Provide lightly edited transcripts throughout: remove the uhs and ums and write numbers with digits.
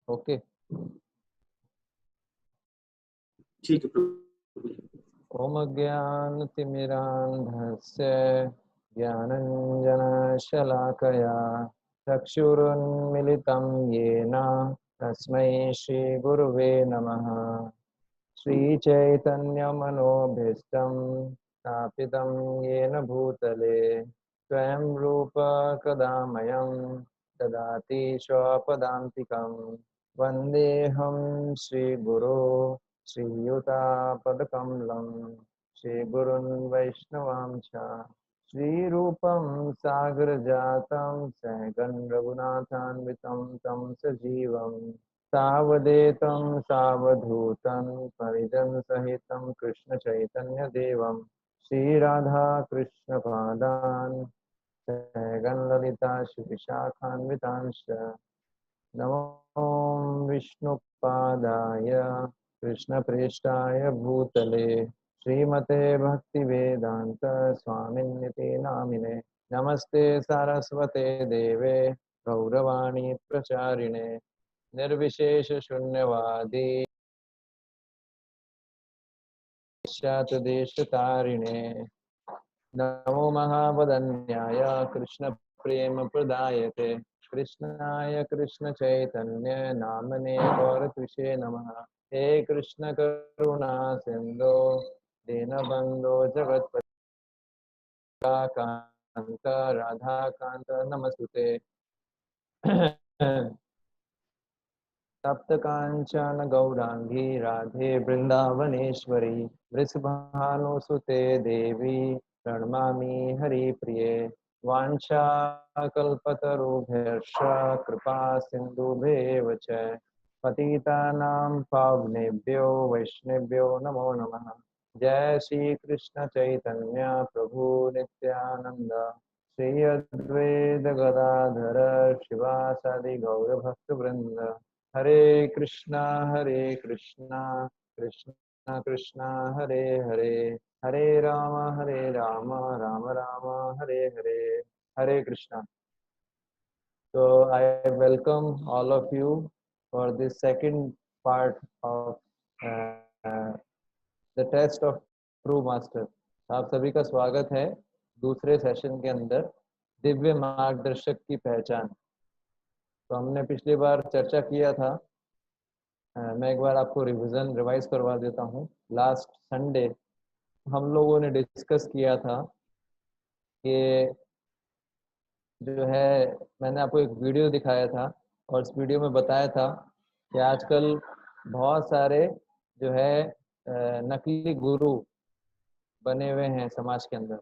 Okay. ठीक है प्रभु जी। ओम ज्ञानतिमिरान्धस्य ज्ञानञ्जनशलाकया चक्षुरुन्मिलितं येन तस्मै श्रीगुरुवे नमः। श्रीचैतन्यमनोभीष्टं स्थापितं येन भूतले स्वयं रूप कदा मह्यं ददाति स्वपदान्तिकं। वन्देऽहं श्रीगुरो श्रीयुतापदकमलं श्रीगुरुन् वैष्णवांश्च श्रीरूपं सागरजातं सहगन् रघुनाथान्वितं तं सजीवम् सावधेतं सावधूतं परिजनसहितं कृष्णचैतन्यदेवं श्रीराधाकृष्णपादान् सहगन् ललिता श्रीविशाखान्वितांश्च नमो विष्णुपादाय कृष्णप्रेष्ठाय भूतले श्रीमते भक्तिवेदांत स्वामिन्निति नामिने नमस्ते सारस्वते देवे गौरवाणी प्रचारिणे निर्विशेष शून्यवादी देशतारिणे नमो महावदन्याय कृष्ण प्रेम प्रदायते कृष्णाय कृष्ण चैतन्य नामने गौरत्विषे नमः। हे कृष्ण करुणा सिंधो दीनबंधो जगत्पते कांत राधा कांत नमस्तुते। सप्त कांचन गौरांगी राधे वृंदावनेश्वरी वृषभानुसुते देवी प्रणमामि हरिप्रिये वाञ्छाकल्पतरुभ्यश्च कृपा सिन्धुभ्येव च पतितानां पावनेभ्यो वैष्णवेभ्यो नमो नमः। जय श्री कृष्ण चैतन्य प्रभु नित्यानंद श्री अद्वैत गदाधर शिवासादि गौर भक्त वृंद हरे Krishna Krishna Krishna Hare Hare Hare Ram Ram Ram Hare Hare Hare Krishna. So I welcome all of you for this second part of the test of true master। आप सभी का स्वागत है दूसरे सेशन के अंदर दिव्य मार्गदर्शक की पहचान। तो हमने पिछली बार चर्चा किया था, मैं एक बार आपको रिवाइज करवा देता हूँ। लास्ट संडे हम लोगों ने डिस्कस किया था कि जो है, मैंने आपको एक वीडियो दिखाया था और इस वीडियो में बताया था कि आजकल बहुत सारे जो है नकली गुरु बने हुए हैं समाज के अंदर।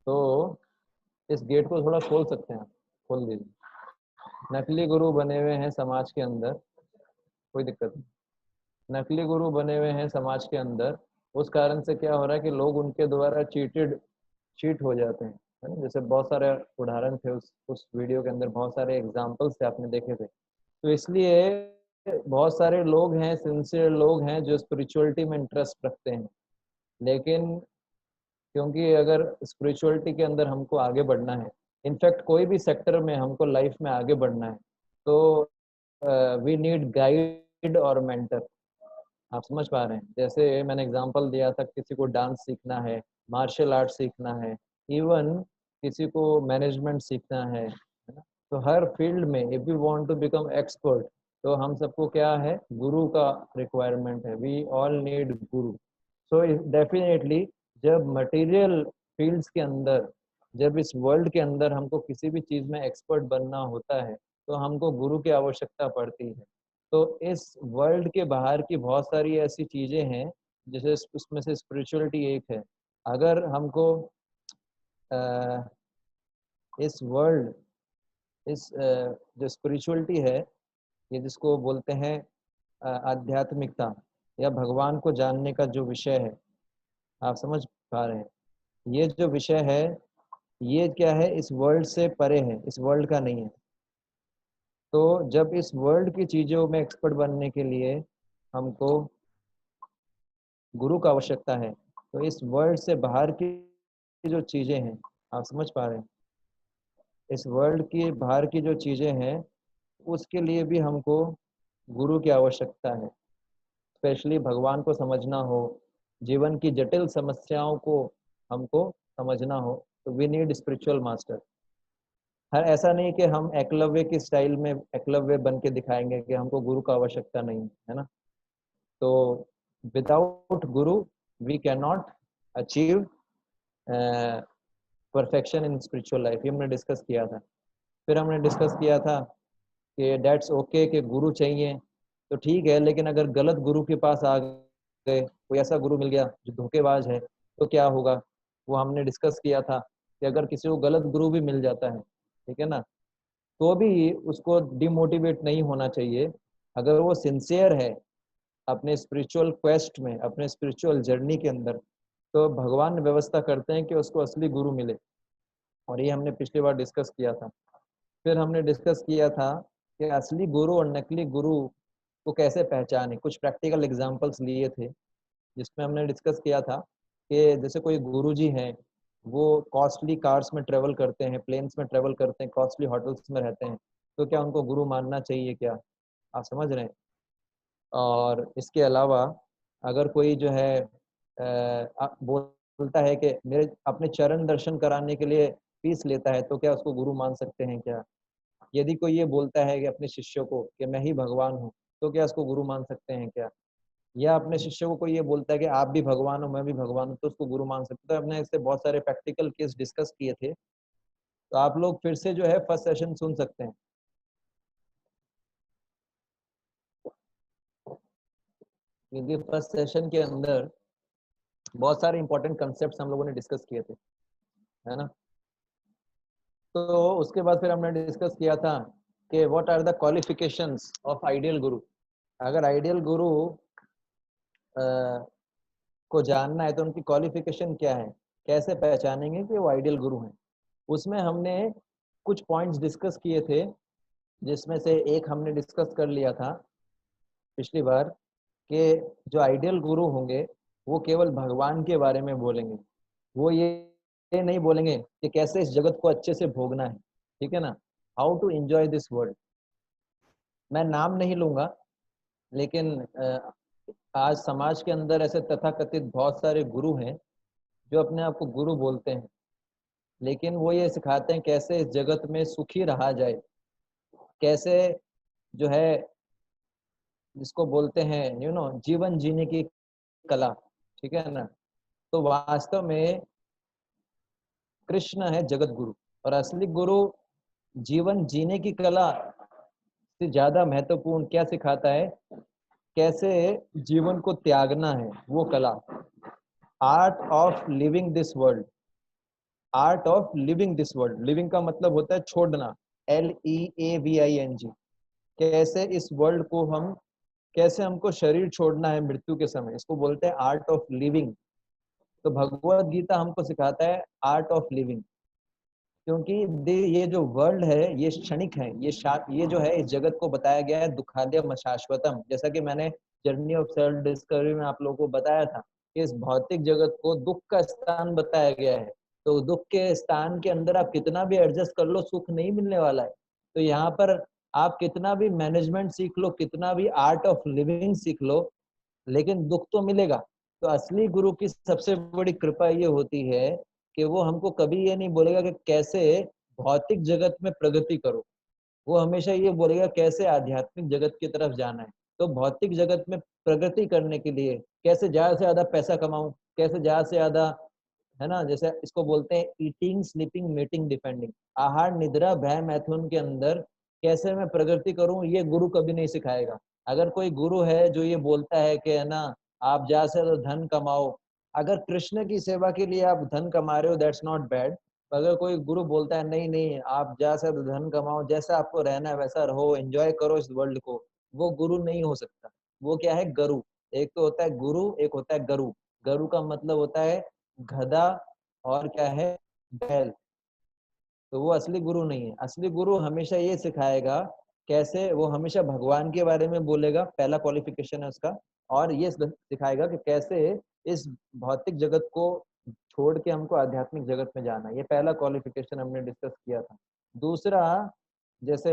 तो इस गेट को थोड़ा खोल सकते हैं, खोल दीजिए। नकली गुरु बने हुए हैं समाज के अंदर, कोई दिक्कत नहीं। नकली गुरु बने हुए हैं समाज के अंदर, उस कारण से क्या हो रहा है कि लोग उनके द्वारा चीट हो जाते हैं, है ना। जैसे बहुत सारे उदाहरण थे उस वीडियो के अंदर, बहुत सारे एग्जाम्पल्स थे, आपने देखे थे। तो इसलिए बहुत सारे लोग हैं, सिंसियर लोग हैं जो स्पिरिचुअलिटी में इंटरेस्ट रखते हैं, लेकिन क्योंकि अगर स्पिरिचुअलिटी के अंदर हमको आगे बढ़ना है, इनफैक्ट कोई भी सेक्टर में हमको लाइफ में आगे बढ़ना है, तो वी नीड गाइड और मेंटर। आप समझ पा रहे हैं? जैसे मैंने एग्जांपल दिया था, किसी को डांस सीखना है, मार्शल आर्ट सीखना है, इवन किसी को मैनेजमेंट सीखना है ना। तो हर फील्ड में if you want to become expert, तो हम सबको क्या है, गुरु का रिक्वायरमेंट है। We all need Guru. So definitely जब मटेरियल फील्ड्स के अंदर, जब इस वर्ल्ड के अंदर हमको किसी भी चीज़ में एक्सपर्ट बनना होता है, तो हमको गुरु की आवश्यकता पड़ती है। तो इस वर्ल्ड के बाहर की बहुत सारी ऐसी चीज़ें हैं, जैसे उसमें से स्पिरिचुअलिटी एक है। अगर हमको इस वर्ल्ड, इस जो स्पिरिचुअलिटी है, ये जिसको बोलते हैं आध्यात्मिकता या भगवान को जानने का जो विषय है, आप समझ पा रहे हैं? ये जो विषय है, ये क्या है, इस वर्ल्ड से परे है, इस वर्ल्ड का नहीं है। तो जब इस वर्ल्ड की चीज़ों में एक्सपर्ट बनने के लिए हमको गुरु का आवश्यकता है, तो इस वर्ल्ड से बाहर की जो चीज़ें हैं, आप समझ पा रहे हैं, इस वर्ल्ड की बाहर की जो चीज़ें हैं, उसके लिए भी हमको गुरु की आवश्यकता है। स्पेशली भगवान को समझना हो, जीवन की जटिल समस्याओं को हमको समझना हो, तो वी नीड स्पिरिचुअल मास्टर। हर ऐसा नहीं कि हम एकलव्य की स्टाइल में एकलव्य बन के दिखाएंगे कि हमको गुरु का आवश्यकता नहीं है ना। तो without guru we can not achieve perfection in spiritual life. ये हमने डिस्कस किया था। फिर हमने डिस्कस किया था कि डेट्स ओके कि गुरु चाहिए तो ठीक है, लेकिन अगर गलत गुरु के पास आ गए, कोई ऐसा गुरु मिल गया जो धोखेबाज है, तो क्या होगा। वो हमने डिस्कस किया था कि अगर किसी को गलत गुरु भी मिल जाता है, ठीक है ना, तो भी उसको डिमोटिवेट नहीं होना चाहिए। अगर वो सिंसियर है अपने स्पिरिचुअल क्वेस्ट में, अपने स्पिरिचुअल जर्नी के अंदर, तो भगवान व्यवस्था करते हैं कि उसको असली गुरु मिले। और ये हमने पिछली बार डिस्कस किया था। फिर हमने डिस्कस किया था कि असली गुरु और नकली गुरु को कैसे पहचाने। कुछ प्रैक्टिकल एग्जांपल्स लिए थे जिसमें हमने डिस्कस किया था कि जैसे कोई गुरुजी हैं, वो कॉस्टली कार्स में ट्रेवल करते हैं, प्लेन्स में ट्रेवल करते हैं, कॉस्टली होटल्स में रहते हैं, तो क्या उनको गुरु मानना चाहिए क्या। आप समझ रहे हैं। और इसके अलावा अगर कोई जो है बोलता है कि मेरे अपने चरण दर्शन कराने के लिए फीस लेता है, तो क्या उसको गुरु मान सकते हैं क्या। यदि कोई ये बोलता है कि अपने शिष्यों को कि मैं ही भगवान हूँ, तो क्या उसको गुरु मान सकते हैं क्या। या अपने शिष्यों को कोई ये बोलता है कि आप भी भगवान हो मैं भी भगवान हूँ, तो उसको गुरु मान सकते हैं। तो हमने इससे बहुत सारे प्रैक्टिकल केस डिस्कस किए थे, तो आप लोग फिर से जो है फर्स्ट सेशन सुन सकते हैं। क्योंकि फर्स्ट सेशन के अंदर बहुत सारे इंपॉर्टेंट कंसेप्ट हम लोगों ने डिस्कस किए थे, है ना। तो उसके बाद फिर हमने डिस्कस किया था कि what are the qualifications of ideal guru. अगर आइडियल गुरु को जानना है तो उनकी क्वालिफिकेशन क्या है, कैसे पहचानेंगे कि वो आइडियल गुरु हैं। उसमें हमने कुछ पॉइंट्स डिस्कस किए थे, जिसमें से एक हमने डिस्कस कर लिया था पिछली बार कि जो आइडियल गुरु होंगे वो केवल भगवान के बारे में बोलेंगे। वो ये नहीं बोलेंगे कि कैसे इस जगत को अच्छे से भोगना है, ठीक है ना, how to enjoy this world. मैं नाम नहीं लूंगा, लेकिन आज समाज के अंदर ऐसे तथाकथित बहुत सारे गुरु हैं जो अपने आप को गुरु बोलते हैं, लेकिन वो ये सिखाते हैं कैसे इस जगत में सुखी रहा जाए, कैसे जो है जिसको बोलते हैं जीवन जीने की कला, ठीक है ना। तो वास्तव में कृष्ण है जगत गुरु, और असली गुरु जीवन जीने की कला से ज्यादा महत्वपूर्ण क्या सिखाता है, कैसे जीवन को त्यागना है, वो कला। Art of living this world. Art of living this world, living का मतलब होता है छोड़ना, LEAVING। कैसे इस वर्ल्ड को हम, कैसे हमको शरीर छोड़ना है मृत्यु के समय, इसको बोलते हैं आर्ट ऑफ लिविंग। तो भगवत गीता हमको सिखाता है आर्ट ऑफ लिविंग। क्योंकि ये जो वर्ल्ड है ये क्षणिक है, ये जो है इस जगत को बताया गया है दुखाद्यम शाश्वतम। जैसा कि मैंने जर्नी ऑफ सेल्फ डिस्कवरी में आप लोगों को बताया था कि इस भौतिक जगत को दुख का स्थान बताया गया है। तो दुख के स्थान के अंदर आप कितना भी एडजस्ट कर लो, सुख नहीं मिलने वाला है। तो यहाँ पर आप कितना भी मैनेजमेंट सीख लो, कितना भी आर्ट ऑफ लिविंग सीख लो, लेकिन दुख तो मिलेगा। तो असली गुरु की सबसे बड़ी कृपा ये होती है कि वो हमको कभी ये नहीं बोलेगा कि कैसे भौतिक जगत में प्रगति करो, वो हमेशा ये बोलेगा कैसे आध्यात्मिक जगत की तरफ जाना है। तो भौतिक जगत में प्रगति करने के लिए कैसे ज्यादा से ज्यादा पैसा कमाऊं, कैसे ज्यादा से ज्यादा, है ना, जैसे इसको बोलते हैं ईटिंग स्लीपिंग मीटिंग डिपेंडिंग, आहार निद्रा भय मैथुन के अंदर कैसे मैं प्रगति करूं, ये गुरु कभी नहीं सिखाएगा। अगर कोई गुरु है जो ये बोलता है कि है ना आप ज्यादा से ज्यादा धन कमाओ, अगर कृष्ण की सेवा के लिए आप धन कमा रहे हो दैट्स नॉट बैड। अगर कोई गुरु बोलता है नहीं नहीं आप ज्यादा से ज्यादा धन कमाओ, जैसा आपको रहना है वैसा रहो, एंजॉय करो इस वर्ल्ड को, वो गुरु नहीं हो सकता। वो क्या है, गुरु। एक तो होता है गुरु, एक होता है गरु। गरु का मतलब होता है गधा, और क्या है, बैल। तो वो असली गुरु नहीं है। असली गुरु हमेशा ये सिखाएगा कैसे, वो हमेशा भगवान के बारे में बोलेगा, पहला क्वालिफिकेशन है उसका। और ये सिखाएगा कि कैसे इस भौतिक जगत को छोड़ के हमको आध्यात्मिक जगत में जाना है। ये पहला क्वालिफिकेशन हमने डिस्कस किया था। दूसरा, जैसे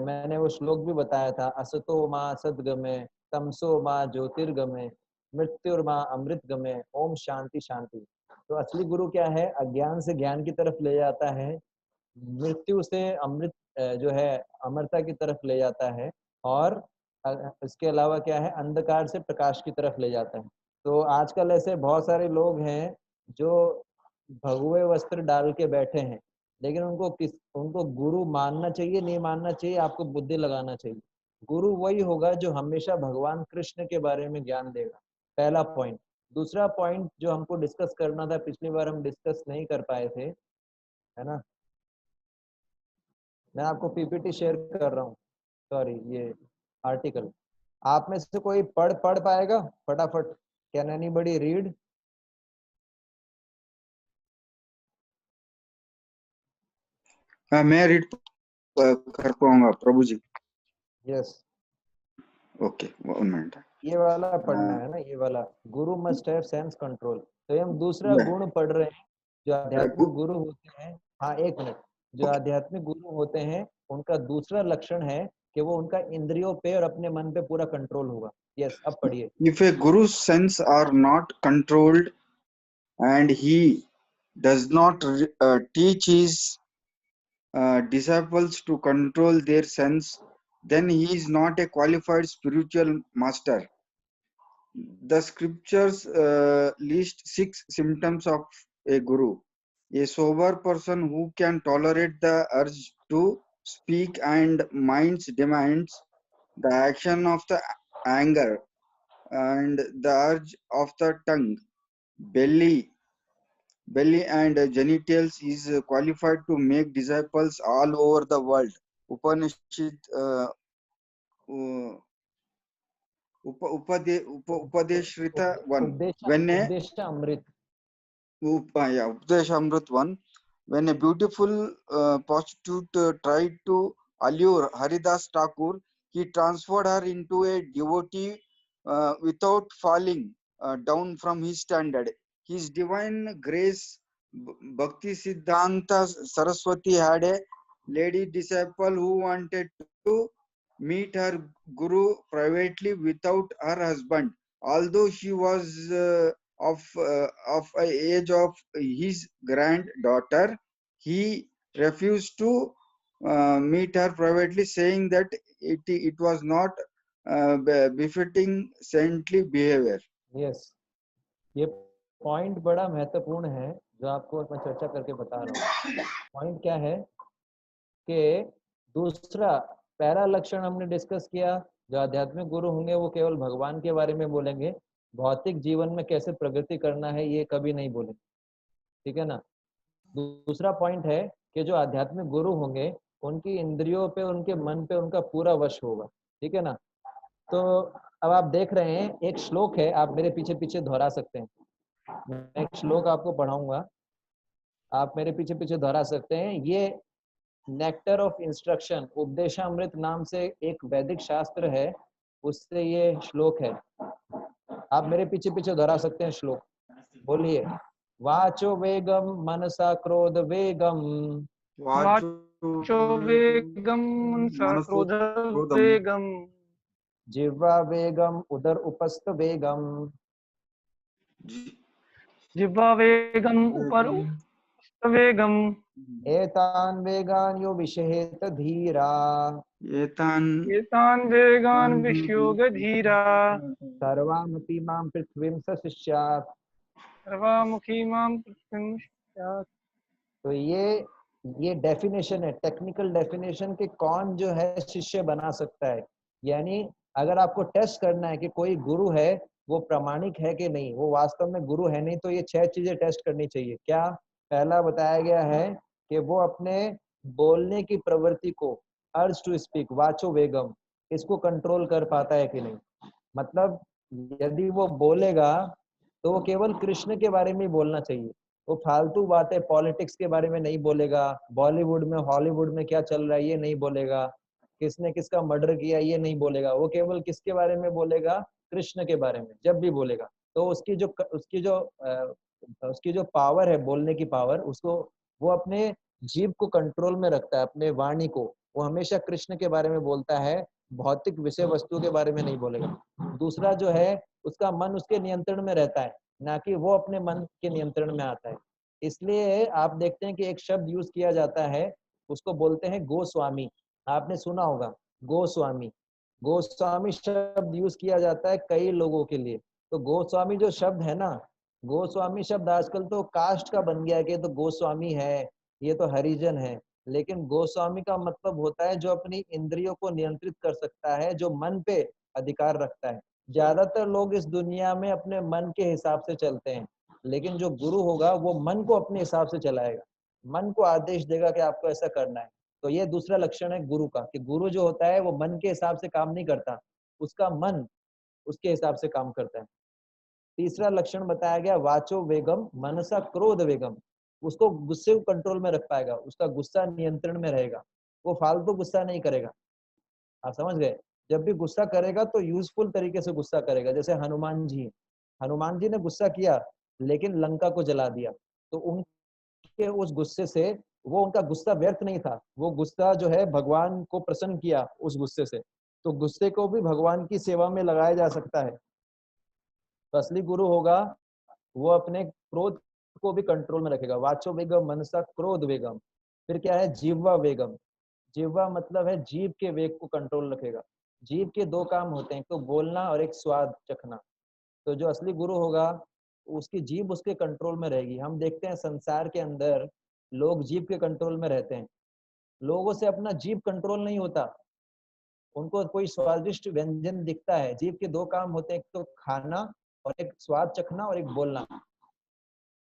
मैंने वो श्लोक भी बताया था, असतो माँ सद्गमे, तमसो माँ ज्योतिर्गमे, मृत्युर्मा अमृत गमे, ओम शांति शांति। तो असली गुरु क्या है? अज्ञान से ज्ञान की तरफ ले जाता है, मृत्यु से अमृत जो है अमरता की तरफ ले जाता है, और इसके अलावा क्या है, अंधकार से प्रकाश की तरफ ले जाता है। तो आजकल ऐसे बहुत सारे लोग हैं जो भगवे वस्त्र डाल के बैठे हैं, लेकिन उनको गुरु मानना चाहिए नहीं मानना चाहिए, आपको बुद्धि लगाना चाहिए। गुरु वही होगा जो हमेशा भगवान कृष्ण के बारे में ज्ञान देगा, पहला पॉइंट। दूसरा पॉइंट जो हमको डिस्कस करना था, पिछली बार हम डिस्कस नहीं कर पाए थे, है ना, मैं आपको पीपीटी शेयर कर रहा हूँ, सॉरी ये आर्टिकल। आप में से कोई पढ़ पढ़ पाएगा फटाफट? Can anybody read? हाँ, मैं रीड कर पाऊंगा Prabhu ji. Yes, okay, 1 minute. ये वाला पढ़ना है ना, ये वाला, गुरु मस्ट हैव सेंस कंट्रोल। तो हम दूसरा गुण पढ़ रहे हैं जो आध्यात्मिक गुरु होते हैं। हाँ, एक मिनट। जो आध्यात्मिक गुरु होते हैं उनका दूसरा लक्षण है कि वो उनका इंद्रियों पे और अपने मन पे पूरा कंट्रोल होगा। यस, अब पढ़िए। If a guru's sense are not controlled and he does not teach his disciples to control their sense, then he is not a qualified spiritual master. The scriptures list 6 symptoms of a guru. A sober person who can tolerate the urge to speak and mind's demands, the action of the anger, and the urge of the tongue, belly and genitals, is qualified to make disciples all over the world. Upanishad Upadeshrita 1. When a उपदेश अमृत। Upadeshamrit 1. When a beautiful prostitute tried to allure Haridas Thakur, he transferred her into a devotee without falling down from his standard. His divine grace, Bhakti Siddhanta Saraswati, had a lady disciple who wanted to meet her guru privately without her husband. Although she was of a age of his granddaughter, he refused to meet her privately, saying that it was not befitting saintly behavior. Yes, ये point बड़ा महत्वपूर्ण है जो आपको मैं चर्चा करके बता रहा हूँ। पॉइंट क्या है कि दूसरा, पहला लक्षण हमने डिस्कस किया, जो आध्यात्मिक गुरु होंगे वो केवल भगवान के बारे में बोलेंगे, भौतिक जीवन में कैसे प्रगति करना है ये कभी नहीं बोलेंगे, ठीक है ना। दूसरा पॉइंट है कि जो आध्यात्मिक गुरु होंगे उनकी इंद्रियों पे, उनके मन पे उनका पूरा वश होगा, ठीक है ना। तो अब आप देख रहे हैं एक श्लोक है, आप मेरे पीछे पीछे दोहरा सकते हैं। मैं एक श्लोक आपको पढ़ाऊंगा, आप मेरे पीछे पीछे दोहरा सकते हैं। ये नेक्टर ऑफ इंस्ट्रक्शन, उपदेशामृत नाम से एक वैदिक शास्त्र है, उससे ये श्लोक है। आप मेरे पीछे पीछे दोहरा सकते हैं श्लोक। बोलिए। वाचो वेगम मनसा क्रोध वेगम, वाचो वेगम मनसा क्रोध वेगम, जिह्वा वेगम उदर उपस्थ वेगम, जिह्वा वेगम उपर वेगम, एतान वेगान यो विषहेत धीरा, एतान वेगान विषयोग धीरा, सर्वामपि मां पृथ्वीं सशिष्यात्। सर्वामुखी मां पृथ्वीं स्यात्। तो ये डेफिनेशन है, टेक्निकल डेफिनेशन कि कौन जो है शिष्य बना सकता है। यानी अगर आपको टेस्ट करना है कि कोई गुरु है वो प्रामाणिक है कि नहीं, वो वास्तव में गुरु है नहीं, तो ये 6 चीजें टेस्ट करनी चाहिए। क्या? पहला बताया गया है कि वो अपने बोलने की प्रवृत्ति को, अर्ज टू स्पीक, वाचो वेगम, इसको कंट्रोल कर पाता है कि नहीं। मतलब यदि वो बोलेगा तो वो केवल कृष्ण के बारे में ही बोलना चाहिए, वो फालतू बातें पॉलिटिक्स के बारे में नहीं बोलेगा, बॉलीवुड में हॉलीवुड में क्या चल रहा है ये नहीं बोलेगा, किसने किसका मर्डर किया ये नहीं बोलेगा। वो केवल किसके बारे में बोलेगा? कृष्ण के बारे में जब भी बोलेगा। तो उसकी जो पावर है, बोलने की पावर, उसको वो अपने जीभ को कंट्रोल में रखता है, अपने वाणी को। वो हमेशा कृष्ण के बारे में बोलता है, भौतिक विषय वस्तुओं के बारे में नहीं बोलेगा। दूसरा जो है, उसका मन उसके नियंत्रण में रहता है, ना कि वो अपने मन के नियंत्रण में आता है। इसलिए आप देखते हैं कि एक शब्द यूज किया जाता है, उसको बोलते हैं गोस्वामी। आपने सुना होगा गोस्वामी। गोस्वामी शब्द यूज किया जाता है कई लोगों के लिए। तो गोस्वामी जो शब्द है ना, गोस्वामी शब्द आजकल तो कास्ट का बन गया है कि ये तो गोस्वामी है, ये तो हरिजन है। लेकिन गोस्वामी का मतलब होता है जो अपनी इंद्रियों को नियंत्रित कर सकता है, जो मन पे अधिकार रखता है। ज्यादातर लोग इस दुनिया में अपने मन के हिसाब से चलते हैं, लेकिन जो गुरु होगा वो मन को अपने हिसाब से चलाएगा, मन को आदेश देगा कि आपको ऐसा करना है। तो ये दूसरा लक्षण है गुरु का, कि गुरु जो होता है वो मन के हिसाब से काम नहीं करता, उसका मन उसके हिसाब से काम करता है। तीसरा लक्षण बताया गया वाचो वेगम, मनसा क्रोध वेगम। उसको गुस्से को कंट्रोल में रख पाएगा, उसका गुस्सा नियंत्रण में रहेगा, वो फालतू गुस्सा नहीं करेगा। आप समझ गए? जब भी गुस्सा करेगा तो यूजफुल तरीके से गुस्सा करेगा। जैसे हनुमान जी ने गुस्सा किया लेकिन लंका को जला दिया, तो उनके उस गुस्से से, वो उनका गुस्सा व्यर्थ नहीं था, वो गुस्सा जो है भगवान को प्रसन्न किया उस गुस्से से। तो गुस्से को भी भगवान की सेवा में लगाया जा सकता है। तो असली गुरु होगा वो अपने क्रोध को भी कंट्रोल में रखेगा। वाचो वेगम, मनसा क्रोध वेगम। फिर क्या है? जीवा वेगम। जीवा मतलब है जीभ के वेग को कंट्रोल रखेगा। जीभ के दो काम होते हैं, एक तो बोलना और एक स्वाद चखना। तो जो असली गुरु होगा उसकी जीभ उसके कंट्रोल में रहेगी। हम देखते हैं संसार के अंदर लोग जीभ के कंट्रोल में रहते हैं, लोगों से अपना जीभ कंट्रोल नहीं होता। उनको कोई स्वादिष्ट व्यंजन दिखता है, जीभ के दो काम होते हैं, एक तो खाना और एक स्वाद चखना और एक बोलना।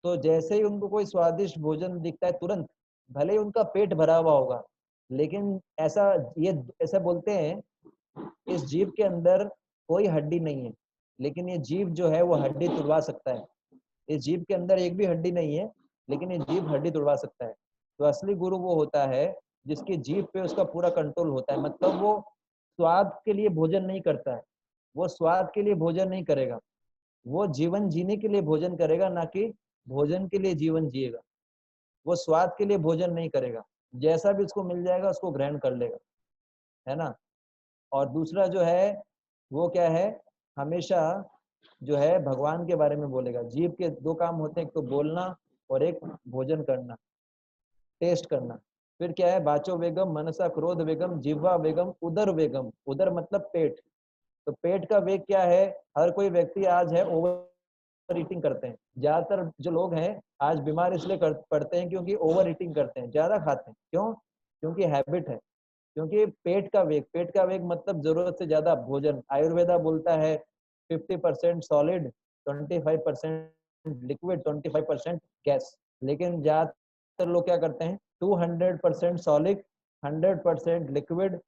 तो जैसे ही उनको कोई स्वादिष्ट भोजन दिखता है, तुरंत, भले ही उनका पेट भरा हुआ होगा, लेकिन ऐसा बोलते हैं इस जीभ के अंदर कोई हड्डी नहीं है, लेकिन ये जीभ जो है वो हड्डी तुड़वा सकता है। इस जीभ के अंदर एक भी हड्डी नहीं है, लेकिन ये जीभ हड्डी तुड़वा सकता है। तो असली गुरु वो होता है जिसकी जीभ पे उसका पूरा कंट्रोल होता है। मतलब वो स्वाद के लिए भोजन नहीं करता है, वो स्वाद के लिए भोजन नहीं करेगा, वो जीवन जीने के लिए भोजन करेगा, ना कि भोजन के लिए जीवन जिएगा। वो स्वाद के लिए भोजन नहीं करेगा, जैसा भी उसको मिल जाएगा उसको ग्रहण कर लेगा, है ना। और दूसरा जो है वो क्या है? हमेशा जो है भगवान के बारे में बोलेगा। जीभ के दो काम होते हैं, एक तो बोलना और एक भोजन करना, टेस्ट करना। फिर क्या है? बाचो वेगम, मनसा क्रोध वेगम, जिह्वा वेगम, उदर वेगम। उदर मतलब पेट। तो पेट का वेग क्या है? हर कोई व्यक्ति आज है ओवर ईटिंग करते हैं। ज्यादातर जो लोग हैं आज बीमार इसलिए पड़ते हैं क्योंकि ओवर ईटिंग करते हैं, ज्यादा खाते हैं। क्यों? क्योंकि हैबिट है। क्योंकि पेट का वेग मतलब जरूरत से ज्यादा भोजन। आयुर्वेदा बोलता है 50% सॉलिड, 25% लिक्विड, 25% गैस। लेकिन ज्यादातर लोग क्या करते हैं? 200% सॉलिड, 100% लिक्विड,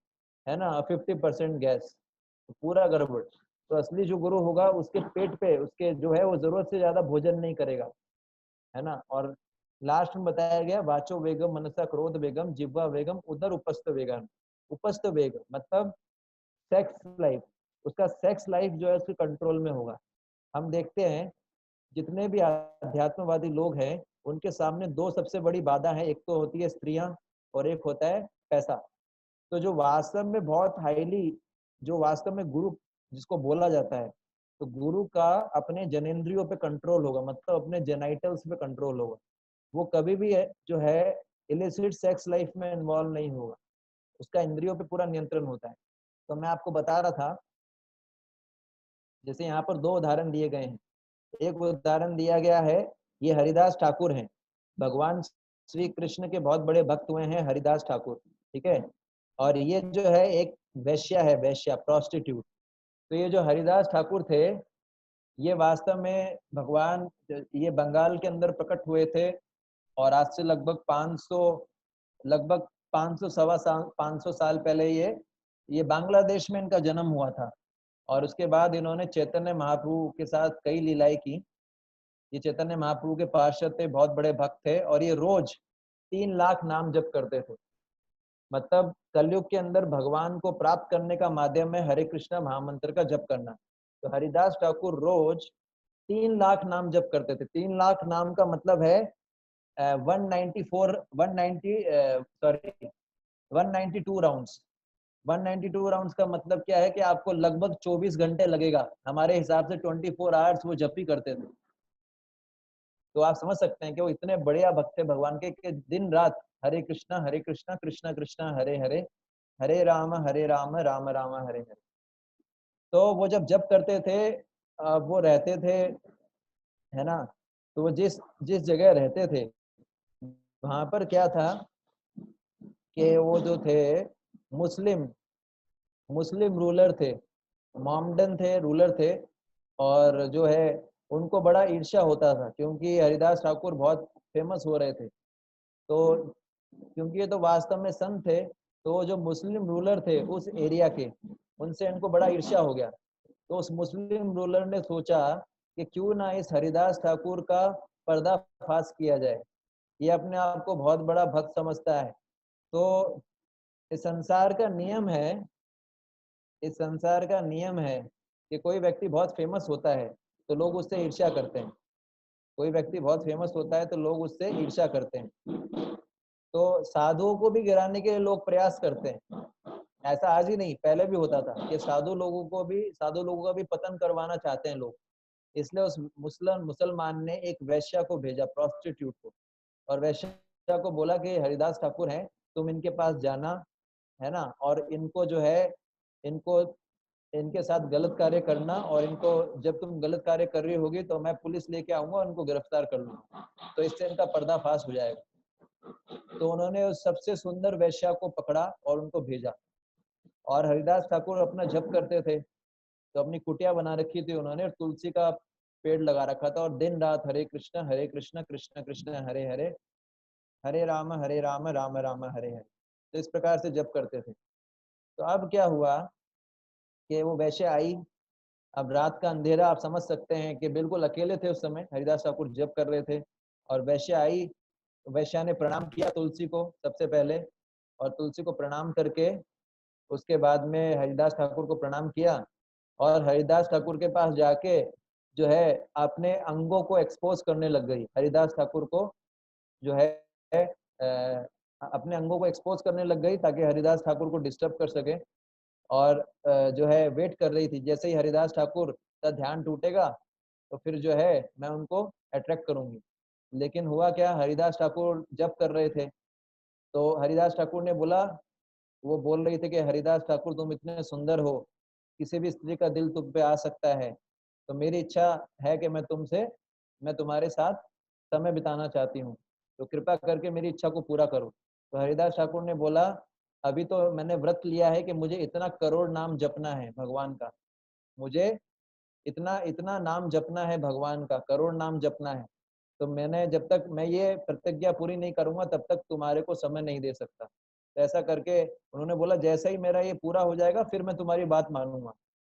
है ना, 50% गैस। तो पूरा गड़बड़। तो असली जो गुरु होगा उसके पेट पे, उसके जो है वो जरूरत से ज्यादा भोजन नहीं करेगा, है ना। और लास्ट में बताया गया वाचो वेगम, मनसा क्रोध वेगम, जिह्वा वेगम, उदर उपस्थ वेगम। उपस्थ वेग मतलब सेक्स लाइफ। उसका सेक्स लाइफ जो है उसके कंट्रोल में होगा। हम देखते हैं जितने भी अध्यात्मवादी लोग हैं उनके सामने दो सबसे बड़ी बाधा है, एक तो होती है स्त्रियां और एक होता है पैसा। तो जो वास्तव में बहुत हाईली, जो वास्तव में गुरु जिसको बोला जाता है, तो गुरु का अपने जनेंद्रियों पे कंट्रोल होगा, मतलब अपने जेनाइटल्स पे कंट्रोल होगा। वो कभी भी जो है इलिसिट सेक्स लाइफ में इन्वॉल्व नहीं होगा, उसका इंद्रियों पे पूरा नियंत्रण होता है। तो मैं आपको बता रहा था, जैसे यहाँ पर दो उदाहरण दिए गए हैं। एक उदाहरण दिया गया है, ये हरिदास ठाकुर हैं, भगवान श्री कृष्ण के बहुत बड़े भक्त हुए हैं हरिदास ठाकुर, ठीक है। और ये जो है एक वैश्या है, वैश्या, प्रोस्टिट्यूट। तो ये जो हरिदास ठाकुर थे, ये वास्तव में भगवान, ये बंगाल के अंदर प्रकट हुए थे। और आज से लगभग 500 सवा साल, 500 साल पहले ये बांग्लादेश में इनका जन्म हुआ था। और उसके बाद इन्होंने चैतन्य महाप्रभु के साथ कई लीलाएं की। ये चैतन्य महाप्रभु के पार्षद थे, बहुत बड़े भक्त थे, और ये रोज 3 लाख नाम जप करते थे। मतलब कलयुग के अंदर भगवान को प्राप्त करने का माध्यम है हरे कृष्णा महामंत्र का जप करना। तो हरिदास ठाकुर रोज 3 लाख नाम जप करते थे। 3 लाख नाम का मतलब है 190 192 राउंड्स। 192 राउंड्स का मतलब क्या है कि आपको लगभग 24 घंटे लगेगा। हमारे हिसाब से 24 आवर्स वो जप ही करते थे। तो आप समझ सकते हैं कि वो इतने बढ़िया भक्त थे भगवान के कि दिन रात हरे कृष्णा कृष्णा कृष्णा हरे हरे, हरे राम राम राम हरे हरे। तो वो जब जप करते थे, वो रहते थे, है ना, तो वो जिस जिस जगह रहते थे वहां पर क्या था कि वो जो थे मुस्लिम मुस्लिम रूलर थे, मोमडन थे, रूलर थे। और जो है उनको बड़ा ईर्ष्या होता था क्योंकि हरिदास ठाकुर बहुत फेमस हो रहे थे। तो क्योंकि ये तो वास्तव में संत थे, तो वो जो मुस्लिम रूलर थे उस एरिया के, उनसे इनको बड़ा ईर्ष्या हो गया। तो उस मुस्लिम रूलर ने सोचा कि क्यों ना इस हरिदास ठाकुर का पर्दाफाश किया जाए। ये अपने आप को बहुत बड़ा भक्त समझता है। तो इस संसार का नियम है, इस संसार का नियम है कि कोई व्यक्ति बहुत फेमस होता है तो लोग उससे ईर्ष्या करते हैं। कोई व्यक्ति बहुत फेमस होता है तो लोग उससे ईर्ष्या करते हैं। तो साधुओं को भी गिराने के लिए लोग प्रयास करते हैं। ऐसा आज ही नहीं, पहले भी होता था कि साधु लोगों का भी पतन करवाना चाहते हैं लोग। इसलिए उस मुसलमान ने एक वैश्या को भेजा, प्रोस्टिट्यूट को, और वैश्या को बोला कि हरिदास ठाकुर हैं, तुम इनके पास जाना, है ना, और इनको जो है इनको इनके साथ गलत कार्य करना, और इनको जब तुम गलत कार्य कर रही होगी तो मैं पुलिस लेके आऊंगा और उनको गिरफ्तार कर लूंगा, तो इससे इनका पर्दाफाश हो जाएगा। तो उन्होंने उस सबसे सुंदर वैश्या को पकड़ा और उनको भेजा। और हरिदास ठाकुर अपना जप करते थे, तो अपनी कुटिया बना रखी थी उन्होंने, तुलसी का पेड़ लगा रखा था, और दिन रात हरे कृष्ण कृष्ण कृष्ण हरे हरे, हरे राम राम राम हरे हरे, तो इस प्रकार से जप करते थे। तो अब क्या हुआ कि वो वैश्या आई। अब रात का अंधेरा, आप समझ सकते हैं कि बिल्कुल अकेले थे उस समय, हरिदास ठाकुर जप कर रहे थे, और वैश्या आई। वैश्या ने प्रणाम किया तुलसी को सबसे पहले, और तुलसी को प्रणाम करके उसके बाद में हरिदास ठाकुर को प्रणाम किया, और हरिदास ठाकुर के पास जाके जो है अपने अंगों को एक्सपोज करने लग गई। हरिदास ठाकुर को जो है अपने अंगों को एक्सपोज करने लग गई ताकि हरिदास ठाकुर को डिस्टर्ब कर सके। और जो है वेट कर रही थी, जैसे ही हरिदास ठाकुर का ध्यान टूटेगा तो फिर जो है मैं उनको अट्रैक्ट करूंगी। लेकिन हुआ क्या, हरिदास ठाकुर जप कर रहे थे, तो हरिदास ठाकुर ने बोला, वो बोल रही थी कि हरिदास ठाकुर तुम इतने सुंदर हो, किसी भी स्त्री का दिल तुम पे आ सकता है, तो मेरी इच्छा है कि मैं तुम्हारे साथ समय बिताना चाहती हूँ, तो कृपा करके मेरी इच्छा को पूरा करो। तो हरिदास ठाकुर ने बोला, अभी तो मैंने व्रत लिया है कि मुझे इतना करोड़ नाम जपना है भगवान का, मुझे इतना इतना नाम जपना है भगवान का, करोड़ नाम जपना है। तो मैंने जब तक मैं ये प्रतिज्ञा पूरी नहीं करूंगा तब तक तुम्हारे को समय नहीं दे सकता। तो ऐसा करके उन्होंने बोला, जैसा ही मेरा ये पूरा हो जाएगा फिर मैं तुम्हारी बात मानूंगा।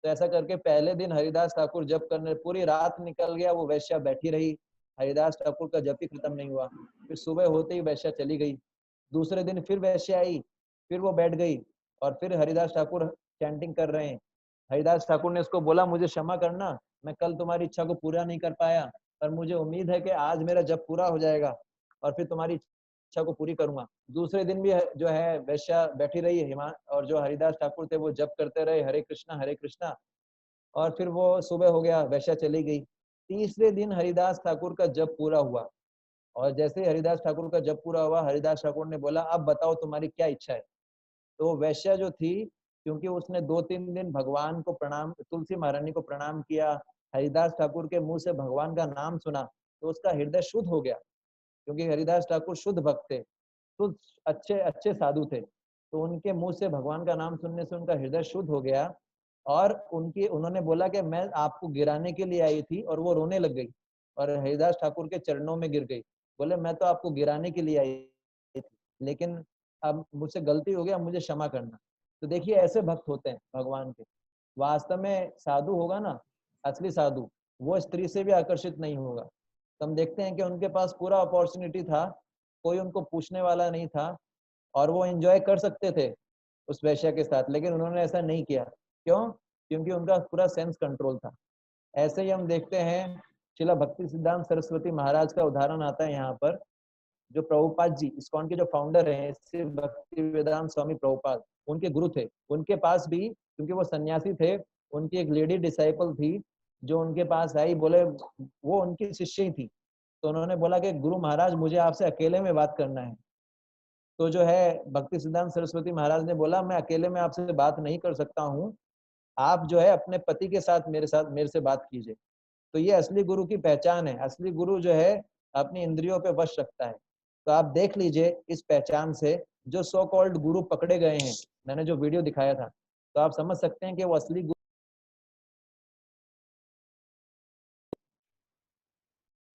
तो ऐसा करके पहले दिन हरिदास ठाकुर जप करने, पूरी रात निकल गया, वो वैश्या बैठी रही, हरिदास ठाकुर का जप ही खत्म नहीं हुआ। फिर सुबह होते ही वैश्या चली गई। दूसरे दिन फिर वैश्या आई, फिर वो बैठ गई, और फिर हरिदास ठाकुर चैंटिंग कर रहे हैं। हरिदास ठाकुर ने उसको बोला, मुझे क्षमा करना, मैं कल तुम्हारी इच्छा को पूरा नहीं कर पाया, पर मुझे उम्मीद है कि आज मेरा जप पूरा हो जाएगा और फिर तुम्हारी इच्छा को पूरी करूंगा। दूसरे दिन भी जो है वैश्या बैठी रही हिमा, और जो हरिदास ठाकुर थे वो जप करते रहे हरे कृष्णा, और फिर वो सुबह हो गया, वैश्या चली गई। तीसरे दिन हरिदास ठाकुर का जप पूरा हुआ, और जैसे ही हरिदास ठाकुर का जप पूरा हुआ, हरिदास ठाकुर ने बोला, अब बताओ तुम्हारी क्या इच्छा है। तो वैश्या जो थी, क्योंकि उसने 2-3 दिन भगवान को प्रणाम, तुलसी महारानी को प्रणाम किया, हरिदास ठाकुर के मुंह से भगवान का नाम सुना, तो उसका हृदय शुद्ध हो गया। क्योंकि हरिदास ठाकुर शुद्ध भक्त थे, शुद्ध अच्छे अच्छे साधु थे, तो उनके मुंह से भगवान का नाम सुनने से उनका हृदय शुद्ध हो गया। और उन्होंने बोला कि मैं आपको गिराने के लिए आई थी, और वो रोने लग गई और हरिदास ठाकुर के चरणों में गिर गई। बोले, मैं तो आपको गिराने के लिए आई थी, लेकिन अब मुझसे गलती हो गई, अब मुझे क्षमा करना। तो देखिए ऐसे भक्त होते हैं भगवान के। वास्तव में साधु होगा ना, असली साधु, वो स्त्री से भी आकर्षित नहीं होगा। तो हम देखते हैं कि उनके पास पूरा अपॉर्चुनिटी था, कोई उनको पूछने वाला नहीं था, और वो एंजॉय कर सकते थे उस वैश्या के साथ, लेकिन उन्होंने ऐसा नहीं किया। क्यों? क्योंकि उनका पूरा सेंस कंट्रोल था। ऐसे ही हम देखते हैं, शिला भक्ति सिद्धांत सरस्वती महाराज का उदाहरण आता है यहाँ पर, जो प्रभुपाद जी इस्कॉन के जो फाउंडर हैं श्री भक्ति वेदांत स्वामी प्रभुपाद, उनके गुरु थे। उनके पास भी, क्योंकि वो सन्यासी थे, उनकी एक लेडी डिसाइपल थी जो उनके पास आई, बोले वो उनकी शिष्य ही थी। तो उन्होंने बोला कि गुरु महाराज मुझे आपसे अकेले में बात करना है। तो जो है भक्ति सिद्धांत सरस्वती महाराज ने बोला मैं अकेले में आपसे बात नहीं कर सकता हूँ, आप जो है अपने पति के साथ मेरे से बात कीजिए। तो ये असली गुरु की पहचान है। असली गुरु जो है अपनी इंद्रियों पे वश रखता है। तो आप देख लीजिए इस पहचान से जो सो कॉल्ड गुरु पकड़े गए हैं, मैंने जो वीडियो दिखाया था, तो आप समझ सकते हैं कि वो असली गुरु।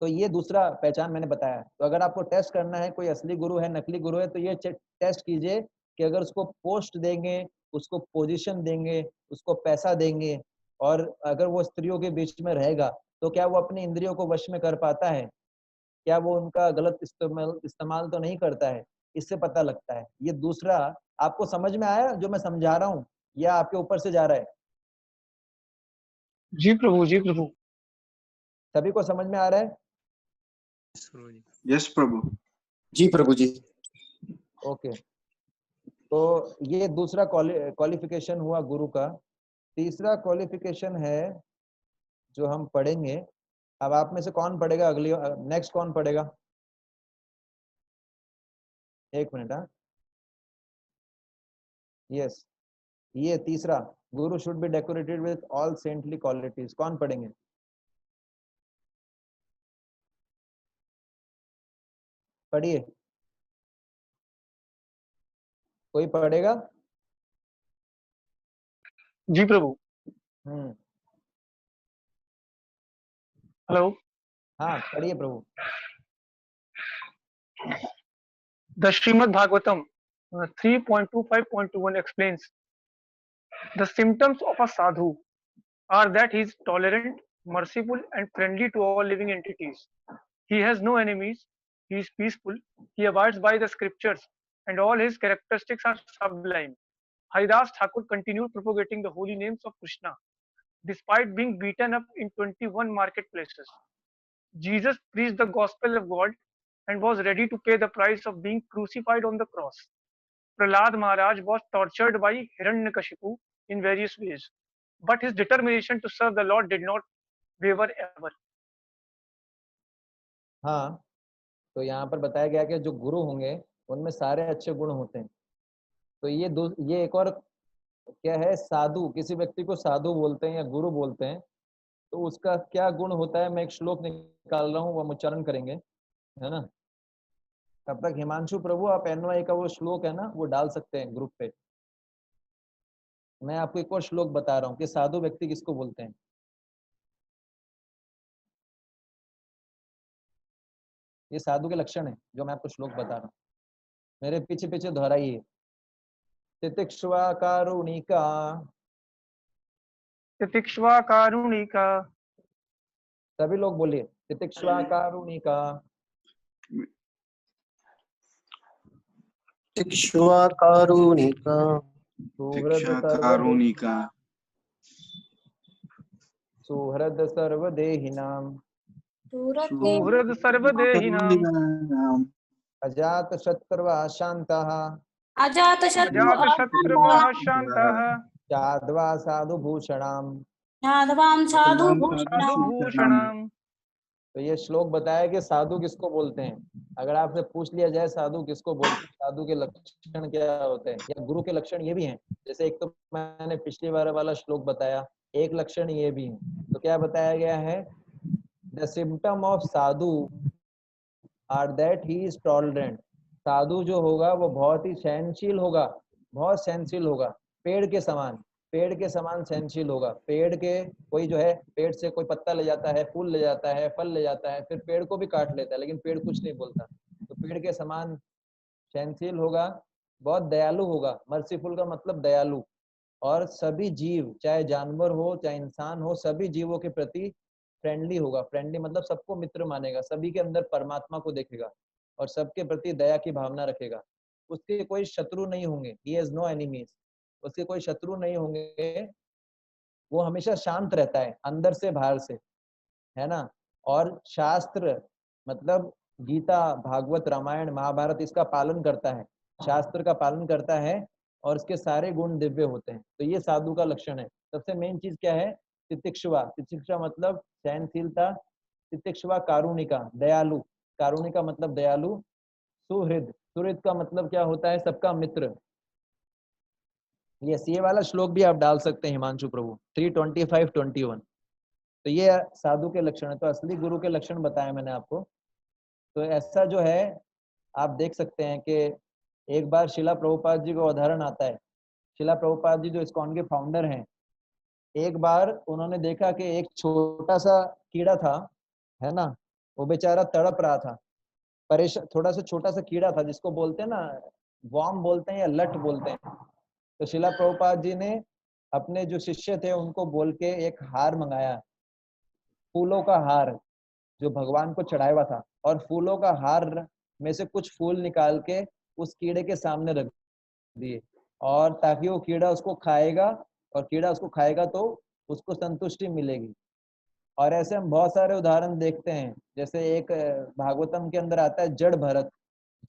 तो ये दूसरा पहचान मैंने बताया। तो अगर आपको टेस्ट करना है कोई असली गुरु है नकली गुरु है, तो ये टेस्ट कीजिए कि अगर उसको पोस्ट देंगे, उसको पोजीशन देंगे, उसको पैसा देंगे, और अगर वो स्त्रियों के बीच में रहेगा, तो क्या वो अपनी इंद्रियों को वश में कर पाता है? क्या वो उनका गलत इस्तेमाल तो नहीं करता है? इससे पता लगता है। ये दूसरा आपको समझ में आया जो मैं समझा रहा हूँ, या आपके ऊपर से जा रहा है? जी प्रभु, जी प्रभु। सभी को समझ में आ रहा है? यस प्रभु। जी प्रभु जी। ओके, तो ये दूसरा क्वालिफिकेशन हुआ गुरु का। तीसरा क्वालिफिकेशन है जो हम पढ़ेंगे। अब आप में से कौन पढ़ेगा? अगली नेक्स्ट कौन पढ़ेगा? एक मिनट। हाँ, यस, ये तीसरा, गुरु should be decorated with all saintly qualities. कौन पढ़ेंगे? पढ़िए, कोई पढ़ेगा? जी प्रभु। हेलो। हाँ पढ़िए प्रभु। The Srimad Bhagavatam 3.25.21 explains the symptoms of a sadhu are that he is tolerant, merciful, and friendly to all living entities. He has no enemies. He is peaceful. He abides by the scriptures, and all his characteristics are sublime. Haridas Thakur continued propagating the holy names of Krishna despite being beaten up in 21 marketplaces. Jesus preached the gospel of God and was ready to pay the price of being crucified on the cross. Prahlad Maharaj was tortured by Hiranyakashipu in various ways, but his determination to serve the Lord did not waver ever. हाँ, तो यहाँ पर बताया गया कि जो गुरु होंगे उनमें सारे अच्छे गुण होते हैं। तो ये एक और क्या है, साधु, किसी व्यक्ति को साधु बोलते हैं या गुरु बोलते हैं, तो उसका क्या गुण होता है, मैं एक श्लोक निकाल रहा हूँ, वो हम उच्चारण करेंगे, है ना। तब तक हिमांशु प्रभु आप NY का वो श्लोक है ना वो डाल सकते हैं ग्रुप पे। मैं आपको एक और श्लोक बता रहा हूँ कि साधु व्यक्ति किसको बोलते हैं। ये साधु के लक्षण है जो मैं आपको श्लोक बता रहा हूँ, मेरे पीछे पीछे दोहराइए। तितिक्षवा कारुणिका, तितिक्षवा कारुणिका, सभी लोग बोलिए तितिक्षवा कारुणिका, तितिक्षवा कारुणिका, सुहृद सर्वदेहिनां, सुहृद सर्वदेहिनां, अजात शत्रुवा शान्तः, अजातशत्रुवः शान्तः, साध्वा साधुभूषणाम्। साधुभूषणाम्। तो ये श्लोक बताया कि साधु किसको बोलते हैं। अगर आपसे पूछ लिया जाए साधु किसको बोलते हैं, साधु के लक्षण क्या होते हैं, या गुरु के लक्षण ये भी हैं। जैसे एक तो मैंने पिछली बार वाला श्लोक बताया, एक लक्षण ये भी है। तो क्या बताया गया है, the symptom of sadhu are that he is tolerant. साधु जो होगा वो बहुत ही सहनशील होगा, बहुत सहनशील होगा, पेड़ के समान, पेड़ के समान सहनशील होगा। पेड़ के कोई जो है पेड़ से कोई पत्ता ले जाता है, फूल ले जाता है, फल ले जाता है, फिर पेड़ को भी काट लेता है, लेकिन पेड़ कुछ नहीं बोलता। तो पेड़ के समान सहनशील होगा, बहुत दयालु होगा। मर्सीफुल का मतलब दयालु। और सभी जीव, चाहे जानवर हो चाहे इंसान हो, सभी जीवों के प्रति फ्रेंडली होगा। फ्रेंडली मतलब सबको मित्र मानेगा, सभी के अंदर परमात्मा को देखेगा और सबके प्रति दया की भावना रखेगा। उसके कोई शत्रु नहीं होंगे, he has no enemies, उसके कोई शत्रु नहीं होंगे। वो हमेशा शांत रहता है अंदर से बाहर से, है ना। और शास्त्र मतलब गीता, भागवत, रामायण, महाभारत इसका पालन करता है, शास्त्र का पालन करता है और इसके सारे गुण दिव्य होते हैं। तो ये साधु का लक्षण है। सबसे मेन चीज क्या है? तितिक्षुवा। तितिक्षुवा मतलब सहनशीलता, तितिक्षुवा कारुणिका, दयालु। कारुणिका मतलब दयालु। सुहृद, सुहृद का मतलब क्या होता है? सबका मित्र। ये वाला श्लोक भी आप डाल सकते हैं हिमांशु प्रभु, 325-21। तो ये साधु के लक्षण है। तो असली गुरु के लक्षण बताए मैंने आपको। तो ऐसा जो है आप देख सकते हैं कि एक बार शिला प्रभुपाद जी को उदाहरण आता है। शिला प्रभुपाद जी जो इस्कॉन के फाउंडर हैं, एक बार उन्होंने देखा कि एक छोटा सा कीड़ा था, है ना, वो बेचारा तड़प रहा था, परेशान। थोड़ा सा छोटा सा कीड़ा था जिसको बोलते हैं ना, वॉर्म बोलते हैं या लट बोलते हैं। तो शिला प्रभुपाद जी ने अपने जो शिष्य थे उनको बोल के एक हार मंगाया, फूलों का हार, जो भगवान को चढ़ाया हुआ था। और फूलों का हार में से कुछ फूल निकाल के उस कीड़े के सामने रख दिए, और ताकि वो कीड़ा उसको खाएगा, और कीड़ा उसको खाएगा तो उसको संतुष्टि मिलेगी। और ऐसे हम बहुत सारे उदाहरण देखते हैं। जैसे एक भागवतम के अंदर आता है जड़ भरत।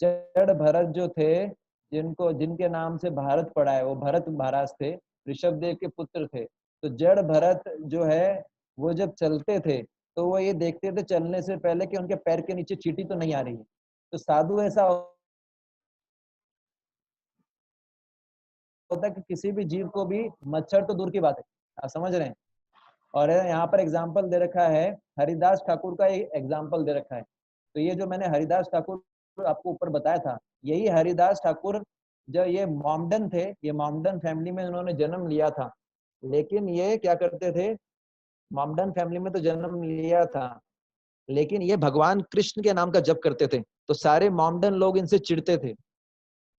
जड़ भरत जो थे, जिनके नाम से भारत पड़ा है, वो भरत महाराज थे, ऋषभ देव के पुत्र थे। तो जड़ भरत जो है, वो जब चलते थे तो वो ये देखते थे चलने से पहले कि उनके पैर के नीचे चींटी तो नहीं आ रही है। तो साधु ऐसा होता है कि किसी भी जीव को भी, मच्छर तो दूर की बात है, आप समझ रहे हैं। और यहाँ पर एग्जाम्पल दे रखा है, हरिदास ठाकुर का एग्जाम्पल दे रखा है। तो ये जो मैंने हरिदास ठाकुर आपको ऊपर बताया था, यही हरिदास ठाकुर, जब ये मॉमडन थे, ये मॉमडन फैमिली में उन्होंने जन्म लिया था। लेकिन ये क्या करते थे? मॉमडन फैमिली में तो जन्म लिया था, लेकिन ये भगवान कृष्ण के नाम का जप करते थे। तो सारे मॉमडन लोग इनसे चिढ़ते थे।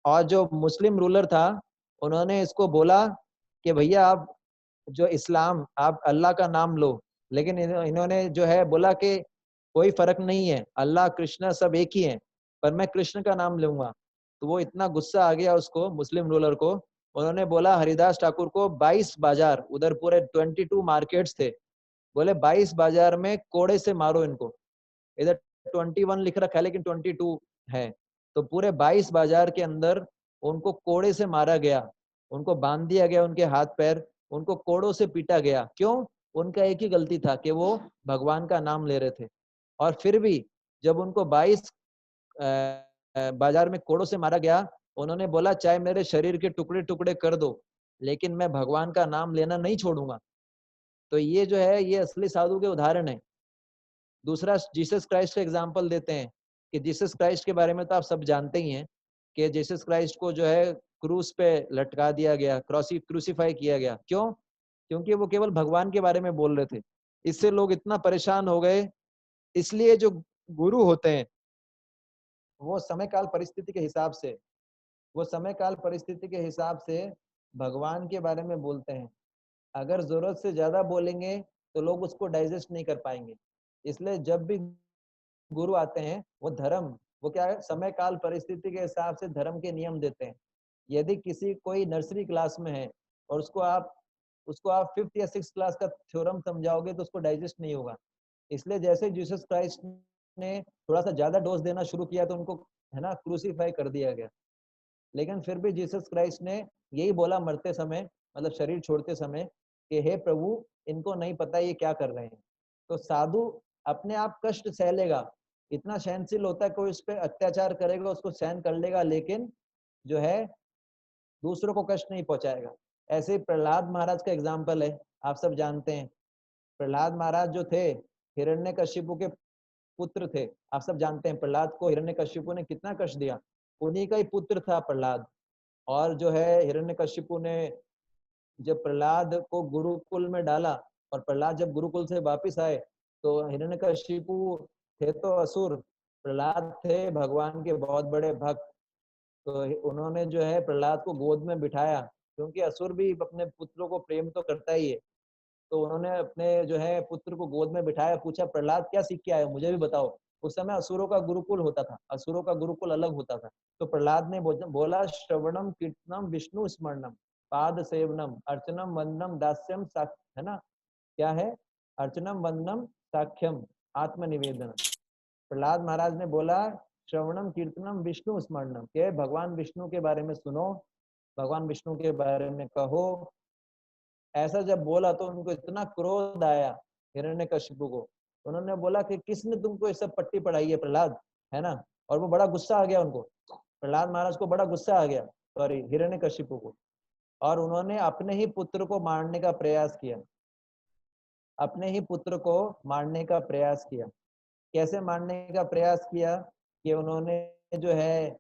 और जो मुस्लिम रूलर था, उन्होंने इसको बोला कि भैया आप जो इस्लाम, आप अल्लाह का नाम लो। लेकिन इन्होंने जो है बोला कि कोई फर्क नहीं है, अल्लाह कृष्ण सब एक ही है, पर मैं कृष्ण का नाम लूंगा। तो वो इतना गुस्सा आ गया उसको, मुस्लिम रूलर को। उन्होंने बोला हरिदास ठाकुर को 22 बाजार, उधर पूरे 22 मार्केट्स थे, बोले 22 बाजार में कोड़े से मारो इनको। इधर 21 लिख रखा है लेकिन 22 है। तो पूरे 22 बाजार के अंदर उनको कोड़े से मारा गया, उनको बांध दिया गया, उनके हाथ पैर, उनको कोड़ों से पीटा गया। क्यों? उनका एक ही गलती था कि वो भगवान का नाम ले रहे थे। और फिर भी जब उनको 22 बाजार में कोड़ों से मारा गया, उन्होंने बोला चाहे मेरे शरीर के टुकड़े टुकड़े कर दो, लेकिन मैं भगवान का नाम लेना नहीं छोड़ूंगा। तो ये जो है, ये असली साधु के उदाहरण है। दूसरा जीसस क्राइस्ट का एग्जाम्पल देते हैं कि जीसस क्राइस्ट के बारे में तो आप सब जानते ही हैं कि जीसस क्राइस्ट को जो है क्रूस पे लटका दिया गया, क्रूसीफाई किया गया। क्यों? क्योंकि वो केवल भगवान के बारे में बोल रहे थे। इससे लोग इतना परेशान हो गए। इसलिए जो गुरु होते हैं, वो समय काल परिस्थिति के हिसाब से, वो समय काल परिस्थिति के हिसाब से भगवान के बारे में बोलते हैं। अगर जरूरत से ज्यादा बोलेंगे तो लोग उसको डाइजेस्ट नहीं कर पाएंगे। इसलिए जब भी गुरु आते हैं, वो धर्म, वो क्या है, समय काल परिस्थिति के हिसाब से धर्म के नियम देते हैं। यदि किसी कोई नर्सरी क्लास में है और उसको आप 5th या 6th क्लास का थ्योरम समझाओगे तो उसको डाइजेस्ट नहीं होगा। इसलिए जैसे जीसस क्राइस्ट ने थोड़ा सा ज्यादा डोज देना शुरू किया तो उनको, है ना, क्रूसीफाई कर दिया गया। लेकिन फिर भी जीसस क्राइस्ट ने यही बोला मरते समय, मतलब शरीर छोड़ते समय, कि हे प्रभु, इनको नहीं पता ये क्या कर रहे हैं। तो साधु अपने आप कष्ट सह लेगा, इतना सहनशील होता है, कोई उस पर अत्याचार करेगा उसको सहन कर लेगा, लेकिन जो है दूसरों को कष्ट नहीं पहुंचाएगा। ऐसे ही प्रहलाद महाराज का एग्जाम्पल है, आप सब जानते हैं। प्रहलाद महाराज जो थे, हिरण्यकशिपु के पुत्र थे। आप सब जानते हैं प्रहलाद को हिरण्यकशिपु ने कितना कष्ट दिया। उन्हीं का ही पुत्र था प्रहलाद। और जो है हिरण्यकशिपु ने जब प्रहलाद को गुरुकुल में डाला, और प्रहलाद जब गुरुकुल से वापिस आए, तो हिरण्यकशिपु थे तो असुर, प्रहलाद थे भगवान के बहुत बड़े भक्त। तो उन्होंने जो है प्रहलाद को गोद में बिठाया, क्योंकि असुर भी अपने पुत्रों को प्रेम तो करता ही है। तो उन्होंने अपने जो है पुत्र को गोद में बिठाया, पूछा प्रहलाद क्या सीख के आए हो, मुझे भी बताओ। उस समय असुरों का गुरुकुल होता था, असुरों का गुरुकुल अलग होता था। तो प्रहलाद ने बोला श्रवणम कीर्तनम विष्णु स्मरणम पाद सेवनम अर्चनम वंदनम दास्यम है ना, क्या है? अर्चनम वंदनम साख्यम आत्मनिवेदन। प्रहलाद महाराज ने बोला श्रवणम कीर्तनम विष्णु स्मरणम, के भगवान विष्णु के बारे में सुनो, भगवान विष्णु के बारे में कहो। ऐसा जब बोला तो उनको इतना क्रोध आया हिरण्यकशिपु को, उन्होंने बोला कि किसने तुमको ये सब पट्टी पढ़ाई है प्रहलाद, है ना। और वो बड़ा गुस्सा आ गया उनको, प्रहलाद महाराज को बड़ा गुस्सा आ गया, सॉरी हिरण्यकशिपु को, और उन्होंने अपने ही पुत्र को मारने का प्रयास किया, अपने ही पुत्र को मारने का प्रयास किया। कैसे मारने का प्रयास किया कि उन्होंने जो है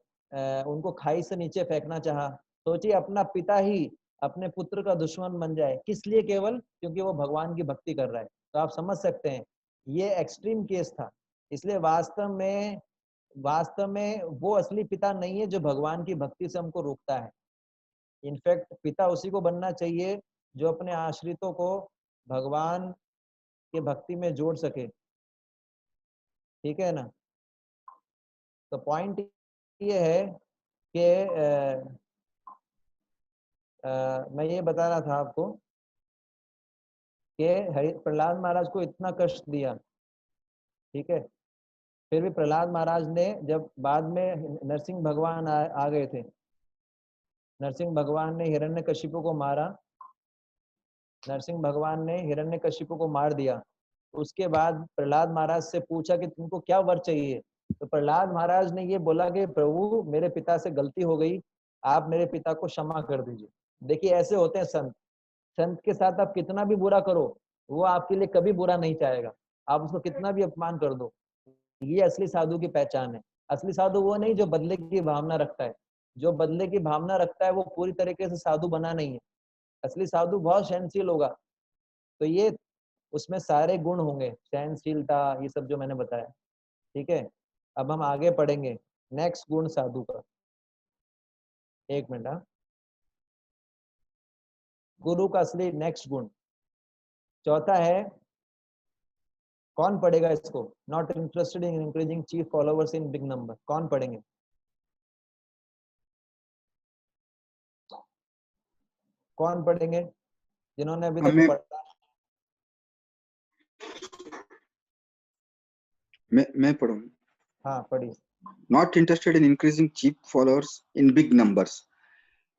उनको खाई से नीचे फेंकना चाहा। सोचिए अपना पिता ही अपने पुत्र का दुश्मन बन जाए, किस लिए? केवल क्योंकि वो भगवान की भक्ति कर रहा है। तो आप समझ सकते हैं ये एक्सट्रीम केस था। इसलिए वास्तव में वो असली पिता नहीं है जो भगवान की भक्ति से हमको रोकता है। इनफैक्ट पिता उसी को बनना चाहिए जो अपने आश्रितों को भगवान के भक्ति में जोड़ सके, ठीक है ना। तो पॉइंट ये है कि मैं ये बता रहा था आपको कि प्रहलाद महाराज को इतना कष्ट दिया, ठीक है, फिर भी प्रहलाद महाराज ने जब बाद में नरसिंह भगवान आ गए थे, नरसिंह भगवान ने हिरण्यकशिपु को मारा, नरसिंह भगवान ने हिरण्यकशिपु को मार दिया। उसके बाद प्रहलाद महाराज से पूछा कि तुमको क्या वर चाहिए, तो प्रहलाद महाराज ने ये बोला कि प्रभु मेरे पिता से गलती हो गई, आप मेरे पिता को क्षमा कर दीजिए। देखिए ऐसे होते हैं संत, संत के साथ आप कितना भी बुरा करो वो आपके लिए कभी बुरा नहीं चाहेगा, आप उसको कितना भी अपमान कर दो। ये असली साधु की पहचान है। असली साधु वो नहीं जो बदले की भावना रखता है, जो बदले की भावना रखता है वो पूरी तरीके से साधु बना नहीं है। असली साधु बहुत सहनशील होगा, तो ये उसमें सारे गुण होंगे, सहनशीलता, ये सब जो मैंने बताया, ठीक है। अब हम आगे पढ़ेंगे नेक्स्ट गुण साधु का। एक मिनट, हाँ, गुरु का असली नेक्स्ट गुण चौथा है, कौन पढ़ेगा इसको? Not interested in increasing chief followers in big number, कौन पढ़ेंगे? कौन पढ़ेंगे जिन्होंने अभी तक हमें पढ़ा? मैं पढ़ूं। हाँ पढ़िए। Not interested in increasing cheap followers in big numbers.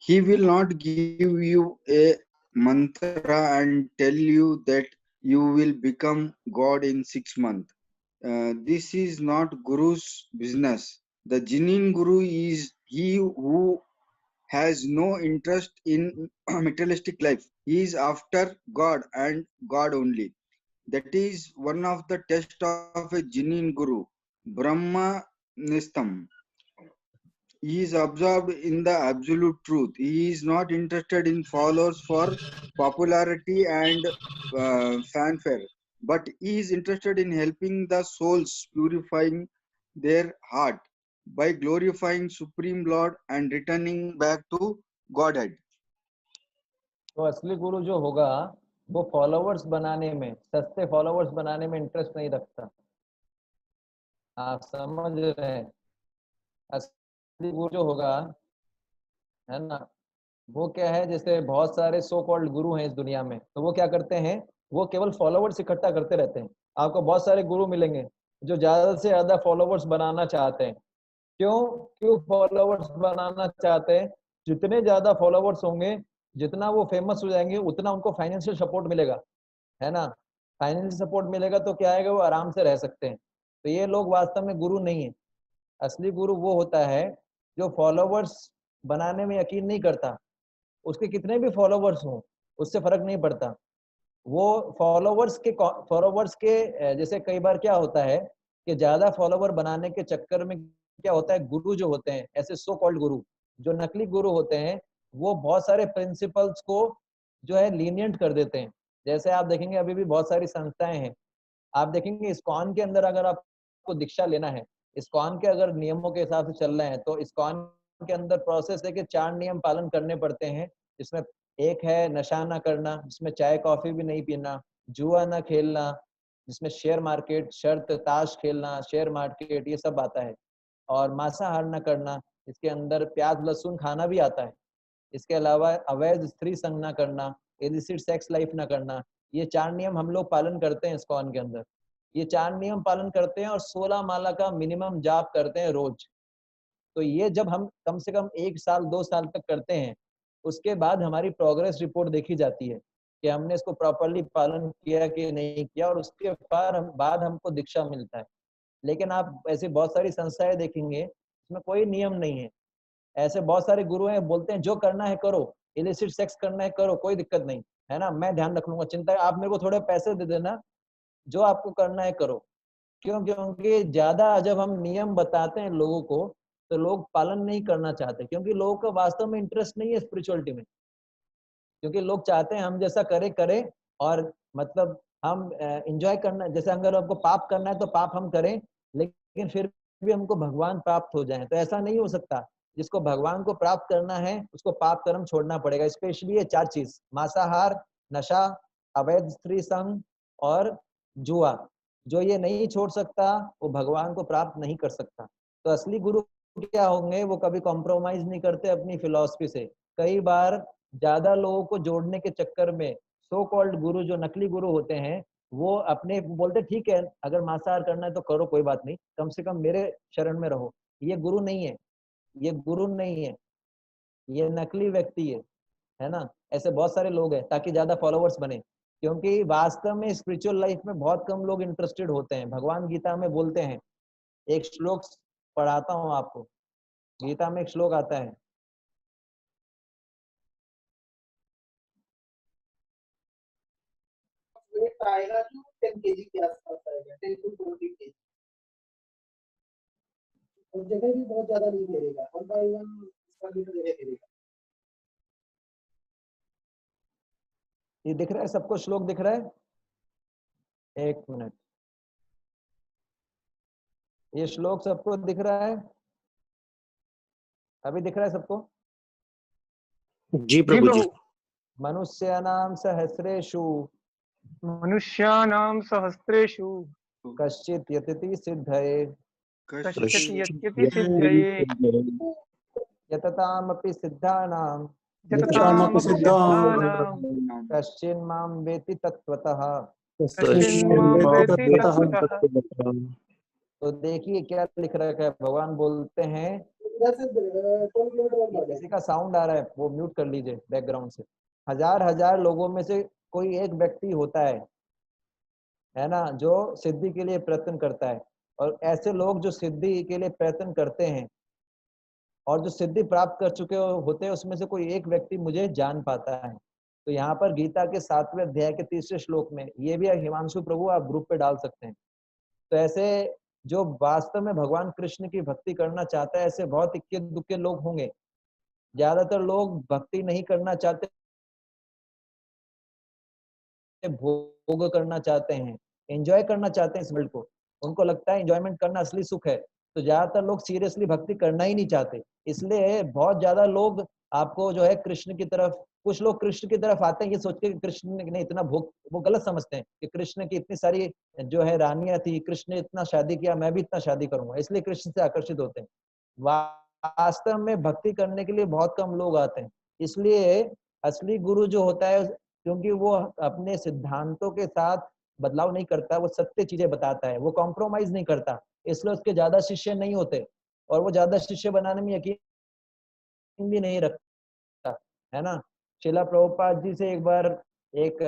He will not give you a mantra and tell you that you will become God in 6 months. This is not Guru's business. The genuine Guru is he who has no interest in materialistic life. He is after God and God only. That is one of the tests of a genuine Guru. Brahma Nistam. He is absorbed in the absolute truth. He is not interested in followers for popularity and fanfare, but he is interested in helping the souls purifying their heart by glorifying Supreme Lord and returning back to Godhead. तो असली गुरु जो होगा वो followers बनाने में, सस्ते followers बनाने में इंटरेस्ट नहीं रखता। आप समझ रहे हैं? असली गुरु जो होगा, है ना, वो क्या है, जैसे बहुत सारे सो कॉल्ड गुरु हैं इस दुनिया में, तो वो क्या करते हैं, वो केवल फॉलोवर्स इकट्ठा करते रहते हैं। आपको बहुत सारे गुरु मिलेंगे जो ज्यादा से ज्यादा फॉलोवर्स बनाना चाहते हैं। क्यों क्यों फॉलोवर्स बनाना चाहते हैं? जितने ज्यादा फॉलोवर्स होंगे, जितना वो फेमस हो जाएंगे, उतना उनको फाइनेंशियल सपोर्ट मिलेगा, है ना। फाइनेंशियल सपोर्ट मिलेगा तो क्या आएगा, वो आराम से रह सकते हैं। तो ये लोग वास्तव में गुरु नहीं है। असली गुरु वो होता है जो फॉलोवर्स बनाने में यकीन नहीं करता, उसके कितने भी फॉलोवर्स हों उससे फर्क नहीं पड़ता। वो फॉलोवर्स के जैसे कई बार क्या होता है कि ज्यादा फॉलोवर बनाने के चक्कर में क्या होता है, गुरु जो होते हैं, ऐसे सो कॉल्ड गुरु, जो नकली गुरु होते हैं, वो बहुत सारे प्रिंसिपल्स को जो है लीनियंट कर देते हैं। जैसे आप देखेंगे अभी भी बहुत सारी संस्थाएं हैं, आप देखेंगे इस्कॉन के अंदर अगर आपको दीक्षा लेना है, इस्कॉन के अगर नियमों के हिसाब से चल रहे हैं, तो इस्कॉन के अंदर प्रोसेस है कि 4 नियम पालन करने पड़ते हैं। जिसमें एक है नशा ना करना, जिसमें चाय कॉफी भी नहीं पीना, जुआ ना खेलना, जिसमें शेयर मार्केट, शर्त ताश खेलना, शेयर मार्केट, ये सब आता है, और मांसाहार न करना, इसके अंदर प्याज लहसुन खाना भी आता है। इसके अलावा अवैध स्त्री संग न करना, इलिसिट सेक्स लाइफ न करना। ये 4 नियम हम लोग पालन करते हैं इस्कॉन के अंदर। ये 4 नियम पालन करते हैं और 16 माला का मिनिमम जाप करते हैं रोज। तो ये जब हम कम से कम 1 साल 2 साल तक करते हैं, उसके बाद हमारी प्रोग्रेस रिपोर्ट देखी जाती है कि हमने इसको प्रॉपरली पालन किया कि नहीं किया, और उसके बाद हमको दीक्षा मिलता है। लेकिन आप ऐसे बहुत सारी संस्थाएं देखेंगे, इसमें कोई नियम नहीं है। ऐसे बहुत सारे गुरु हैं, बोलते हैं जो करना है करो, इलिसिट सेक्स करना है करो, कोई दिक्कत नहीं है ना, मैं ध्यान रख लूंगा, चिंता आप मेरे को थोड़े पैसे दे देना, जो आपको करना है करो। क्यों? क्योंकि ज्यादा जब हम नियम बताते हैं लोगों को, तो लोग पालन नहीं करना चाहते, क्योंकि लोगों का वास्तव में इंटरेस्ट नहीं है स्पिरिचुअलिटी में। क्योंकि लोग चाहते हैं हम जैसा करें और मतलब हम एंजॉय करना, जैसे अगर हमको पाप करना है तो पाप हम करें, लेकिन फिर भी हमको भगवान प्राप्त हो जाए, तो ऐसा नहीं हो सकता। जिसको भगवान को प्राप्त करना है उसको पाप कर्म छोड़ना पड़ेगा। स्पेशली ये 4 चीज, मांसाहार, नशा, अवैध स्त्री संग और जुआ, जो ये नहीं छोड़ सकता वो भगवान को प्राप्त नहीं कर सकता। तो असली गुरु क्या होंगे, वो कभी कॉम्प्रोमाइज नहीं करते अपनी फिलॉसफी से। कई बार ज्यादा लोगों को जोड़ने के चक्कर में सो कॉल्ड गुरु, जो नकली गुरु होते हैं, वो अपने बोलते ठीक है अगर मांसाहार करना है तो करो, कोई बात नहीं, कम से कम मेरे शरण में रहो। ये गुरु नहीं है, ये गुरु नहीं है, ये नकली व्यक्ति है ना। ऐसे बहुत सारे लोग हैं ताकि ज्यादा फॉलोअर्स बने, क्योंकि वास्तव में स्पिरिचुअल लाइफ में बहुत कम लोग इंटरेस्टेड होते हैं। भगवान गीता में बोलते हैं, एक श्लोक पढ़ाता हूँ आपको, गीता में एक श्लोक आता है, वेट आएगा जो 10 केजी के आसपास आएगा, 10 to 20 केजी। और जगह भी बहुत ज्यादा नहीं घेरेगा, 1 by 1 इसका भी जगह घेरेगा। ये दिख रहा है सबको? श्लोक दिख रहा है? एक मिनट, ये श्लोक सबको दिख रहा है? अभी दिख रहा है सबको? जी प्रभु जी। मनुष्याणां सहस्रेषु मनुष्याणां सहस्रेषु कश्चित् यतति सिद्धये कश्चित् यत्यति सिद्धये यततामपि सिद्धानां यततामपि सिद्धानां कश्चिन्मां वेति तत्त्वतः। कश्चिन्मां वेत्ति तत्त्वतः। तो देखिए क्या लिख रखा है, भगवान बोलते हैं, इधर से 12 किलोमीटर और बढ़ किसी जाएगा। का साउंड आ रहा है वो म्यूट कर लीजिए बैकग्राउंड से। हजार हजार लोगों में से कोई एक व्यक्ति होता है ना, जो सिद्धि के लिए प्रयत्न करता है। और ऐसे लोग जो सिद्धि के लिए प्रयत्न करते हैं और जो सिद्धि प्राप्त कर चुके होते हैं, उसमें से कोई एक व्यक्ति मुझे जान पाता है। तो यहाँ पर गीता के 7वें अध्याय के 3रे श्लोक में, ये भी हिमांशु प्रभु आप ग्रुप पे डाल सकते हैं। तो ऐसे जो वास्तव में भगवान कृष्ण की भक्ति करना चाहता है, ऐसे बहुत इक्के दुक्के लोग होंगे। ज्यादातर लोग भक्ति नहीं करना चाहते, भोग करना चाहते हैं, एंजॉय करना चाहते हैं इस वर्ल्ड को। उनको लगता है एंजॉयमेंट करना असली सुख है। तो ज्यादातर लोग सीरियसली भक्ति करना ही नहीं चाहते। इसलिए बहुत ज्यादा लोग आपको जो है कृष्ण की तरफ, कुछ लोग कृष्ण की तरफ आते हैं ये सोच के कृष्ण ने इतना भोग, वो गलत समझते हैं कि कृष्ण की इतनी सारी जो है रानियां थी, कृष्ण ने इतना शादी किया, मैं भी इतना शादी करूंगा, इसलिए कृष्ण से आकर्षित होते हैं। वास्तव में भक्ति करने के लिए बहुत कम लोग आते हैं। इसलिए असली गुरु जो होता है, क्योंकि वो अपने सिद्धांतों के साथ बदलाव नहीं करता, वो सत्य चीजें बताता है, वो कॉम्प्रोमाइज नहीं करता, इसलिए उसके ज्यादा शिष्य नहीं होते और वो ज्यादा शिष्य बनाने में यकीन भी नहीं रखता, है ना। शिला प्रभुपाद जी से एक बार एक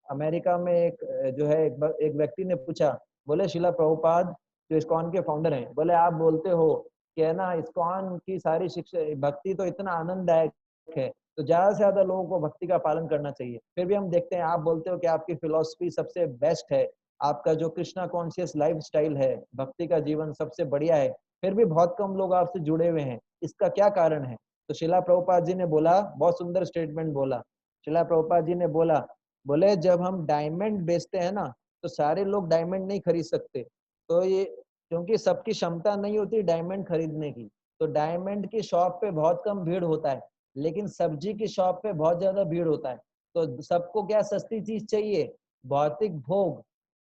अमेरिका में जो है एक व्यक्ति ने पूछा, बोले शिला प्रभुपाद जो इस्कॉन के फाउंडर हैं, बोले आप बोलते हो कि है ना इस्कॉन की सारी शिक्षा भक्ति तो इतना आनंददायक है, तो ज्यादा से ज्यादा लोगों को भक्ति का पालन करना चाहिए। फिर भी हम देखते हैं आप बोलते हो कि आपकी फिलॉसफी सबसे बेस्ट है, आपका जो कृष्णा कॉन्शियस लाइफ स्टाइल है, भक्ति का जीवन सबसे बढ़िया है, फिर भी बहुत कम लोग आपसे जुड़े हुए हैं, इसका क्या कारण है? तो शिला प्रभुपाद जी ने बोला, बहुत सुंदर स्टेटमेंट बोला। शिला प्रभुपाद जी ने बोला, बोले जब हम डायमंड बेचते हैं ना, तो सारे लोग डायमंड नहीं खरीद सकते। तो ये क्योंकि सबकी क्षमता नहीं होती डायमंड खरीदने की, तो डायमंड की शॉप पे बहुत कम भीड़ होता है, लेकिन सब्जी की शॉप पे बहुत ज्यादा भीड़ होता है। तो सबको क्या सस्ती चीज चाहिए? भौतिक भोग,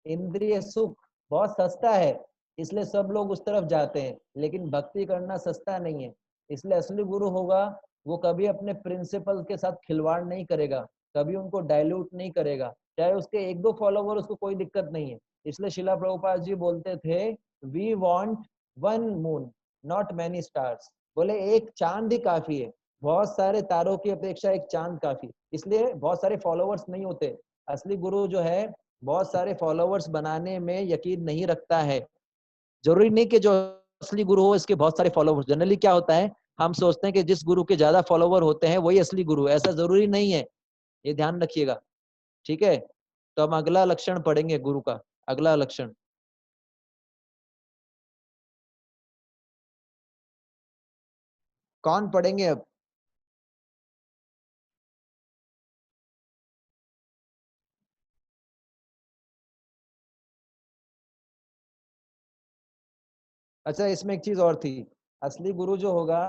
इंद्रिय सुख बहुत सस्ता है, इसलिए सब लोग उस तरफ जाते हैं। लेकिन भक्ति करना सस्ता नहीं है। इसलिए असली गुरु होगा वो कभी अपने प्रिंसिपल के साथ खिलवाड़ नहीं करेगा, कभी उनको डाइल्यूट नहीं करेगा, चाहे उसके 1-2 फॉलोवर, उसको कोई दिक्कत नहीं है। इसलिए शिला प्रभुपाद जी बोलते थे we want one moon not many stars. बोले एक चांद ही काफी है, बहुत सारे तारों की अपेक्षा एक चांद काफी। इसलिए बहुत सारे फॉलोवर्स नहीं होते। असली गुरु जो है बहुत सारे फॉलोवर्स बनाने में यकीन नहीं रखता है। जरूरी नहीं कि जो असली गुरु हो इसके बहुत सारे फॉलोवर्स। जनरली क्या होता है, हम सोचते हैं कि जिस गुरु के ज्यादा फॉलोवर होते हैं वही असली गुरु है। ऐसा जरूरी नहीं है, ये ध्यान रखिएगा। ठीक है, तो हम अगला लक्षण पढ़ेंगे गुरु का। अगला लक्षण, कौन पढ़ेंगे अब? अच्छा, इसमें एक चीज और थी। असली गुरु जो होगा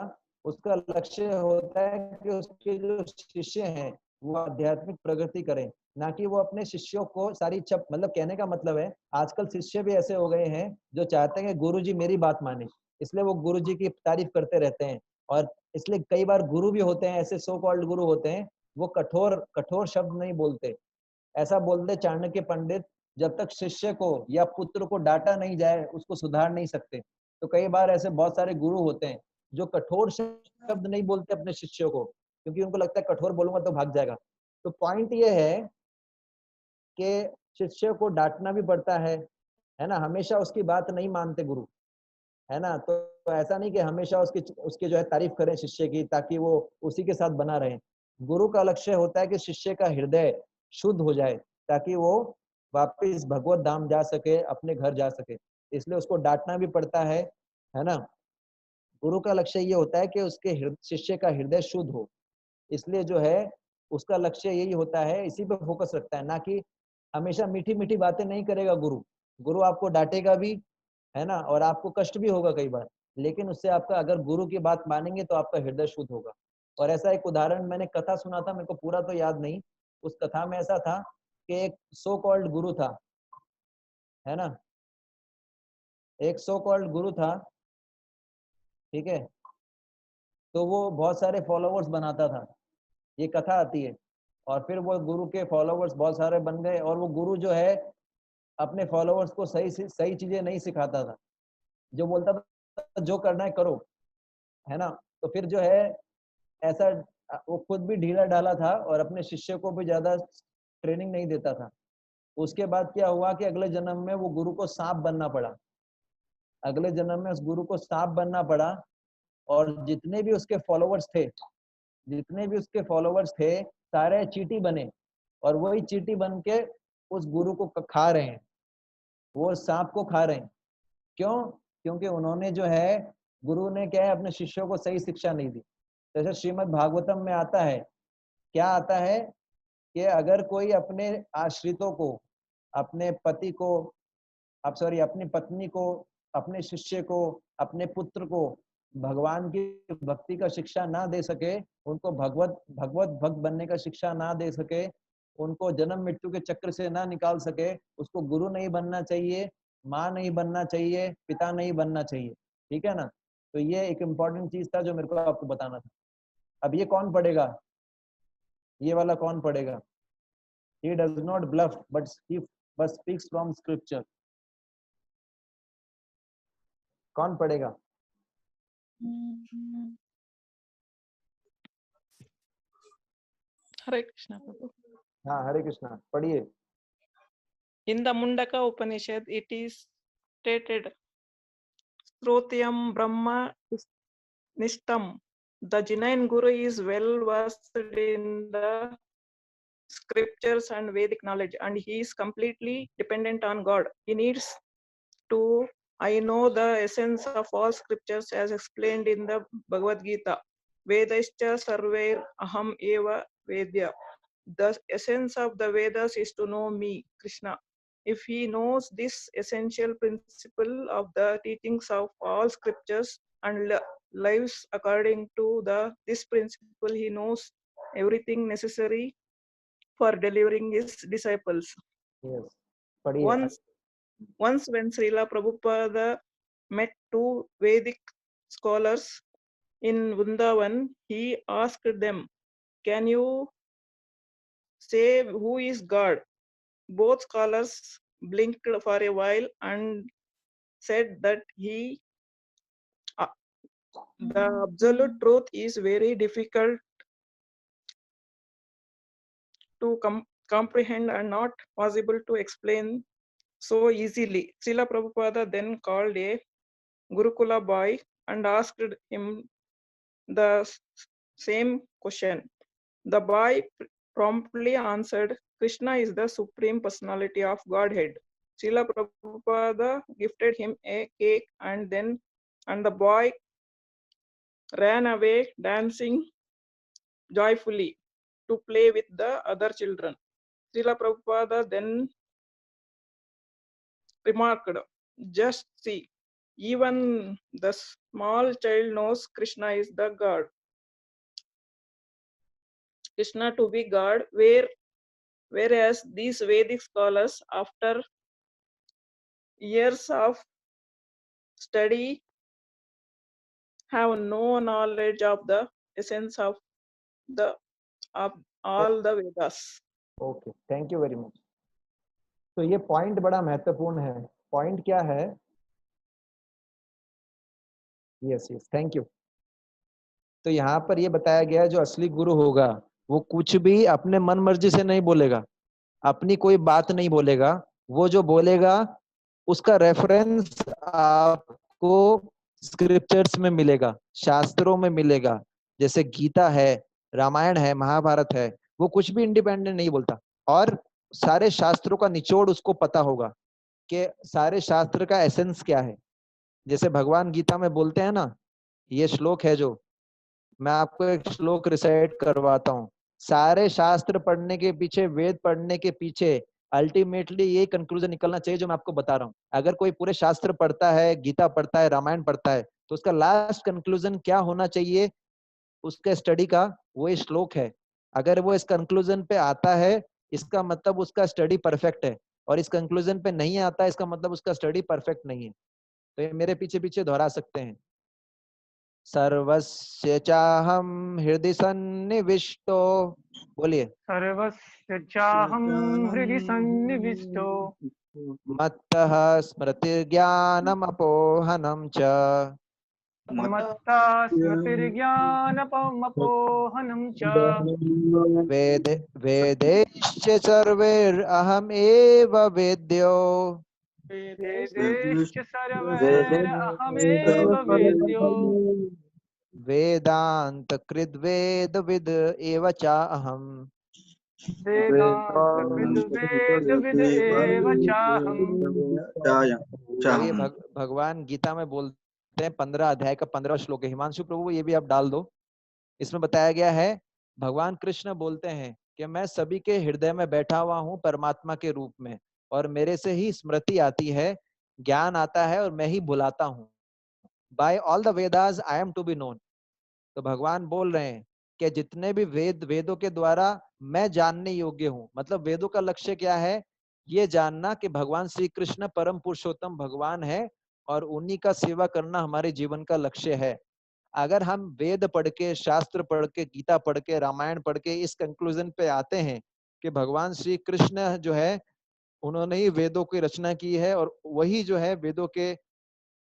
उसका लक्ष्य होता है कि उसके जो शिष्य हैं वो आध्यात्मिक प्रगति करें, ना कि वो अपने शिष्यों को सारी चप। मतलब कहने का मतलब है आजकल शिष्य भी ऐसे हो गए हैं जो चाहते हैं कि गुरु जी मेरी बात माने, इसलिए वो गुरु जी की तारीफ करते रहते हैं। और इसलिए कई बार गुरु भी होते हैं ऐसे सो कॉल्ड गुरु होते हैं, वो कठोर कठोर शब्द नहीं बोलते। ऐसा बोलते चाणक्य पंडित, जब तक शिष्य को या पुत्र को डांटा नहीं जाए उसको सुधार नहीं सकते। तो कई बार ऐसे बहुत सारे गुरु होते हैं जो कठोर शब्द नहीं बोलते अपने शिष्यों को, क्योंकि उनको लगता है कठोर बोलूंगा तो भाग जाएगा। तो पॉइंट ये है कि शिष्य को डांटना भी पड़ता है ना। हमेशा उसकी बात नहीं मानते गुरु, है ना। तो ऐसा नहीं कि हमेशा उसकी उसकी जो है तारीफ करें शिष्य की ताकि वो उसी के साथ बना रहे। गुरु का लक्ष्य होता है कि शिष्य का हृदय शुद्ध हो जाए ताकि वो वापस भगवत धाम जा सके, अपने घर जा सके। इसलिए उसको डांटना भी पड़ता है ना। गुरु का लक्ष्य ये होता है कि उसके शिष्य का हृदय शुद्ध हो। इसलिए जो है उसका लक्ष्य यही होता है, इसी पे फोकस रखता है, ना कि हमेशा मीठी मीठी बातें नहीं करेगा गुरु। गुरु आपको डांटेगा भी, है ना, और आपको कष्ट भी होगा कई बार, लेकिन उससे आपका अगर गुरु की बात मानेंगे तो आपका हृदय शुद्ध होगा। और ऐसा एक उदाहरण मैंने कथा सुना था, मेरे को पूरा तो याद नहीं। उस कथा में ऐसा था कि एक सो कॉल्ड गुरु था, है ना, एक सो कॉल्ड गुरु था, ठीक है। तो वो बहुत सारे फॉलोवर्स बनाता था, ये कथा आती है। और फिर वो गुरु के फॉलोवर्स बहुत सारे बन गए, और वो गुरु जो है अपने फॉलोवर्स को सही चीजें नहीं सिखाता था, जो बोलता था जो करना है करो, है ना। तो फिर जो है ऐसा वो खुद भी ढीला ढाला था और अपने शिष्य को भी ज्यादा ट्रेनिंग नहीं देता था। उसके बाद क्या हुआ कि अगले जन्म में वो गुरु को सांप बनना पड़ा। अगले जन्म में उस गुरु को सांप बनना पड़ा, और जितने भी उसके फॉलोवर्स थे सारे चींटी बने, और वही चींटी बन के उस गुरु को खा रहे हैं, वो सांप को खा रहे हैं। क्यों? क्योंकि उन्होंने जो है, गुरु ने क्या है अपने शिष्यों को सही शिक्षा नहीं दी। जैसे श्रीमद् भागवतम में आता है, क्या आता है कि अगर कोई अपने आश्रितों को, अपने पति को, अपनी पत्नी को, अपने शिष्य को, अपने पुत्र को भगवान की भक्ति का शिक्षा ना दे सके, उनको भगवत भक्त बनने का शिक्षा ना दे सके, उनको जन्म मृत्यु के चक्र से ना निकाल सके, उसको गुरु नहीं बनना चाहिए, माँ नहीं बनना चाहिए, पिता नहीं बनना चाहिए। ठीक है ना। तो ये एक इम्पोर्टेंट चीज था जो मेरे को आपको बताना था। अब ये कौन पढ़ेगा, ये वाला कौन पढ़ेगा? He does not bluff but speaks from scripture. कौन पढ़ेगा? Hare Krishna Prabhu. हाँ, हरे कृष्णा, पढ़िए। In the Mundaka Upanishad, it is stated, Srotyam Brahma Nishtam. The genuine Guru is well versed in the scriptures and Vedic knowledge, and he is completely dependent on God. He needs to I know the essence of all scriptures as explained in the Bhagavad Gita. Vedascha sarvair aham eva vedya. The essence of the Vedas is to know me, Krishna. If he knows this essential principle of the teachings of all scriptures and lives according to this principle, he knows everything necessary for delivering his disciples. Yes, पढ़िए। Once when Srila Prabhupada met two Vedic scholars in Vrindavan, he asked them, "Can you say who is God?" Both scholars blinked for a while and said that the absolute truth is very difficult to comprehend and not possible to explain so easily. Srila Prabhupada then called a Gurukula boy and asked him the same question. The boy promptly answered, Krishna is the supreme personality of Godhead. Srila Prabhupada gifted him a cake and the boy ran away dancing joyfully to play with the other children. Srila Prabhupada then remarked, just see, even the small child knows Krishna is the God. Krishna to be God, whereas these Vedic scholars, after years of study, have no knowledge of the essence of all the Vedas. Okay, thank you very much. तो ये point बड़ा महत्वपूर्ण है। Point क्या है? Yes yes, thank you. तो यहाँ पर ये बताया गया है जो असली गुरु होगा वो कुछ भी अपने मन मर्जी से नहीं बोलेगा, अपनी कोई बात नहीं बोलेगा। वो जो बोलेगा उसका रेफरेंस आपको स्क्रिप्चर्स में मिलेगा, शास्त्रों में मिलेगा। जैसे गीता है, रामायण है, महाभारत है, वो कुछ भी इंडिपेंडेंट नहीं बोलता और सारे शास्त्रों का निचोड़ उसको पता होगा कि सारे शास्त्र का एसेंस क्या है। जैसे भगवान गीता में बोलते हैं ना, ये श्लोक है जो मैं आपको एक श्लोक रिसाइट करवाता हूँ। सारे शास्त्र पढ़ने के पीछे, वेद पढ़ने के पीछे अल्टीमेटली ये कंक्लूजन निकलना चाहिए जो मैं आपको बता रहा हूँ। अगर कोई पूरे शास्त्र पढ़ता है, गीता पढ़ता है, रामायण पढ़ता है, तो उसका लास्ट कंक्लूजन क्या होना चाहिए उसके स्टडी का? वो श्लोक है। अगर वो इस कंक्लूजन पे आता है इसका मतलब उसका स्टडी परफेक्ट है, और इस कंक्लूजन पे नहीं आता इसका मतलब उसका स्टडी परफेक्ट नहीं है। तो ये मेरे पीछे पीछे दोहरा सकते हैं। सर्वस्य चाहं हृदि सन्निविष्टो, बोलिए। सर्वस्य चाहं हृदि सन्निविष्टो मत्तः स्मृतिर्ज्ञानमपोहनं च मत्ता स्मृतिर्ज्ञानमपोहनं च वेदैश्च सर्वैरहमेव वेद्यो वेदैश्च सर्वैरहमेव वेद्यो वेदान्तकृद्वेदविद् एव चाहम्। वेदान्तकृद्वेदविद् एव चाहम्। और ये भगवान गीता में बोलते हैं, 15 अध्याय का 15वां श्लोक है। हिमांशु प्रभु ये भी आप डाल दो। इसमें बताया गया है, भगवान कृष्ण बोलते हैं कि मैं सभी के हृदय में बैठा हुआ हूँ परमात्मा के रूप में, और मेरे से ही स्मृति आती है, ज्ञान आता है और मैं ही बुलाता हूँ। By all the Vedas I am to be known. तो भगवान बोल रहे हैं कि जितने भी वेदों के द्वारा मैं जानने योग्य हूँ। मतलब वेदों का लक्ष्य क्या है? ये जानना कि भगवान श्री कृष्ण परम पुरुषोत्तम भगवान है और उन्हीं का सेवा करना हमारे जीवन का लक्ष्य है। अगर हम वेद पढ़ के, शास्त्र पढ़ के, गीता पढ़ के, रामायण पढ़ के इस कंक्लूजन पे आते हैं कि भगवान श्री कृष्ण जो है उन्होंने ही वेदों की रचना की है और वही जो है वेदों के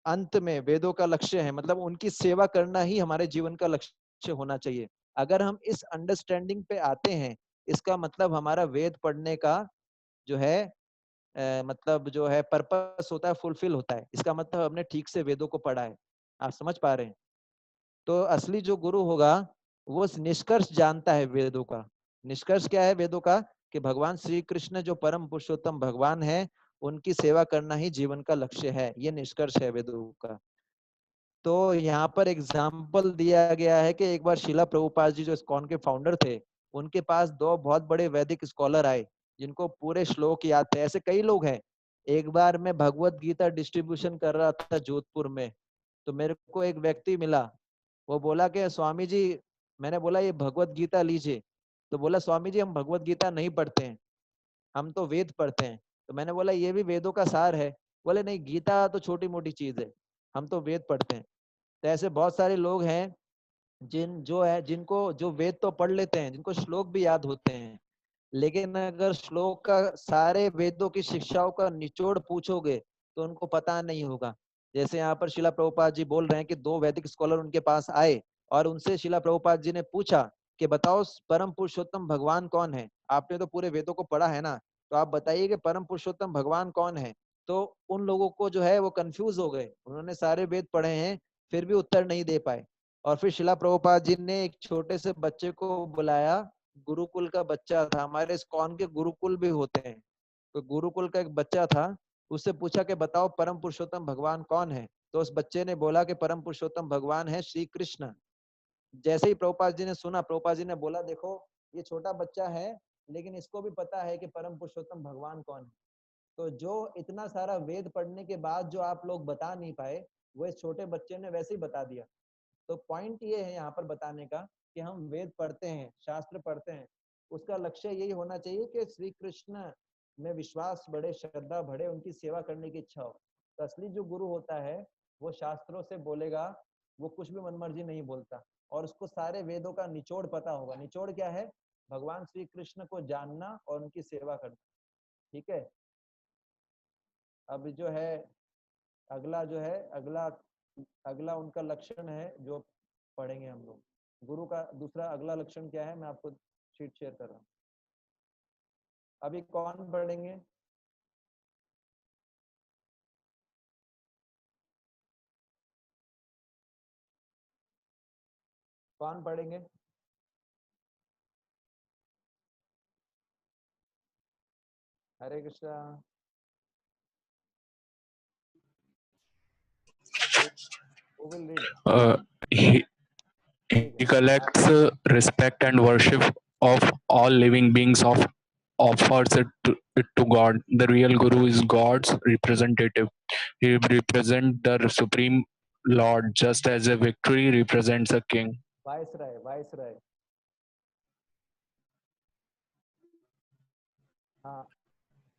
अंत में वेदों का लक्ष्य है, मतलब उनकी सेवा करना ही हमारे जीवन का लक्ष्य होना चाहिए। अगर हम इस अंडरस्टैंडिंग पे आते हैं, इसका मतलब हमारा वेद पढ़ने का जो है मतलब जो है पर्पस होता है, फुलफिल होता है। इसका मतलब हमने ठीक से वेदों को पढ़ा है। आप समझ पा रहे हैं? तो असली जो गुरु होगा वो निष्कर्ष जानता है वेदों का। निष्कर्ष क्या है वेदों का? कि भगवान श्री कृष्ण जो परम पुरुषोत्तम भगवान है, उनकी सेवा करना ही जीवन का लक्ष्य है। ये निष्कर्ष है वेदों का। तो यहाँ पर एग्जाम्पल दिया गया है कि एक बार शिला प्रभुपाद जी जो इस्कॉन के फाउंडर थे, उनके पास 2 बहुत बड़े वैदिक स्कॉलर आए जिनको पूरे श्लोक याद थे। ऐसे कई लोग हैं। एक बार मैं भगवत गीता डिस्ट्रीब्यूशन कर रहा था जोधपुर में, तो मेरे को एक व्यक्ति मिला। वो बोला कि स्वामी जी, मैंने बोला ये भगवत गीता लीजिए। तो बोला स्वामी जी हम भगवत गीता नहीं पढ़ते हैं, हम तो वेद पढ़ते हैं। तो मैंने बोला ये भी वेदों का सार है। बोले नहीं, गीता तो छोटी मोटी चीज है, हम तो वेद पढ़ते हैं। तो ऐसे बहुत सारे लोग हैं जिनको जो वेद तो पढ़ लेते हैं, जिनको श्लोक भी याद होते हैं, लेकिन अगर श्लोक का सारे वेदों की शिक्षाओं का निचोड़ पूछोगे तो उनको पता नहीं होगा। जैसे यहाँ पर शिला प्रभुपाद जी बोल रहे हैं कि 2 वैदिक स्कॉलर उनके पास आए और उनसे शिला प्रभुपाद जी ने पूछा कि बताओ परम पुरुषोत्तम भगवान कौन है। आपने तो पूरे वेदों को पढ़ा है ना, तो आप बताइए कि परम पुरुषोत्तम भगवान कौन है। तो उन लोगों को जो है वो कंफ्यूज हो गए, उन्होंने सारे वेद पढ़े हैं फिर भी उत्तर नहीं दे पाए। और फिर शिला प्रभुपाद जी ने एक छोटे से बच्चे को बुलाया, गुरुकुल का बच्चा था, हमारे इस्कॉन के गुरुकुल भी होते हैं, तो गुरुकुल का एक बच्चा था, उससे पूछा कि बताओ परम पुरुषोत्तम भगवान कौन है। तो उस बच्चे ने बोला कि परम पुरुषोत्तम भगवान है श्री कृष्ण। जैसे ही प्रभुपाद जी ने सुना, प्रभुपाद जी ने बोला देखो ये छोटा बच्चा है लेकिन इसको भी पता है कि परम पुरुषोत्तम भगवान कौन है। तो जो इतना सारा वेद पढ़ने के बाद जो आप लोग बता नहीं पाए, वो इस छोटे बच्चे ने वैसे ही बता दिया। तो पॉइंट ये है यहाँ पर बताने का कि हम वेद पढ़ते हैं, शास्त्र पढ़ते हैं, उसका लक्ष्य यही होना चाहिए कि श्री कृष्ण में विश्वास बढ़े, श्रद्धा बढ़े, उनकी सेवा करने की इच्छा हो। तो असली जो गुरु होता है वो शास्त्रों से बोलेगा, वो कुछ भी मनमर्जी नहीं बोलता, और उसको सारे वेदों का निचोड़ पता होगा। निचोड़ क्या है? भगवान श्री कृष्ण को जानना और उनकी सेवा करना। ठीक है, अब जो है अगला जो है अगला अगला उनका लक्षण है जो पढ़ेंगे हम लोग। गुरु का दूसरा अगला लक्षण क्या है, मैं आपको शीट शेयर कर रहा हूँ। अभी कौन पढ़ेंगे? कौन पढ़ेंगे? हरे Krishna. Who will read? He ठीक है, collects respect and worship of all living beings, offers it to God. The real Guru is God's representative. He represents the Supreme Lord, just as a victory represents a king. Viceroy, viceroy. हाँ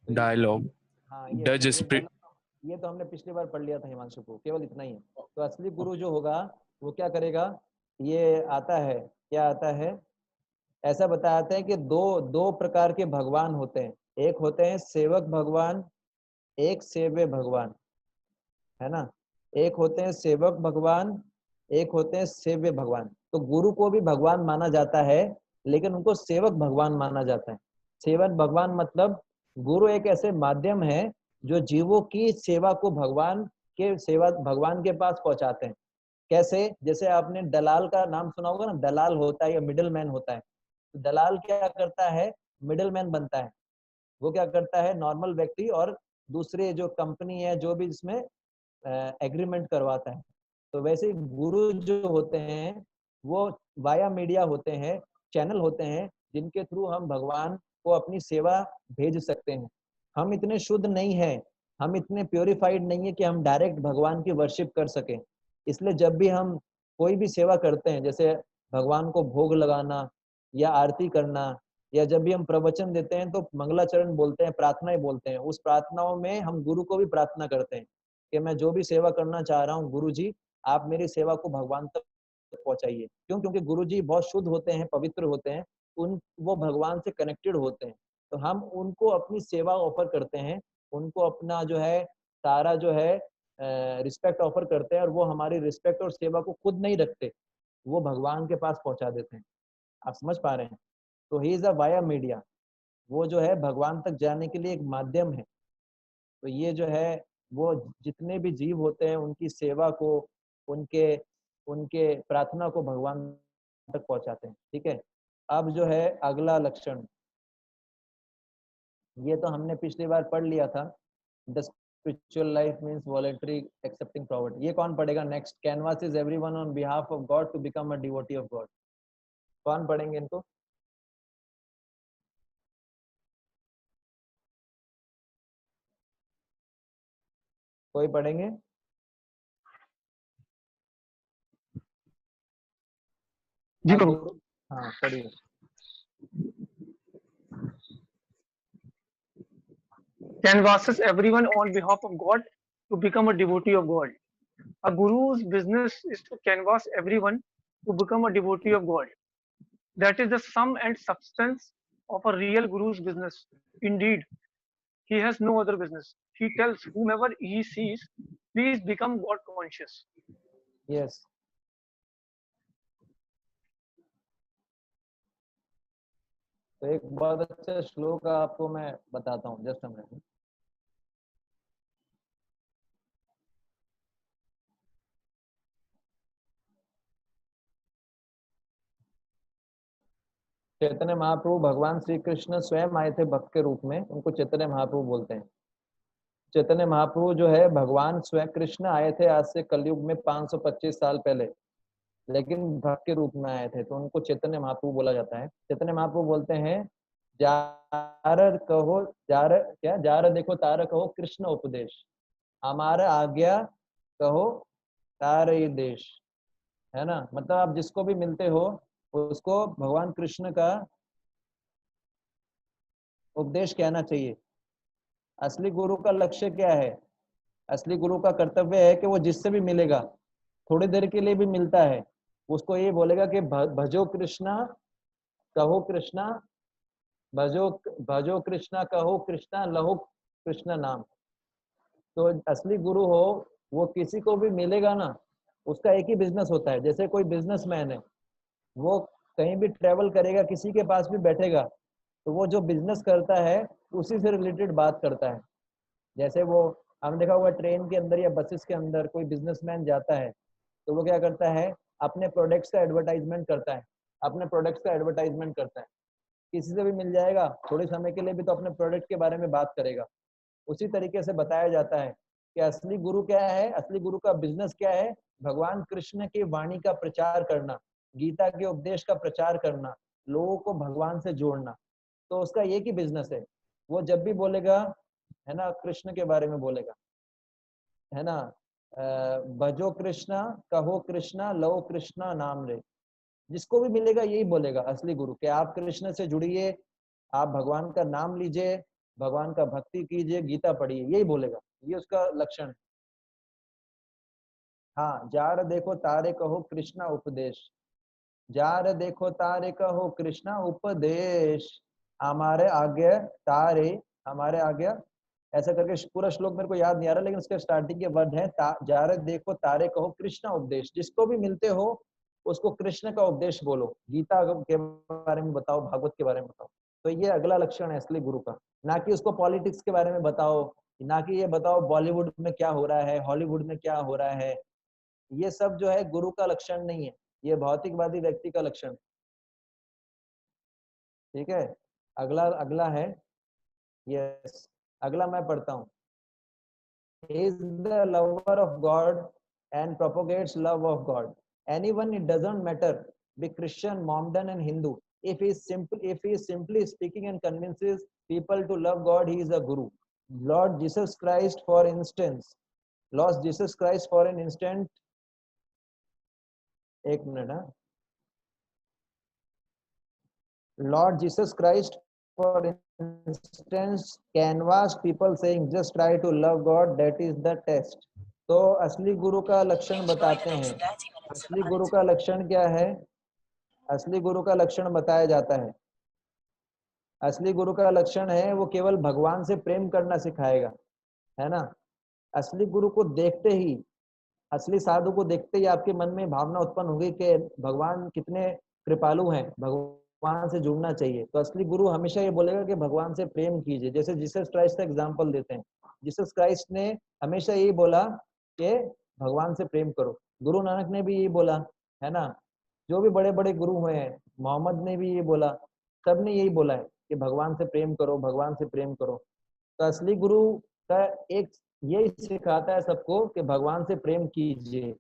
तो Dialogue. हाँ ये Does ये spirit ये तो हमने पिछली बार पढ़ लिया था हिमांशु को, केवल इतना ही है। तो असली गुरु जो होगा वो क्या करेगा, ये आता है, क्या आता है, ऐसा बताते हैं कि दो प्रकार के भगवान होते हैं। एक होते हैं सेवक भगवान, एक सेव्य भगवान, है ना। एक होते हैं सेवक भगवान, एक होते हैं सेव्य भगवान। तो गुरु को भी भगवान माना जाता है लेकिन उनको सेवक भगवान माना जाता है। सेवक भगवान मतलब गुरु एक ऐसे माध्यम है जो जीवों की सेवा को भगवान के पास पहुंचाते हैं। कैसे? जैसे आपने दलाल का नाम सुना होगा ना, दलाल होता है या मिडिल मैन होता है। तो दलाल क्या करता है? मिडिल मैन बनता है। वो क्या करता है? नॉर्मल व्यक्ति और दूसरे जो कंपनी है जो भी इसमें एग्रीमेंट करवाता है। तो वैसे गुरु जो होते हैं वो वाया मीडिया होते हैं, चैनल होते हैं जिनके थ्रू हम भगवान को अपनी सेवा भेज सकते हैं। हम इतने शुद्ध नहीं है, हम इतने प्योरीफाइड नहीं है कि हम डायरेक्ट भगवान की वर्शिप कर सकें। इसलिए जब भी हम कोई भी सेवा करते हैं, जैसे भगवान को भोग लगाना या आरती करना, या जब भी हम प्रवचन देते हैं तो मंगलाचरण बोलते हैं, प्रार्थनाएं बोलते हैं, उस प्रार्थनाओं में हम गुरु को भी प्रार्थना करते हैं कि मैं जो भी सेवा करना चाह रहा हूँ गुरु जी, आप मेरी सेवा को भगवान तक पहुंचाइए। क्यों? क्योंकि गुरु जी बहुत शुद्ध होते हैं, पवित्र होते हैं, वो भगवान से कनेक्टेड होते हैं। तो हम उनको अपनी सेवा ऑफर करते हैं, उनको अपना जो है सारा जो है रिस्पेक्ट ऑफर करते हैं, और वो हमारी रिस्पेक्ट और सेवा को खुद नहीं रखते, वो भगवान के पास पहुंचा देते हैं। आप समझ पा रहे हैं? तो he is a via media, वो जो है भगवान तक जाने के लिए एक माध्यम है। तो ये जो है वो जितने भी जीव होते हैं उनकी सेवा को, उनके उनके प्रार्थना को भगवान तक पहुंचाते हैं। ठीक है, अब जो है अगला लक्षण, ये तो हमने पिछली बार पढ़ लिया था। The spiritual life means voluntary accepting poverty. ये कौन पढ़ेगा next? Canvass is everyone on behalf of God to become a devotee of God. कौन पढ़ेंगे इनको? कोई पढ़ेंगे? जी प्रभु। हाँ पढ़िए। Canvasses everyone on behalf of God to become a devotee of God. A guru's business is to canvass everyone to become a devotee of God. That is the sum and substance of a real guru's business. Indeed, he has no other business. He tells whomever he sees, please become God conscious. Yes तो एक बहुत अच्छा श्लोक आपको मैं बताता हूँ, just a minute. Chaitanya Mahaprabhu, भगवान श्री कृष्ण स्वयं आए थे भक्त के रूप में, उनको चैतन्य महाप्रभु बोलते हैं। चैतन्य महाप्रभु जो है भगवान स्वयं कृष्ण आए थे आज से कलयुग में 525 साल पहले, लेकिन भक्त के रूप में आए थे, तो उनको चैतन्य महाप्रभु बोला जाता है। चैतन्य महाप्रभु बोलते हैं, जार कहो जार क्या जार देखो तार कहो कृष्ण उपदेश, हमारा आज्ञा कहो तारे देश, है ना। मतलब आप जिसको भी मिलते हो उसको भगवान कृष्ण का उपदेश कहना चाहिए। असली गुरु का लक्ष्य क्या है? असली गुरु का कर्तव्य है कि वो जिससे भी मिलेगा, थोड़ी देर के लिए भी मिलता है, उसको ये बोलेगा कि भजो कृष्णा कहो कृष्णा, भजो भजो कृष्णा कहो कृष्णा, लहो कृष्ण नाम। तो असली गुरु हो वो किसी को भी मिलेगा ना, उसका एक ही बिजनेस होता है। जैसे कोई बिजनेसमैन है, वो कहीं भी ट्रेवल करेगा, किसी के पास भी बैठेगा, तो वो जो बिजनेस करता है उसी से रिलेटेड बात करता है। जैसे वो हमने देखा हुआ ट्रेन के अंदर या बसेस के अंदर कोई बिजनेसमैन जाता है, तो वो क्या करता है, अपने प्रोडक्ट्स का एडवर्टाइजमेंट करता है, अपने प्रोडक्ट्स का एडवर्टाइजमेंट करता है। किसी से भी मिल जाएगा, थोड़े समय के लिए भी तो अपने प्रोडक्ट के बारे में बात करेगा। उसी तरीके से बताया जाता है कि असली गुरु क्या है, असली गुरु का बिजनेस क्या है, भगवान कृष्ण की वाणी का प्रचार करना, गीता के उपदेश का प्रचार करना, लोगों को भगवान से जोड़ना। तो उसका एक ही बिजनेस है। वो जब भी बोलेगा, है ना, कृष्ण के बारे में बोलेगा, है ना, भजो कृष्णा कहो कृष्णा, लो कृष्णा नाम रे। जिसको भी मिलेगा यही बोलेगा असली गुरु, कि आप कृष्ण से जुड़िए, आप भगवान का नाम लीजिए, भगवान का भक्ति कीजिए, गीता पढ़िए, यही बोलेगा। ये उसका लक्षण है। हाँ, जार देखो तारे कहो कृष्णा उपदेश, जार देखो तारे कहो कृष्णा उपदेश, हमारे आज्ञा तारे, हमारे आज्ञा, ऐसा करके पूरा श्लोक मेरे को याद नहीं आ रहा, लेकिन उसके स्टार्टिंग के वर्ड है, जार देखो तारे कहो कृष्णा उपदेश। जिसको भी मिलते हो उसको कृष्ण का उपदेश बोलो, गीता के बारे में बताओ, भागवत के बारे में बताओ। तो ये अगला लक्षण है असली गुरु का। ना कि उसको पॉलिटिक्स के बारे में बताओ, ना कि ये बताओ बॉलीवुड में क्या हो रहा है, हॉलीवुड में क्या हो रहा है। ये सब जो है गुरु का लक्षण नहीं है, ये भौतिकवादी व्यक्ति का लक्षण। ठीक है, अगला अगला है, यस, अगला मैं पढ़ता हूँ। is the lover of God and propagates love of God. Anyone, it doesn't matter, be Christian, Mohammedan and Hindu. If he is simply speaking and convinces people to love God, he is a guru. Lord Jesus Christ, for instance, Lord Jesus Christ for an instant, एक minute, हाँ, Lord Jesus Christ, for instance, canvassed people saying, just try to love God, that is the test. तो असली गुरु का लक्षण बताते हैं। असली गुरु का लक्षण क्या है? असली गुरु का लक्षण बताया जाता है। असली गुरु का लक्षण है, वो केवल भगवान से प्रेम करना सिखाएगा, है ना। असली गुरु को देखते ही, असली साधु को देखते ही आपके मन में भावना उत्पन्न होगी कि भगवान कितने कृपालु हैं, भगवान से जुड़ना चाहिए। तो असली गुरु हमेशा ये बोलेगा कि भगवान से प्रेम कीजिए। जैसे जीसस क्राइस्ट का एग्जांपल देते हैं, जीसस क्राइस्ट ने हमेशा यही बोला कि भगवान से प्रेम करो। गुरु नानक ने भी यही बोला, है ना। जो भी बड़े बड़े गुरु हुए हैं, मोहम्मद ने भी ये बोला, सबने यही बोला है कि भगवान से प्रेम करो, भगवान से प्रेम करो। तो असली गुरु का एक यही सिखाता है सबको कि भगवान से प्रेम कीजिए।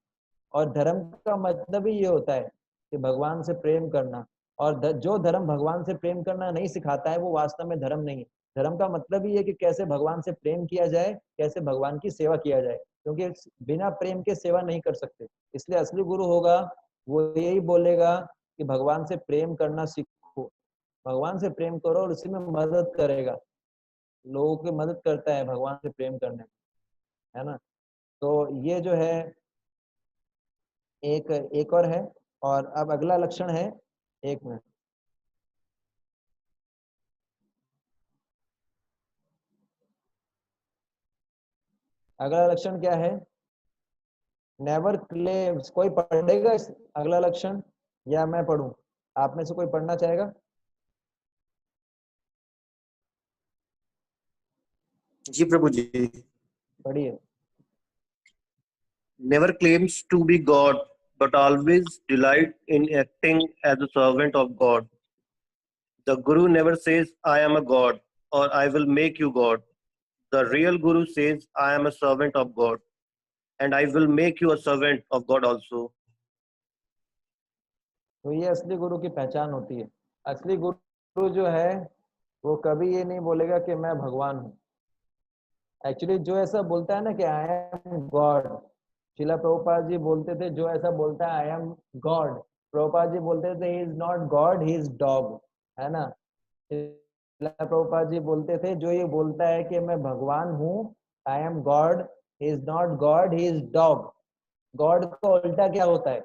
और धर्म का मतलब ही ये होता है कि भगवान से प्रेम करना। और जो धर्म भगवान से प्रेम करना नहीं सिखाता है वो वास्तव में धर्म नहीं है। धर्म का मतलब ही है कि कैसे भगवान से प्रेम किया जाए, कैसे भगवान की सेवा किया जाए, क्योंकि बिना प्रेम के सेवा नहीं कर सकते। इसलिए असली गुरु होगा वो यही बोलेगा कि भगवान से प्रेम करना सीखो, भगवान से प्रेम करो, और उसी में मदद करेगा, लोगों की मदद करता है भगवान से प्रेम करने में, है ना। तो ये जो है एक और है। और अब अगला लक्षण है, एक मिनट, अगला लक्षण क्या है? Never claims. कोई पढ़ेगा इस अगला लक्षण या मैं पढ़ूं? आप में से कोई पढ़ना चाहेगा? जी प्रभु जी। पढ़िए। Never claims to be God, but always delight in acting as a servant of God. The Guru never says, I am a God or I will make you God. The real Guru says, I am a servant of God and I will make you a servant of God also. तो ये असली गुरु की पहचान होती है। असली गुरु जो है वो कभी ये नहीं बोलेगा कि मैं भगवान हूँ। एक्चुअली जो ऐसा बोलता है ना कि आई एम गॉड, शिला प्रभुपाद जी बोलते थे जो ऐसा बोलता है I am God, Prabhupada ji बोलते थे ही is not God, he is dog, है ना। शिला प्रभुपाद जी बोलते थे जो ये बोलता है कि मैं भगवान हूँ, I am God, he is not God, he is dog. God का उल्टा क्या होता है?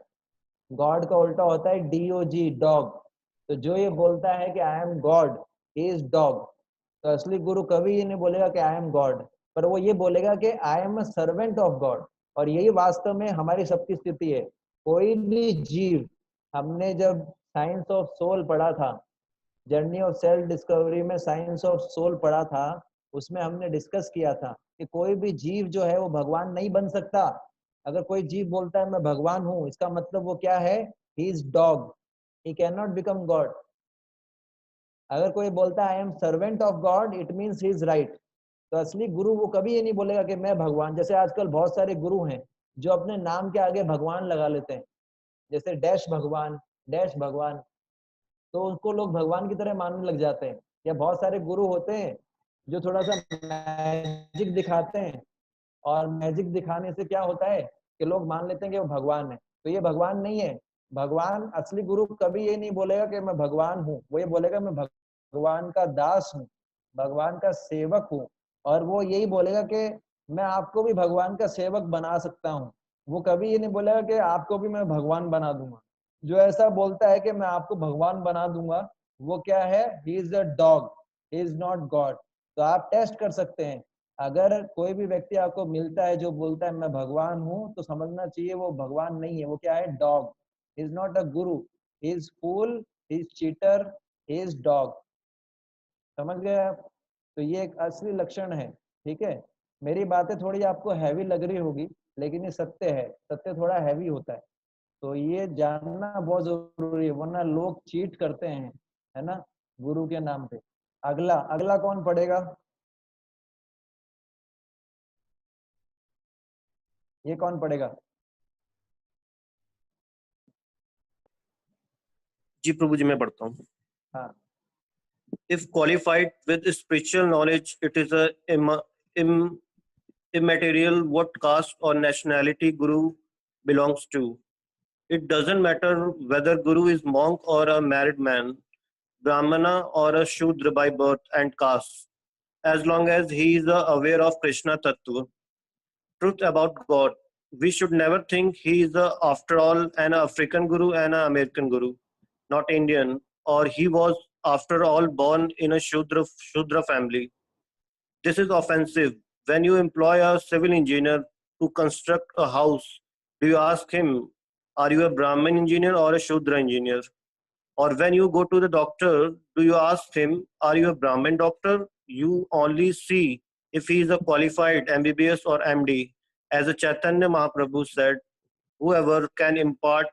गॉड का उल्टा होता है DOG, डॉग। तो जो ये बोलता है कि I am God, he is dog. तो असली गुरु कभी ये नहीं बोलेगा कि आई एम गॉड, पर वो ये बोलेगा कि I am a servant of God. और यही वास्तव में हमारी सबकी स्थिति है। कोई भी जीव, हमने जब साइंस ऑफ सोल पढ़ा था, जर्नी ऑफ सेल्फ डिस्कवरी में साइंस ऑफ सोल पढ़ा था, उसमें हमने डिस्कस किया था कि कोई भी जीव जो है वो भगवान नहीं बन सकता। अगर कोई जीव बोलता है मैं भगवान हूँ, इसका मतलब वो क्या है? ही is dog, he can not become God. अगर कोई बोलता है I am servant of God, it means he is right. तो असली गुरु वो कभी ये नहीं बोलेगा कि मैं भगवान। जैसे आजकल बहुत सारे गुरु हैं जो अपने नाम के आगे भगवान लगा लेते हैं, जैसे डैश भगवान, डैश भगवान, तो उनको लोग भगवान की तरह मानने लग जाते हैं। या बहुत सारे गुरु होते हैं जो थोड़ा सा मैजिक दिखाते हैं, और मैजिक दिखाने से क्या होता है कि लोग मान लेते हैं कि वो भगवान है। तो ये भगवान नहीं है। भगवान, असली गुरु कभी ये नहीं बोलेगा कि मैं भगवान हूँ, वो ये बोलेगा मैं भगवान का दास हूँ, भगवान का सेवक हूँ। और वो यही बोलेगा कि मैं आपको भी भगवान का सेवक बना सकता हूँ। वो कभी ये नहीं बोलेगा कि आपको भी मैं भगवान बना दूंगा। जो ऐसा बोलता है कि मैं आपको भगवान बना दूंगा, वो क्या है? He is a dog, he is not God. तो आप टेस्ट कर सकते हैं। अगर कोई भी व्यक्ति आपको मिलता है जो बोलता है मैं भगवान हूँ, तो समझना चाहिए वो भगवान नहीं है, वो क्या है? Dog. He is not a guru, he is fool, he is cheater, he is dog. समझ गए आप? तो ये एक असली लक्षण है। ठीक है, मेरी बातें थोड़ी आपको हैवी लग रही होगी, लेकिन ये सत्य है। सत्य थोड़ा हैवी होता है, तो ये जानना बहुत जरूरी है, वरना लोग चीट करते हैं, है ना, गुरु के नाम पे। अगला अगला कौन पढ़ेगा? ये कौन पढ़ेगा? जी प्रभु जी मैं पढ़ता हूँ। हाँ। If qualified with spiritual knowledge, it is a immaterial what caste or nationality Guru belongs to. It doesn't matter whether Guru is monk or a married man, Brahmana or a Shudra by birth and caste, as long as he is aware of Krishna Tattva, truth about God. We should never think he is, after all, an African Guru and an American Guru, not Indian, or he was, after all, born in a Shudra family. This is offensive. When you employ a civil engineer to construct a house, do you ask him, are you a Brahmin engineer or a Shudra engineer? Or when you go to the doctor, do you ask him, are you a Brahmin doctor? You only see if he is a qualified MBBS or MD. As a Chaitanya Mahaprabhu said, whoever can impart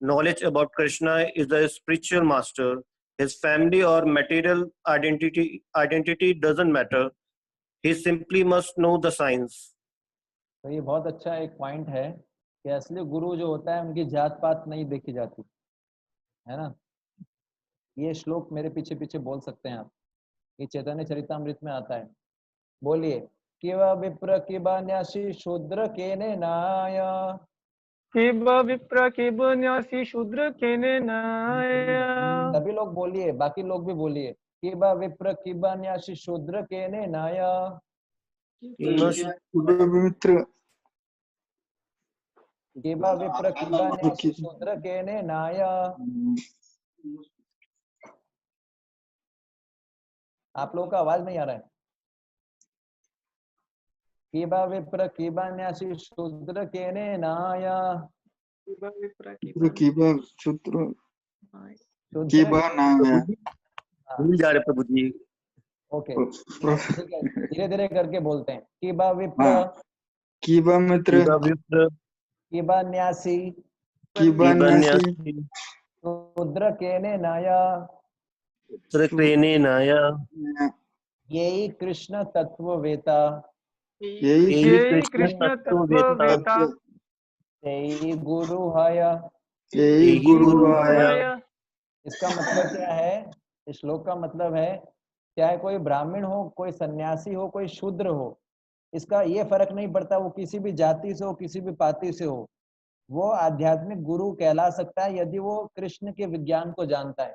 knowledge about Krishna is a spiritual master. His family or material identity doesn't matter. He simply must know the science. तो ये बहुत अच्छा एक point है कि असली गुरु जो होता है उनकी जात पात नहीं देखी जाती, है ना। ये श्लोक मेरे पीछे पीछे बोल सकते हैं आप, ये चैतन्य चरितामृत में आता है। बोलिए, किव विप्र किब न्यासी शूद्र केने नाय। किब विप्र किब न्यासी शूद्र केने नाय। सभी लोग बोलिए, बाकी लोग भी बोलिए, किब विप्र किब न्यासी शूद्र केने नाय। मित्र किब विप्र किब न्यासी शूद्र केने नाय। आप लोगों का आवाज नहीं आ रहा है। कीबा विप्र कीबा न्यासी शूद्र केने नाया। कीबा शूद्र शूद्र कीबा नाम है। प्रभु जी भूल जा रहे प्रभु जी। ओके ठीक है, धीरे धीरे करके बोलते हैं। कीबा विप्र हाँ, कीबा मित्र, कीबा विप्र कीबा न्यासी कीबा कीबा न्यासी, न्यासी शूद्र केने नाया। त्रिक्रेने नाया। यही कृष्ण तत्ववेता यही यही कृष्ण कृष्ण तत्ववेता। तत्ववेता यही गुरु है। यही यही गुरु गुरु आया। आया। इसका मतलब क्या है? इस श्लोक का मतलब है, चाहे कोई ब्राह्मण हो, कोई सन्यासी हो, कोई शूद्र हो, इसका ये फर्क नहीं पड़ता, वो किसी भी जाति से हो, किसी भी पाति से हो, वो आध्यात्मिक गुरु कहला सकता है यदि वो कृष्ण के विज्ञान को जानता है।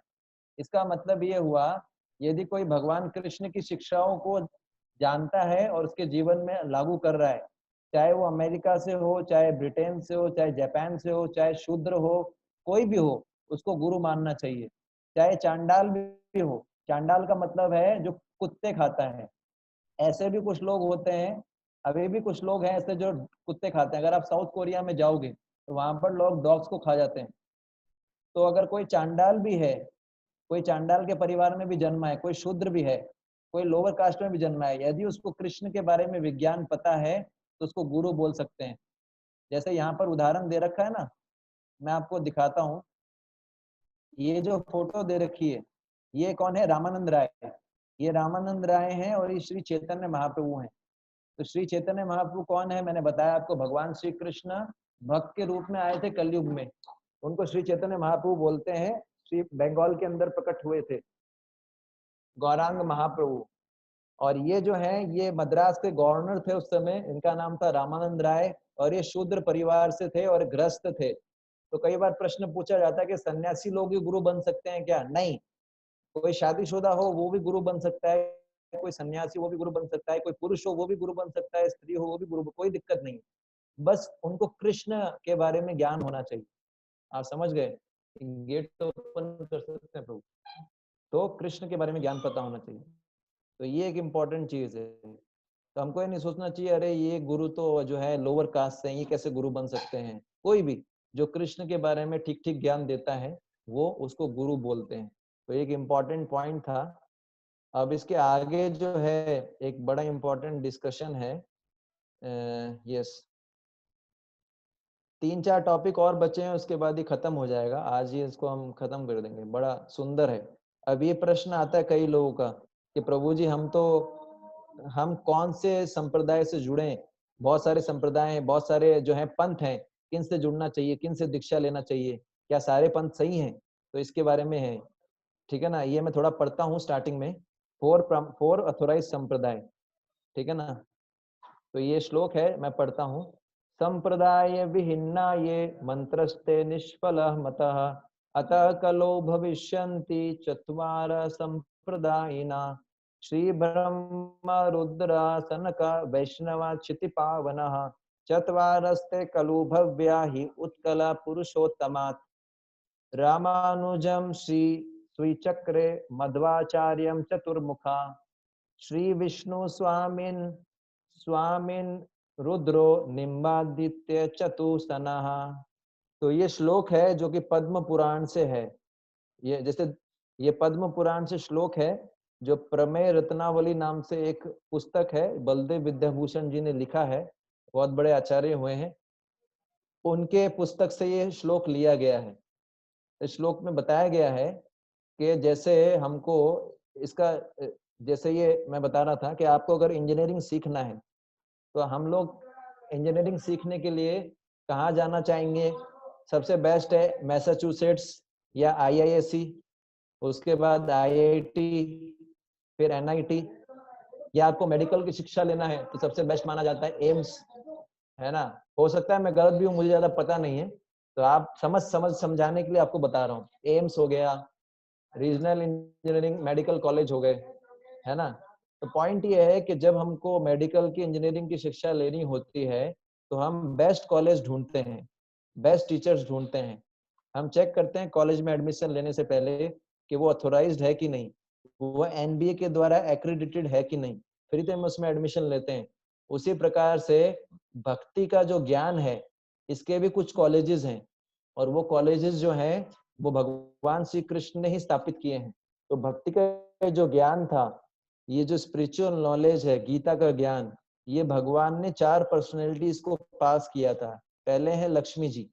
इसका मतलब ये हुआ, यदि कोई भगवान कृष्ण की शिक्षाओं को जानता है और उसके जीवन में लागू कर रहा है, चाहे वो अमेरिका से हो, चाहे ब्रिटेन से हो, चाहे जापान से हो, चाहे शूद्र हो, कोई भी हो, उसको गुरु मानना चाहिए। चाहे चांडाल भी हो, चांडाल का मतलब है जो कुत्ते खाता है। ऐसे भी कुछ लोग होते हैं, अभी भी कुछ लोग हैं ऐसे जो कुत्ते खाते हैं। अगर आप साउथ कोरिया में जाओगे तो वहां पर लोग डॉग्स को खा जाते हैं। तो अगर कोई चांडाल भी है, कोई चांडाल के परिवार में भी जन्मा है, कोई शूद्र भी है, कोई लोअर कास्ट में भी जन्मा है, यदि उसको कृष्ण के बारे में विज्ञान पता है तो उसको गुरु बोल सकते हैं। जैसे यहाँ पर उदाहरण दे रखा है ना, मैं आपको दिखाता हूँ। ये जो फोटो दे रखी है, ये कौन है? रामानंद राय। ये रामानंद राय हैं और ये श्री चैतन्य महाप्रभु हैं। तो श्री चैतन्य महाप्रभु कौन है? मैंने बताया आपको, भगवान श्री कृष्ण भक्त के रूप में आए थे कलयुग में, उनको श्री चैतन्य महाप्रभु बोलते हैं। श्री बंगाल के अंदर प्रकट हुए थे, गौरांग महाप्रभु। और ये जो है, ये मद्रास के गवर्नर थे उस समय, इनका नाम था रामानंद राय, और ये शूद्र परिवार से थे और ग्रस्त थे। तो कई बार प्रश्न पूछा जाता है कि सन्यासी लोग ही गुरु बन सकते हैं क्या? नहीं, कोई शादीशुदा हो वो भी गुरु बन सकता है, कोई सन्यासी वो भी गुरु बन सकता है, कोई पुरुष हो वो भी गुरु बन सकता है, स्त्री हो वो भी गुरु, कोई दिक्कत नहीं। बस उनको कृष्ण के बारे में ज्ञान होना चाहिए। आप समझ गए? गेट तो ओपन कर सकते हैं प्रभु, तो कृष्ण के बारे में ज्ञान पता होना चाहिए। तो ये एक इम्पोर्टेंट चीज है। तो हमको ये नहीं सोचना चाहिए अरे ये गुरु तो जो है लोअर कास्ट से, ये कैसे गुरु बन सकते हैं। कोई भी जो कृष्ण के बारे में ठीक ठीक ज्ञान देता है वो उसको गुरु बोलते हैं। तो एक इम्पोर्टेंट पॉइंट था। अब इसके आगे जो है एक बड़ा इम्पोर्टेंट डिस्कशन है। यस, 3-4 टॉपिक और बचे हैं, उसके बाद ही खत्म हो जाएगा। आज ही इसको हम खत्म कर देंगे। बड़ा सुंदर है। अब ये प्रश्न आता है कई लोगों का कि प्रभु जी हम कौन से संप्रदाय से जुड़े? बहुत सारे संप्रदाय हैं, बहुत सारे जो है पंथ हैं, किन से जुड़ना चाहिए, किन से दीक्षा लेना चाहिए, क्या सारे पंथ सही हैं? तो इसके बारे में है, ठीक है ना। ये मैं थोड़ा पढ़ता हूँ स्टार्टिंग में, 4 अथोराइज संप्रदाय, ठीक है ना। तो ये श्लोक है, मैं पढ़ता हूँ। संप्रदाय विहिन्ना ये मंत्रस्ते निष्फल मतः अतः कलो भविष्यन्ति चत्वार संप्रदायिना श्री ब्रह्म रुद्र सनक वैष्णव क्षिति पावनः चत्वारस्ते कलु भव्या हि उत्कल पुरुषोत्तमात् रामानुजं श्री श्रीचक्रे मध्वाचार्यं चतुर्मुखा श्री विष्णु स्वामिन रुद्रो निम्बादित्य चतुसनः। तो ये श्लोक है जो कि पद्म पुराण से है। ये पद्म पुराण से श्लोक है जो प्रमेय रत्नावली नाम से एक पुस्तक है, बलदेव विद्याभूषण जी ने लिखा है, बहुत बड़े आचार्य हुए हैं, उनके पुस्तक से ये श्लोक लिया गया है। इस श्लोक में बताया गया है कि जैसे हमको इसका, जैसे ये मैं बता रहा था कि आपको अगर इंजीनियरिंग सीखना है तो हम लोग इंजीनियरिंग सीखने के लिए कहाँ जाना चाहेंगे? सबसे बेस्ट है मैसाचुसेट्स या IISc, उसके बाद IIT, फिर NIT। या आपको मेडिकल की शिक्षा लेना है तो सबसे बेस्ट माना जाता है एम्स, है ना। हो सकता है मैं गलत भी हूँ, मुझे ज्यादा पता नहीं है, तो आप समझाने के लिए आपको बता रहा हूँ। एम्स हो गया, रीजनल इंजीनियरिंग मेडिकल कॉलेज हो गए, है ना। तो पॉइंट ये है कि जब हमको मेडिकल की इंजीनियरिंग की शिक्षा लेनी होती है तो हम बेस्ट कॉलेज ढूंढते हैं, बेस्ट टीचर्स ढूंढते हैं। हम चेक करते हैं कॉलेज में एडमिशन लेने से पहले कि वो ऑथोराइज्ड है कि नहीं, वो NBA के द्वारा एक्रेडिटेड है कि नहीं, फिर तो हम उसमें एडमिशन लेते हैं। उसी प्रकार से भक्ति का जो ज्ञान है इसके भी कुछ कॉलेजेस हैं, और वो कॉलेजेस जो हैं वो भगवान श्री कृष्ण ने ही स्थापित किए हैं। तो भक्ति का जो ज्ञान था, ये जो स्पिरिचुअल नॉलेज है, गीता का ज्ञान, ये भगवान ने 4 पर्सनैलिटीज को पास किया था। पहले हैं लक्ष्मी जी,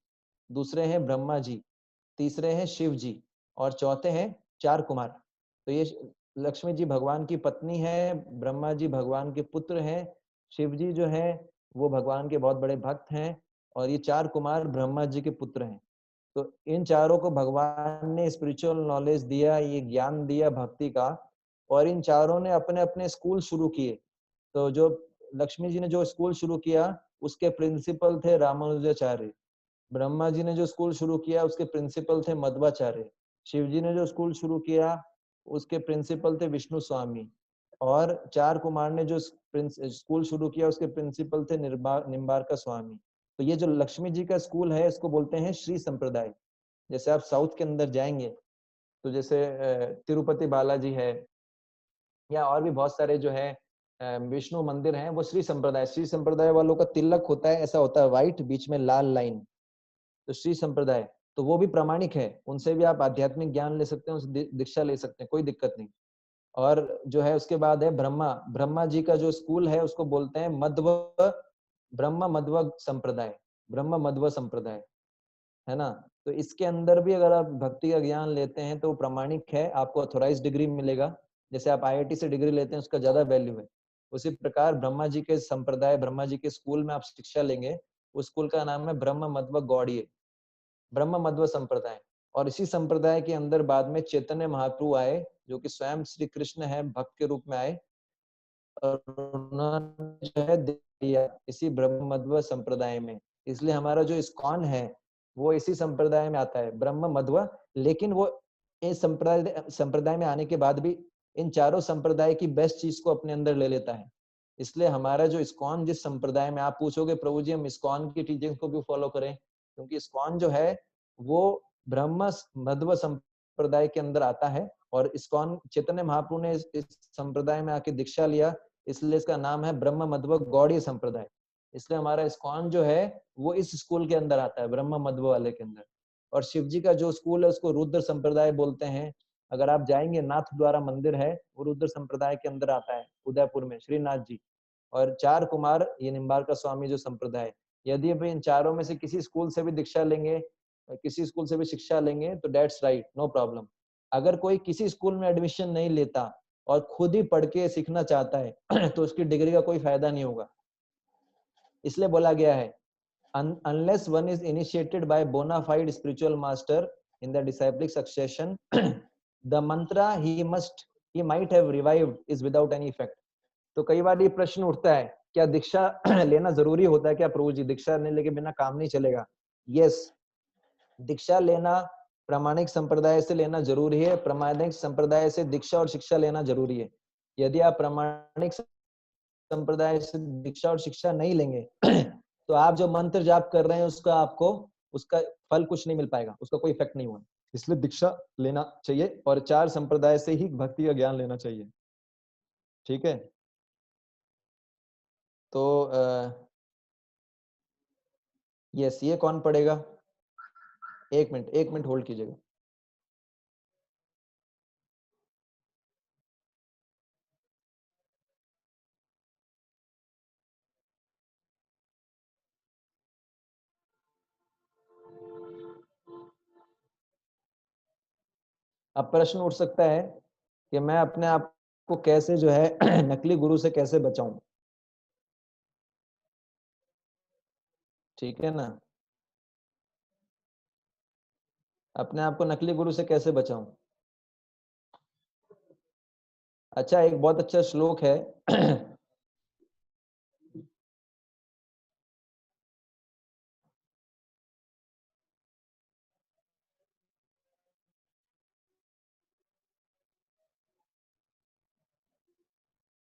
दूसरे हैं ब्रह्मा जी, तीसरे हैं शिव जी, और चौथे हैं 4 कुमार। तो ये लक्ष्मी जी भगवान की पत्नी है, ब्रह्मा जी भगवान के पुत्र हैं, शिव जी जो है वो भगवान के बहुत बड़े भक्त हैं, और ये 4 कुमार ब्रह्मा जी के पुत्र हैं। तो इन चारों को भगवान ने स्पिरिचुअल नॉलेज दिया, ये ज्ञान दिया भक्ति का, और इन चारों ने अपने अपने स्कूल शुरू किए। तो जो लक्ष्मी जी ने जो स्कूल शुरू किया उसके प्रिंसिपल थे रामानुजाचार्य, ब्रह्मा जी ने जो स्कूल शुरू किया उसके प्रिंसिपल थे मध्वाचार्य, शिव जी ने जो स्कूल शुरू किया उसके प्रिंसिपल थे विष्णु स्वामी, और 4 कुमार ने जो स्कूल शुरू किया उसके प्रिंसिपल थे निम्बार्का स्वामी। तो ये जो लक्ष्मी जी का स्कूल है इसको बोलते हैं श्री संप्रदाय। जैसे आप साउथ के अंदर जाएंगे तो जैसे तिरुपति बालाजी है, या और भी बहुत सारे जो है विष्णु मंदिर हैं, वो श्री संप्रदाय वालों का तिलक होता है, ऐसा होता है व्हाइट, बीच में लाल लाइन। तो श्री संप्रदाय तो वो भी प्रामाणिक है, उनसे भी आप आध्यात्मिक ज्ञान ले सकते हैं, उनसे दीक्षा ले सकते हैं, कोई दिक्कत नहीं। और जो है उसके बाद है ब्रह्मा जी का जो स्कूल है उसको बोलते हैं ब्रह्म मध्व संप्रदाय, ब्रह्म मध्व संप्रदाय, है ना। तो इसके अंदर भी अगर आप भक्ति का ज्ञान लेते हैं तो वो प्रामाणिक है, आपको ऑथोराइज डिग्री मिलेगा। जैसे आप IIT से डिग्री लेते हैं उसका ज्यादा वैल्यू है, उसी प्रकार ब्रह्मा जी के संप्रदाय, ब्रह्मा जी के स्कूल में आप शिक्षा लेंगे, उस स्कूल का नाम है ब्रह्म मध्व गौड़ीय, ब्रह्म मध्व संप्रदाय। और इसी संप्रदाय के अंदर बाद में चैतन्य महाप्रभु आए, जो कि स्वयं श्री कृष्ण है, भक्त के रूप में आए, और उन्होंने जो है दिया इसी ब्रह्म मध्व संप्रदाय में। इसलिए हमारा जो इस्कॉन है वो इसी संप्रदाय में आता है, ब्रह्म मध्व। लेकिन वो इस संप्रदाय में आने के बाद भी इन चारों संप्रदाय की बेस्ट चीज को अपने अंदर ले लेता है। इसलिए हमारा जो इस्कॉन जिस संप्रदाय में, आप पूछोगे प्रभु जी हम इस्कॉन की टीचिंग को क्यों फॉलो करें, क्योंकि इस्कॉन जो है वो ब्रह्म मध्व संप्रदाय के अंदर आता है, और इस्कॉन चैतन्य महाप्रभु ने इस संप्रदाय में आके दीक्षा लिया, इसलिए इसका नाम है ब्रह्म मध्व गौड़ीय संप्रदाय। इसलिए हमारा इस्कॉन जो है वो इस स्कूल के अंदर आता है, ब्रह्म मध्व वाले के अंदर। और शिव जी का जो स्कूल है उसको रुद्र संप्रदाय बोलते हैं। अगर आप जाएंगे, नाथ द्वारा मंदिर है, वो रुद्र संप्रदाय के अंदर आता है, उदयपुर में श्रीनाथ जी। और 4 कुमार ये निम्बार्का स्वामी जो संप्रदाय, यदि अब इन चारों में से किसी स्कूल से भी दीक्षा लेंगे, किसी स्कूल से भी शिक्षा लेंगे तो डेट्स राइट, नो प्रॉब्लम। अगर कोई किसी स्कूल में एडमिशन नहीं लेता और खुद ही पढ़ के सीखना चाहता है तो उसकी डिग्री का कोई फायदा नहीं होगा। इसलिए बोला गया है unless one is initiated by bona fide spiritual master in the disciplic succession the mantra he might have revived is without any effect। तो कई बार ये प्रश्न उठता है, क्या दीक्षा लेना जरूरी होता है क्या प्रभु जी, दीक्षा नहीं लेके बिना काम नहीं चलेगा? यस, दीक्षा लेना प्रामाणिक संप्रदाय से लेना जरूरी है, प्रामाणिक संप्रदाय से दीक्षा और शिक्षा लेना जरूरी है। यदि आप प्रामाणिक संप्रदाय से दीक्षा और शिक्षा नहीं लेंगे तो आप जो मंत्र जाप कर रहे हैं उसका फल कुछ नहीं मिल पाएगा, उसका कोई इफेक्ट नहीं होगा। इसलिए दीक्षा लेना चाहिए और 4 संप्रदाय से ही भक्ति का ज्ञान लेना चाहिए। ठीक है, तो यस, ये कौन पढ़ेगा? एक मिनट होल्ड कीजिएगा। अब प्रश्न उठ सकता है कि मैं अपने आप को कैसे जो है नकली गुरु से कैसे बचाऊं? ठीक है ना, अपने आप को नकली गुरु से कैसे बचाऊं? अच्छा, एक बहुत अच्छा श्लोक है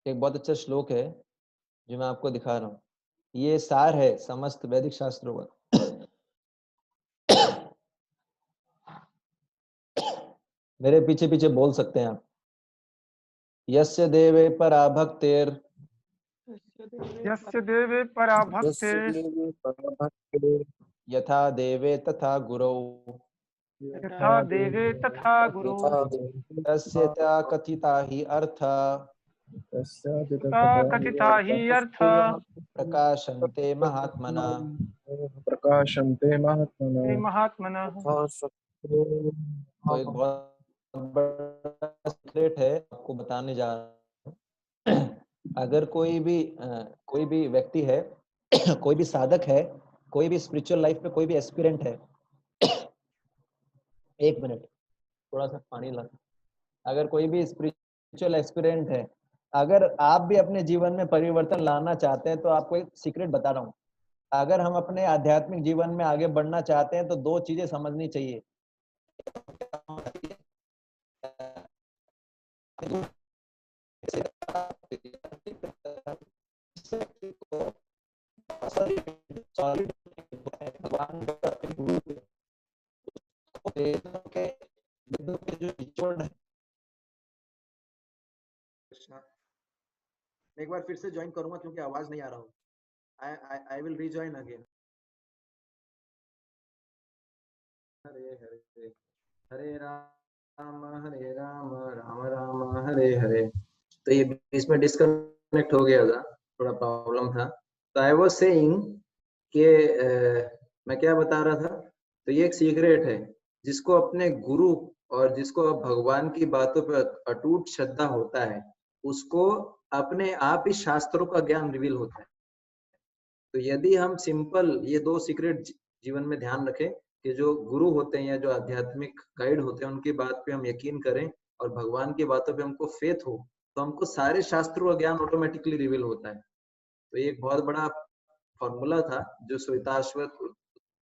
एक बहुत अच्छा श्लोक है जो मैं आपको दिखा रहा हूँ। ये सार है समस्त वैदिक शास्त्रों का। मेरे पीछे पीछे बोल सकते हैं आप। यस्य देवे परा भक्तेर यस्य देवे पराभक्ते यथा देवे तथा गुरौ यथा देवे तथा गुरु तस्य च कथिता हि अर्थ कथिता हि अर्थ प्रकाशन्ते महात्मना। प्रकाशन्ते महात्मना। महात्मनः। तो एक बहुत बड़ा सीक्रेट है आपको बताने जा रहा हूं। अगर कोई भी व्यक्ति है कोई भी साधक है, कोई भी स्पिरिचुअल लाइफ में कोई भी एस्पिरेंट है, एक मिनट थोड़ा सा पानी ला। अगर कोई भी स्पिरिचुअल एस्पिरेंट है, अगर आप भी अपने जीवन में परिवर्तन लाना चाहते हैं, तो आपको एक सीक्रेट बता रहा हूँ। अगर हम अपने आध्यात्मिक जीवन में आगे बढ़ना चाहते हैं तो दो चीजें समझनी चाहिए। भगवान एक बार फिर से ज्वाइन करूंगा क्योंकि आवाज नहीं आ रहा हूँ। I will rejoin again. Hare Hare Hare Ram Ram Ram Hare Hare. तो ये इसमें डिस्कनेक्ट हो गया था, थोड़ा प्रॉब्लम था। तो आई वाज सेइंग कि मैं क्या बता रहा था। तो ये एक सीक्रेट है, जिसको अपने गुरु और जिसको भगवान की बातों पर अटूट श्रद्धा होता है, उसको अपने आप ही शास्त्रों का ज्ञान रिवील होता है। तो यदि हम सिंपल ये दो सीक्रेट जीवन में ध्यान रखें कि जो गुरु होते हैं या जो आध्यात्मिक गाइड होते हैं उनकी बात पे हम यकीन करें और भगवान की बातों पे हमको फेथ हो, तो हमको सारे शास्त्रों का ज्ञान ऑटोमेटिकली रिवील होता है। तो ये एक बहुत बड़ा फॉर्मूला था जो श्वेताश्वत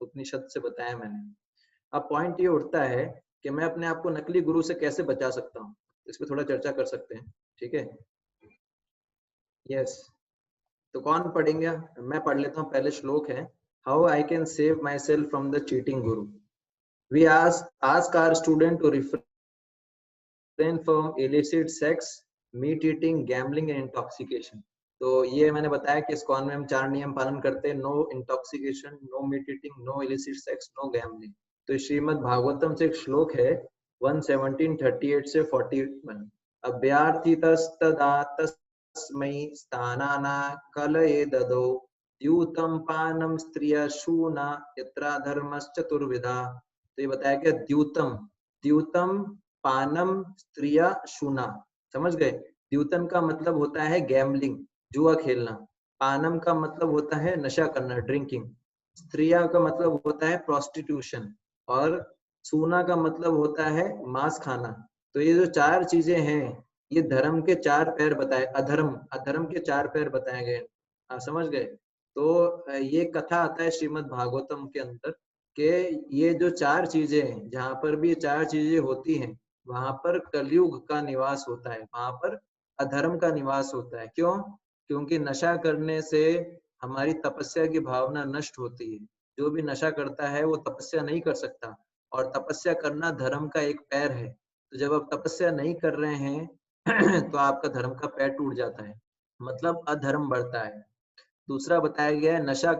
उपनिषद से बताया मैंने। अब पॉइंट ये उठता है कि मैं अपने आप को नकली गुरु से कैसे बचा सकता हूँ, इस पे थोड़ा चर्चा कर सकते हैं, ठीक है? यस, तो कौन पढ़ेंगे? मैं पढ़ लेता हूँ। पहले श्लोक है, how I can save myself from the cheating guru. We ask our student to refrain from illicit sex, meat eating, gambling and intoxication. तो ये मैंने बताया कि इस्कॉन में हम 4 नियम पालन करते हैं। No intoxication, no meat eating, no illicit sex, no gambling. तो श्रीमद् भागवतम से एक श्लोक है 117:38 से 41। अभ्यार्थितस्तदा तस्मै स्थानाना कलये ददौ द्यूतम पानम स्त्रिया शूना यत्रा धर्मश्चतुर्विधा। तो ये बताया कि द्यूतम पानम स्त्रिया शूना, समझ गए? द्यूतम का मतलब होता है गैम्बलिंग, जुआ खेलना। पानम का मतलब होता है नशा करना, ड्रिंकिंग। स्त्रिया का मतलब होता है प्रोस्टिट्यूशन, और सूना का मतलब होता है मांस खाना। तो ये जो 4 चीजें हैं, ये धर्म के 4 पैर बताए, अधर्म के 4 पैर बताए गए। आप समझ गए? तो ये कथा आता है श्रीमद् भागवतम के अंदर कि ये जो 4 चीजें हैं, जहाँ पर भी ये 4 चीजें होती हैं, वहां पर कलयुग का निवास होता है, वहां पर अधर्म का निवास होता है। क्यों? क्योंकि नशा करने से हमारी तपस्या की भावना नष्ट होती है। जो भी नशा करता है वो तपस्या नहीं कर सकता, और तपस्या करना धर्म का एक पैर है। तो जब आप तपस्या नहीं कर रहे हैं तो आपका धर्म का पैर टूट जाता है, मतलब अधर्म बढ़ता है। दूसरा बताया गया है नशा,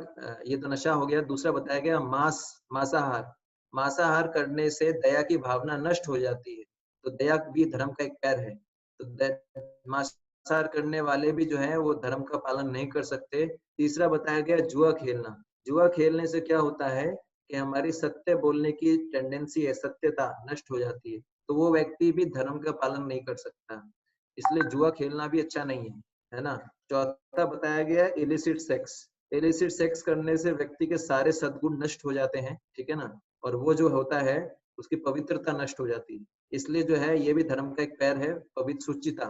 ये तो नशा हो गया। दूसरा बताया गया मांसाहार करने से दया की भावना नष्ट हो जाती है, तो दया भी धर्म का एक पैर है। तो मांसाहार करने वाले भी जो है वो धर्म का पालन नहीं कर सकते। तीसरा बताया गया जुआ खेलना। जुआ खेलने से क्या होता है कि हमारी सत्य बोलने की टेंडेंसी है, सत्यता नष्ट हो जाती है, तो वो व्यक्ति भी धर्म का पालन नहीं कर सकता। इसलिए जुआ खेलना भी अच्छा नहीं है ना? चौथा बताया गया इलिसिट सेक्स। इलिसिट सेक्स करने से व्यक्ति के सारे सद्गुण नष्ट हो जाते हैं, ठीक है ना? और वो जो होता है उसकी पवित्रता नष्ट हो जाती है। इसलिए जो है ये भी धर्म का एक पैर है, पवित्र सुचिता।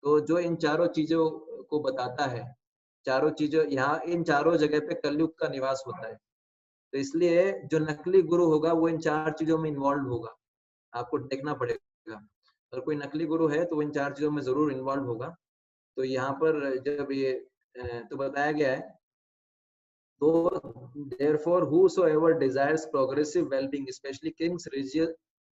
तो जो इन 4 चीजों को बताता है, 4 चीजों, यहाँ इन 4 जगह पे कलयुग का निवास होता है। तो इसलिए जो नकली गुरु होगा वो इन 4 चीजों में इन्वॉल्व होगा, आपको देखना पड़ेगा। अगर कोई नकली गुरु है तो वो इन 4 चीजों में जरूर इन्वॉल्व होगा। तो यहाँ पर जब ये तो बताया गया है, तो therefore whosoever desires progressive well-being, especially kings, religious,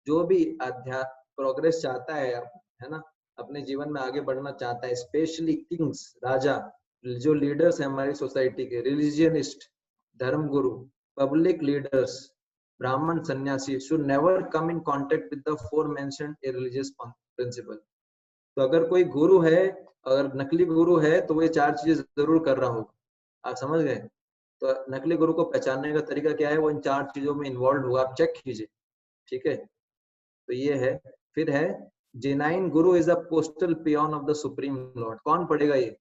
जो भी प्रोग्रेस चाहता है ना, अपने जीवन में आगे बढ़ना चाहता है, स्पेशली किंग्स, राजा, जो लीडर्स हैं हमारी सोसाइटी के, रिलीजियनिस्ट, धर्म गुरु, पब्लिक लीडर्स, ब्राह्मण सन्यासी should never come in contact with the forementioned irreligious principle. तो अगर कोई गुरु है, अगर नकली गुरु है तो वो ये 4 चीजें जरूर कर रहा होगा। आप समझ गए? तो नकली गुरु को पहचानने का तरीका क्या है? वो इन 4 चीजों में इन्वॉल्व होगा, आप चेक कीजिए, ठीक है? तो ये है। फिर है genuine guru is a postal peon of the supreme lord. कौन पढ़ेगा ये?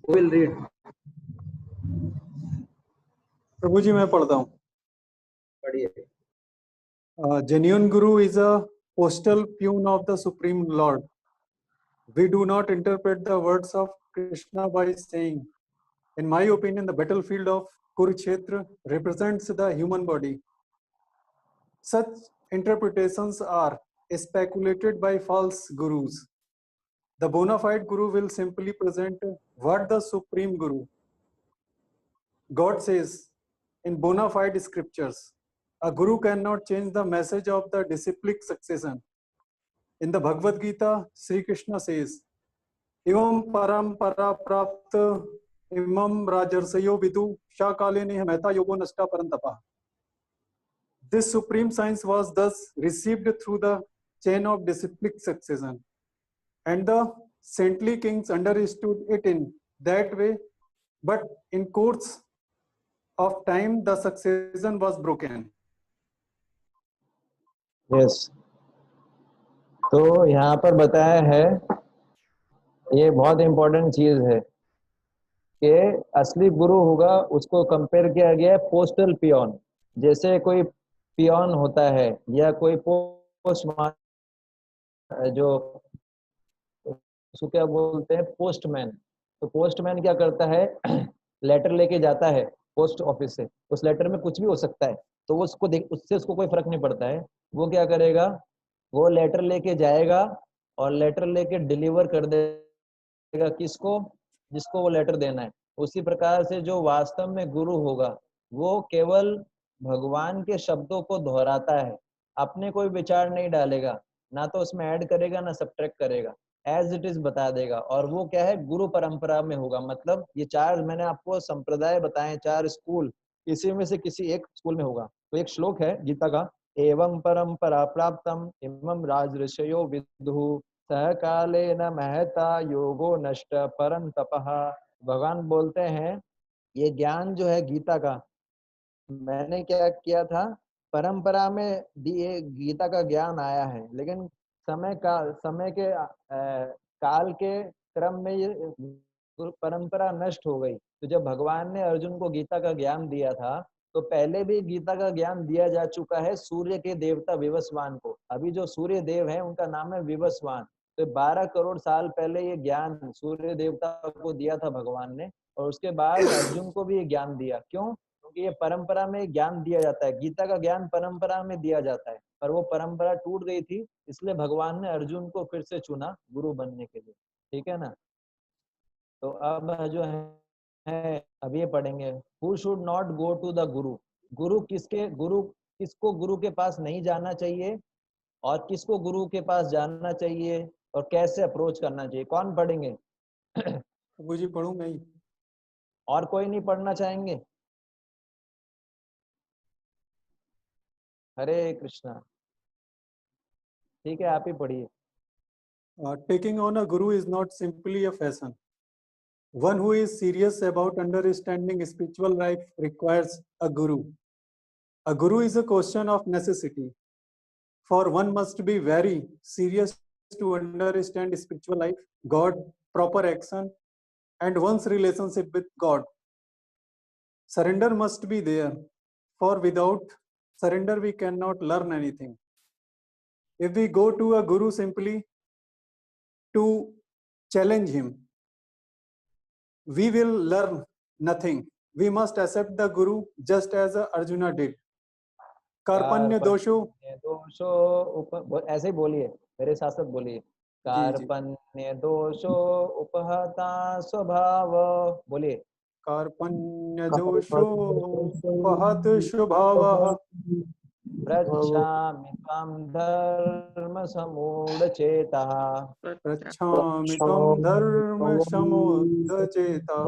Who will read? प्रभु जी मैं पढ़ता हूँ। पढ़िए। Genuine Guru is a postal peon of the Supreme Lord. We do not interpret the words of Krishna by saying, in my opinion, the battlefield of Kurukshetra represents the human body. Such interpretations are speculated by false gurus. The bona fide guru will simply present what the Supreme Guru, God says in bona fide scriptures. A guru cannot change the message of the disciplic succession. In the Bhagavad Gita, Sri Krishna says, Imam parampara prapta imam rajarsayo vidu shakalene mehta yogo nashta parantapa. This supreme science was thus received through the chain of disciplic succession, and the saintly kings understood it in that way, but in course of time the succession was broken. Yes. तो यहाँ पर बताया है, ये बहुत important चीज है कि असली गुरु होगा उसको कंपेयर किया गया है पोस्टल पियोन। जैसे कोई पियोन होता है या कोई पोस्टमैन, जो उसको क्या बोलते हैं, पोस्टमैन। तो पोस्टमैन क्या करता है, लेटर लेके जाता है पोस्ट ऑफिस से, उस लेटर में कुछ भी हो सकता है, तो वो उसको उससे उसको कोई फर्क नहीं पड़ता है। वो क्या करेगा, वो लेटर लेके जाएगा और लेटर लेके डिलीवर कर देगा किसको, जिसको वो लेटर देना है। उसी प्रकार से जो वास्तव में गुरु होगा वो केवल भगवान के शब्दों को दोहराता है, अपने कोई विचार नहीं डालेगा, ना तो उसमें ऐड करेगा ना सब्ट्रैक्ट करेगा, एज इट इज बता देगा। और वो क्या है, गुरु परंपरा में होगा। मतलब ये 4 मैंने आपको संप्रदाय बताए, 4 स्कूल, इसी में से किसी एक स्कूल में होगा। तो एक श्लोक है गीता का, एवं परंपरा प्राप्तम इमं राजऋषयो विदुः सह काले न महता योगो नष्ट परंतपः। भगवान बोलते हैं ये ज्ञान जो है गीता का, मैंने क्या किया था, परंपरा में दिए गीता का ज्ञान आया है, लेकिन समय के काल के क्रम में ये परंपरा नष्ट हो गई। तो जब भगवान ने अर्जुन को गीता का ज्ञान दिया था तो पहले भी गीता का ज्ञान दिया जा चुका है सूर्य के देवता विवस्वान को। अभी जो सूर्य देव है उनका नाम है विवस्वान। तो 12 करोड़ साल पहले ये ज्ञान सूर्य देवता को दिया था भगवान ने, और उसके बाद अर्जुन को भी ये ज्ञान दिया। क्यों? क्योंकि ये परंपरा में ज्ञान दिया जाता है, गीता का ज्ञान परंपरा में दिया जाता है, पर वो परंपरा टूट गई थी, इसलिए भगवान ने अर्जुन को फिर से चुना गुरु बनने के लिए। ठीक है ना? तो अब जो है अब ये पढ़ेंगे, who should not go to the guru. किसको गुरु के पास नहीं जाना चाहिए और किसको गुरु के पास जाना चाहिए और कैसे अप्रोच करना चाहिए। कौन पढ़ेंगे? वो जी पढ़ूंगा ही। और कोई नहीं पढ़ना चाहेंगे? हरे कृष्णा। ठीक है, आप ही पढ़िए। Taking on a guru is not simply a fashion. One who is serious about understanding spiritual life requires a guru. A guru is a question of necessity, for one must be very serious to understand spiritual life, God, proper action, and one's relationship with God. Surrender must be there, for without surrender we cannot learn anything. If we go to a guru simply to challenge him, we will learn nothing. We must accept the guru just as Arjuna did. कार्पण्य दोषो ऐसे ही बोलिए, मेरे साथ साथ बोलिए। कार्पण्य दोषो उपहता स्वभाव। बोलिए। कार्पण्य दोषो उपहत स्वभाव पृच्छामि त्वां धर्मसमूढचेतः पृच्छामि त्वं धर्मसमुद्धचेतः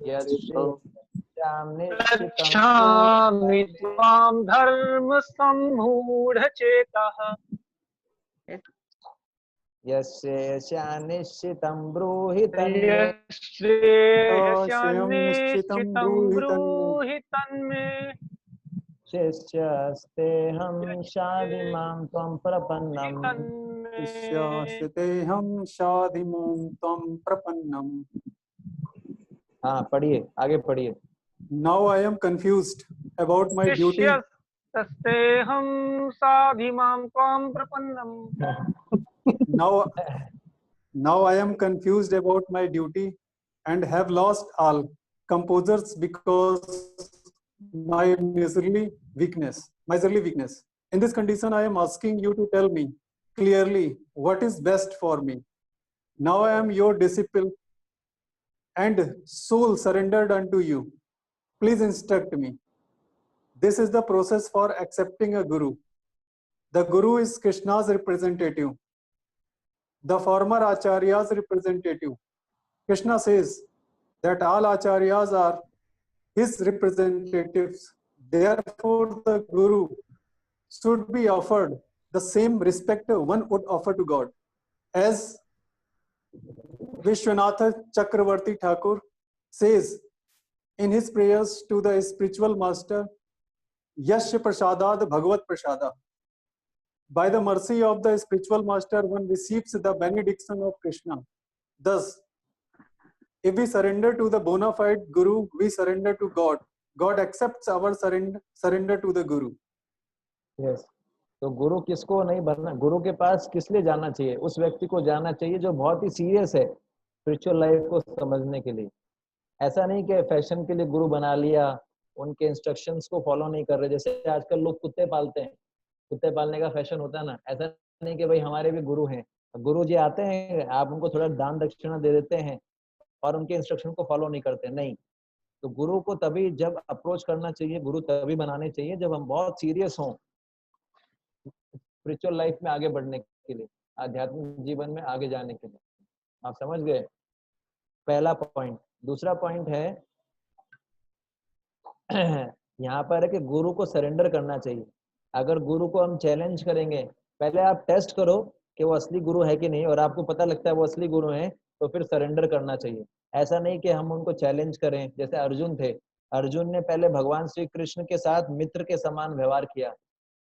यस्यां निश्चितं पृच्छामि त्वां धर्म सम्मूढचेतः यस्यानिश्चितं ब्रूहि तन्मे आशयं निश्चितं यस्यान्निश्चितं ब्रूहि ब्रूहि तन्मे शिष्यस्तेऽहं शाधिमां त्वं प्रपन्नम् तन्मे शिष्यास्तेऽहं शाधिमां त्वं प्रपन्नम्। हाँ पढ़िए, आगे पढ़िए। Now I am confused about my duty. शिष्यस्तेऽहं साधिमां त्वां प्रपन्नम्। Now I am confused about my duty and have lost all composers because my miserly weakness. In this condition, I am asking you to tell me clearly what is best for me. Now I am your disciple and soul surrendered unto you. Please instruct me. This is the process for accepting a guru. The guru is Krishna's representative, the former Acharya's representative. Krishna says that all Acharyas are his representatives. Therefore, the guru should be offered the same respect one would offer to God. As Vishwanatha Chakravarti Thakur says in his prayers to the spiritual master, Yasya Prasadad Bhagavat Prasada. By the mercy of the spiritual master, one receives the benediction of Krishna. Thus, if we surrender to the bona fide guru, we surrender to God. God accepts our surrender to the guru. Yes. तो गुरु किसको नहीं बनना, गुरु के पास किस लिए जाना चाहिए? उस व्यक्ति को जाना चाहिए जो बहुत ही सीरियस है स्पिरिचुअल लाइफ को समझने के लिए। ऐसा नहीं कि फैशन के लिए गुरु बना लिया, उनके इंस्ट्रक्शंस को फॉलो नहीं कर रहे। जैसे आजकल लोग कुत्ते पालते हैं, कुत्ते पालने का फैशन होता है ना, ऐसा नहीं कि भाई हमारे भी गुरु हैं। गुरु जी आते हैं, आप उनको थोड़ा दान दक्षिणा दे देते हैं और उनके इंस्ट्रक्शन को फॉलो नहीं करते, नहीं। तो गुरु को तभी जब अप्रोच करना चाहिए, गुरु तभी बनाने चाहिए जब हम बहुत सीरियस हों स्पिरिचुअल लाइफ में आगे बढ़ने के लिए, आध्यात्मिक जीवन में आगे जाने के लिए। आप समझ गए? पहला पॉइंट। दूसरा पॉइंट है यहाँ पर है कि गुरु को सरेंडर करना चाहिए। अगर गुरु को हम चैलेंज करेंगे, पहले आप टेस्ट करो कि वो असली गुरु है कि नहीं, और आपको पता लगता है वो असली गुरु हैं, तो फिर सरेंडर करना चाहिए। ऐसा नहीं कि हम उनको चैलेंज करें। जैसे अर्जुन थे, अर्जुन ने पहले भगवान श्री कृष्ण के साथ मित्र के समान व्यवहार किया।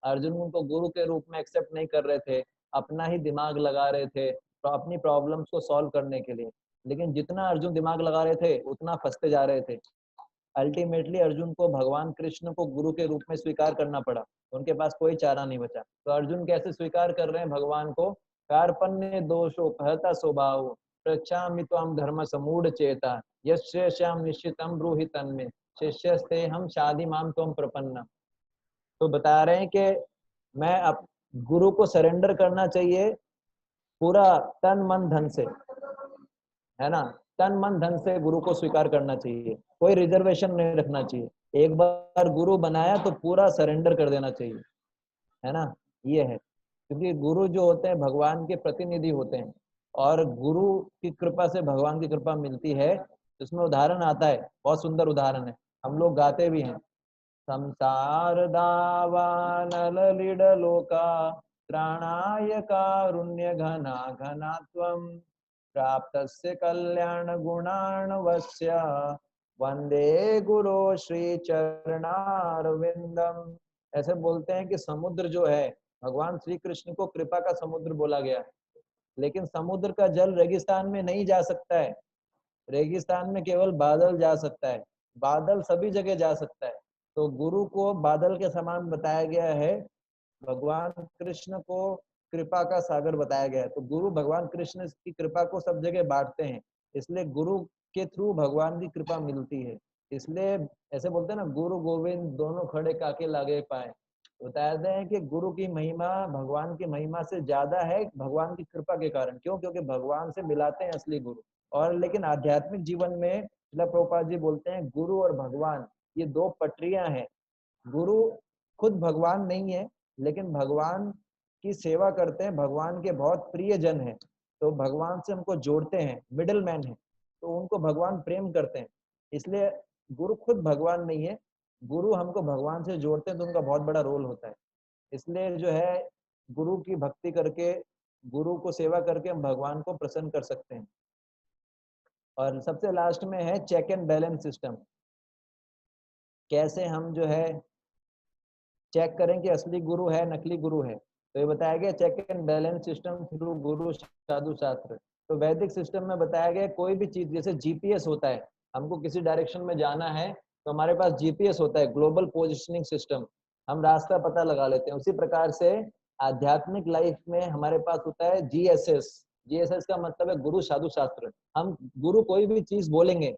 अर्जुन उनको गुरु के रूप में एक्सेप्ट नहीं कर रहे थे, अपना ही दिमाग लगा रहे थे तो अपनी प्रॉब्लम्स को सॉल्व करने के लिए। लेकिन जितना अर्जुन दिमाग लगा रहे थे उतना फंसते जा रहे थे। अल्टीमेटली अर्जुन को भगवान कृष्ण को गुरु के रूप में स्वीकार करना पड़ा, उनके पास कोई चारा नहीं बचा। तो अर्जुन कैसे स्वीकार कर रहे हैं भगवान को? कार्पण्य दोषोपहता स्वभाव पृच्छामि त्वां धर्म समूढ़ चेता यस्याम निश्चितम ब्रूहि तन्मे शिष्यस्ते हम शादी माम त्वं प्रपन्ना। तो बता रहे हैं कि मैं अब गुरु को सरेंडर करना चाहिए पूरा तन मन धन से, है ना। तन मन धन से गुरु को स्वीकार करना चाहिए, कोई रिजर्वेशन नहीं रखना चाहिए। एक बार गुरु बनाया तो पूरा सरेंडर कर देना चाहिए, है ना। ये है, क्योंकि गुरु जो होते हैं भगवान के प्रतिनिधि होते हैं, और गुरु की कृपा से भगवान की कृपा मिलती है। इसमें उदाहरण आता है, बहुत सुंदर उदाहरण है, हम लोग गाते भी हैं। संसार दावानल लीडलोका त्राणाय कारुण्य घना घनात्वं प्राप्तस्य कल्याण गुणार्णवस्य वंदे गुरु श्री चरणारविंदम। ऐसे बोलते हैं कि समुद्र जो है, भगवान श्री कृष्ण को कृपा का समुद्र बोला गया, लेकिन समुद्र का जल रेगिस्तान में नहीं जा सकता है। रेगिस्तान में केवल बादल जा सकता है, बादल सभी जगह जा सकता है। तो गुरु को बादल के समान बताया गया है, भगवान कृष्ण को कृपा का सागर बताया गया है। तो गुरु भगवान कृष्ण की कृपा को सब जगह बांटते हैं, इसलिए गुरु के थ्रू भगवान की कृपा मिलती है। इसलिए ऐसे बोलते हैं ना, गुरु गोविंद दोनों खड़े काके लागे पाए। बताते हैं कि गुरु की महिमा भगवान की महिमा से ज्यादा है भगवान की कृपा के कारण। क्यों? क्योंकि भगवान से मिलाते हैं असली गुरु। और लेकिन आध्यात्मिक जीवन में श्रील प्रभुपाद जी बोलते हैं गुरु और भगवान ये दो पटरियां हैं। गुरु खुद भगवान नहीं है, लेकिन भगवान की सेवा करते हैं, भगवान के बहुत प्रिय जन हैं, तो भगवान से हमको जोड़ते हैं, मिडिल मैन है, तो उनको भगवान प्रेम करते हैं। इसलिए गुरु खुद भगवान नहीं है, गुरु हमको भगवान से जोड़ते हैं, तो उनका बहुत बड़ा रोल होता है। इसलिए जो है गुरु की भक्ति करके, गुरु को सेवा करके हम भगवान को प्रसन्न कर सकते हैं। और सबसे लास्ट में है चेक एंड बैलेंस सिस्टम। कैसे हम जो है चेक करें कि असली गुरु है नकली गुरु है, तो ये बताया गया check and balance system through guru sadhu शास्त्र। तो वैदिक सिस्टम में बताया गया कोई भी चीज, जैसे जीपीएस होता है, हमको किसी डायरेक्शन में जाना है तो हमारे पास जीपीएस होता है, ग्लोबल पोजिशनिंग सिस्टम, हम रास्ता पता लगा लेते हैं। उसी प्रकार से आध्यात्मिक लाइफ में हमारे पास होता है जीएसएस। जीएसएस का मतलब है गुरु साधु शास्त्र। हम गुरु कोई भी चीज बोलेंगे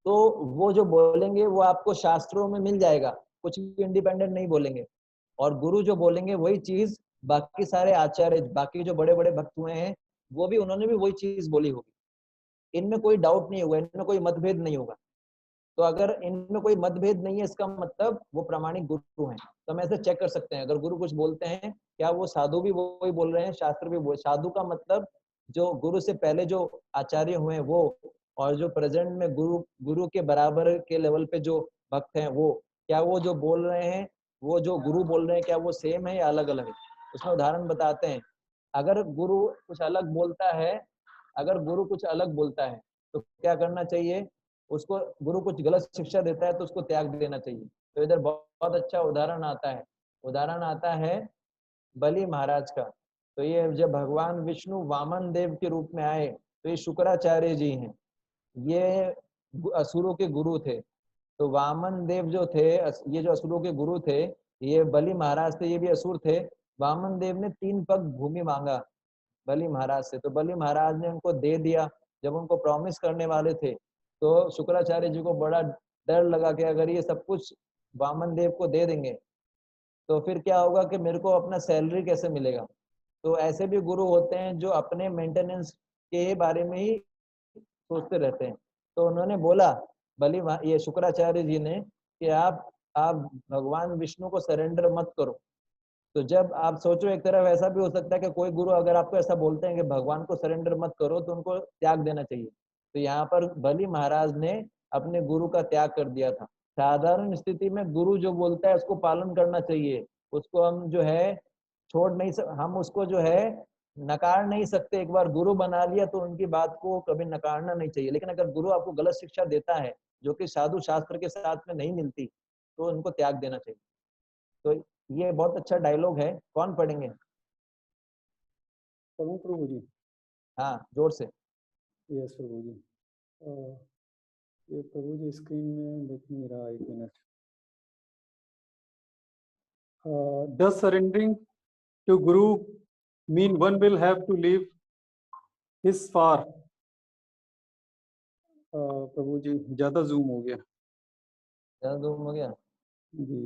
तो वो जो बोलेंगे वो आपको शास्त्रों में मिल जाएगा, कुछ भी इंडिपेंडेंट नहीं बोलेंगे। और गुरु जो बोलेंगे वही चीज बाकी सारे आचार्य, बाकी जो बड़े बड़े भक्त हुए हैं, वो भी उन्होंने भी वही चीज बोली होगी। इनमें कोई डाउट नहीं होगा, इनमें कोई मतभेद नहीं होगा। तो अगर इनमें कोई मतभेद नहीं है, इसका मतलब वो प्रामाणिक गुरु हैं। तो हम ऐसे चेक कर सकते हैं, अगर गुरु कुछ बोलते हैं, क्या वो साधु भी वही बोल रहे हैं, शास्त्र भी बोल। साधु का मतलब जो गुरु से पहले जो आचार्य हुए वो, और जो प्रेजेंट में गुरु के बराबर के लेवल पे जो भक्त हैं वो, क्या वो जो बोल रहे हैं, वो जो गुरु बोल रहे हैं, क्या वो सेम है या अलग अलग है। उसमें उदाहरण बताते हैं, अगर गुरु कुछ अलग बोलता है, अगर गुरु कुछ अलग बोलता है तो क्या करना चाहिए, उसको गुरु कुछ गलत शिक्षा देता है तो उसको त्याग देना चाहिए। तो इधर बहुत अच्छा उदाहरण आता है बलि महाराज का। तो ये जब भगवान विष्णु वामन देव के रूप में आए, तो ये शुक्राचार्य जी हैं, ये असुरों के गुरु थे। तो वामन देव जो थे, ये जो असुरों के गुरु थे, ये बलि महाराज थे, ये भी असुर थे। वामन देव ने 3 पग भूमि मांगा बलि महाराज से, तो बलि महाराज ने उनको दे दिया। जब उनको प्रॉमिस करने वाले थे तो शुक्राचार्य जी को बड़ा डर लगा कि अगर ये सब कुछ वामन देव को दे देंगे तो फिर क्या होगा कि मेरे को अपना सैलरी कैसे मिलेगा। तो ऐसे भी गुरु होते हैं जो अपने मेंटेनेंस के बारे में ही सोचते रहते हैं। तो उन्होंने बोला ये शुक्राचार्य जी ने कि आप भगवान विष्णु को सरेंडर मत करो। तो जब आप सोचो, एक तरफ ऐसा भी हो सकता है कि कोई गुरु अगर आपको ऐसा बोलते हैं कि भगवान को सरेंडर मत करो, तो उनको त्याग देना चाहिए। तो यहाँ पर बलि महाराज ने अपने गुरु का त्याग कर दिया था। साधारण स्थिति में गुरु जो बोलता है उसको पालन करना चाहिए, उसको हम जो है छोड़ नहीं हम उसको जो है नकार नहीं सकते। एक बार गुरु बना लिया तो उनकी बात को कभी नकारना नहीं चाहिए। लेकिन अगर गुरु आपको गलत शिक्षा देता है जो कि साधु शास्त्र के साथ में नहीं मिलती, तो उनको त्याग देना चाहिए। तो ये बहुत अच्छा डायलॉग है, कौन पढ़ेंगे? पढ़ूं प्रभु जी? हाँ, जोर से। यस प्रभु जी। ये प्रभु जी स्क्रीन में दिख नहीं रहा, 1 minute. Does surrendering to Guru mean one will have to leave his far? प्रभु जी ज्यादा जूम हो गया। ज्यादा जूम हो गया जी।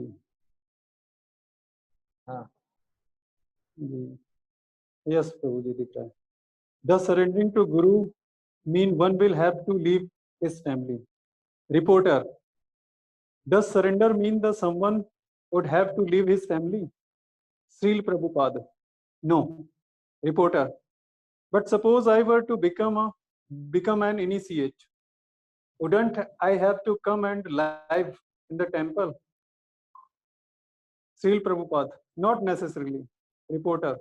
हाँ जी, यस प्रभु जी दिख रहा है। Does surrendering to Guru mean one will have to leave his family? Reporter, does surrender mean that someone would have to leave his family? Srila Prabhupada, no. Reporter, but suppose I were to become an initiate, wouldn't I have to come and live in the temple? Srila Prabhupada, not necessarily. Reporter,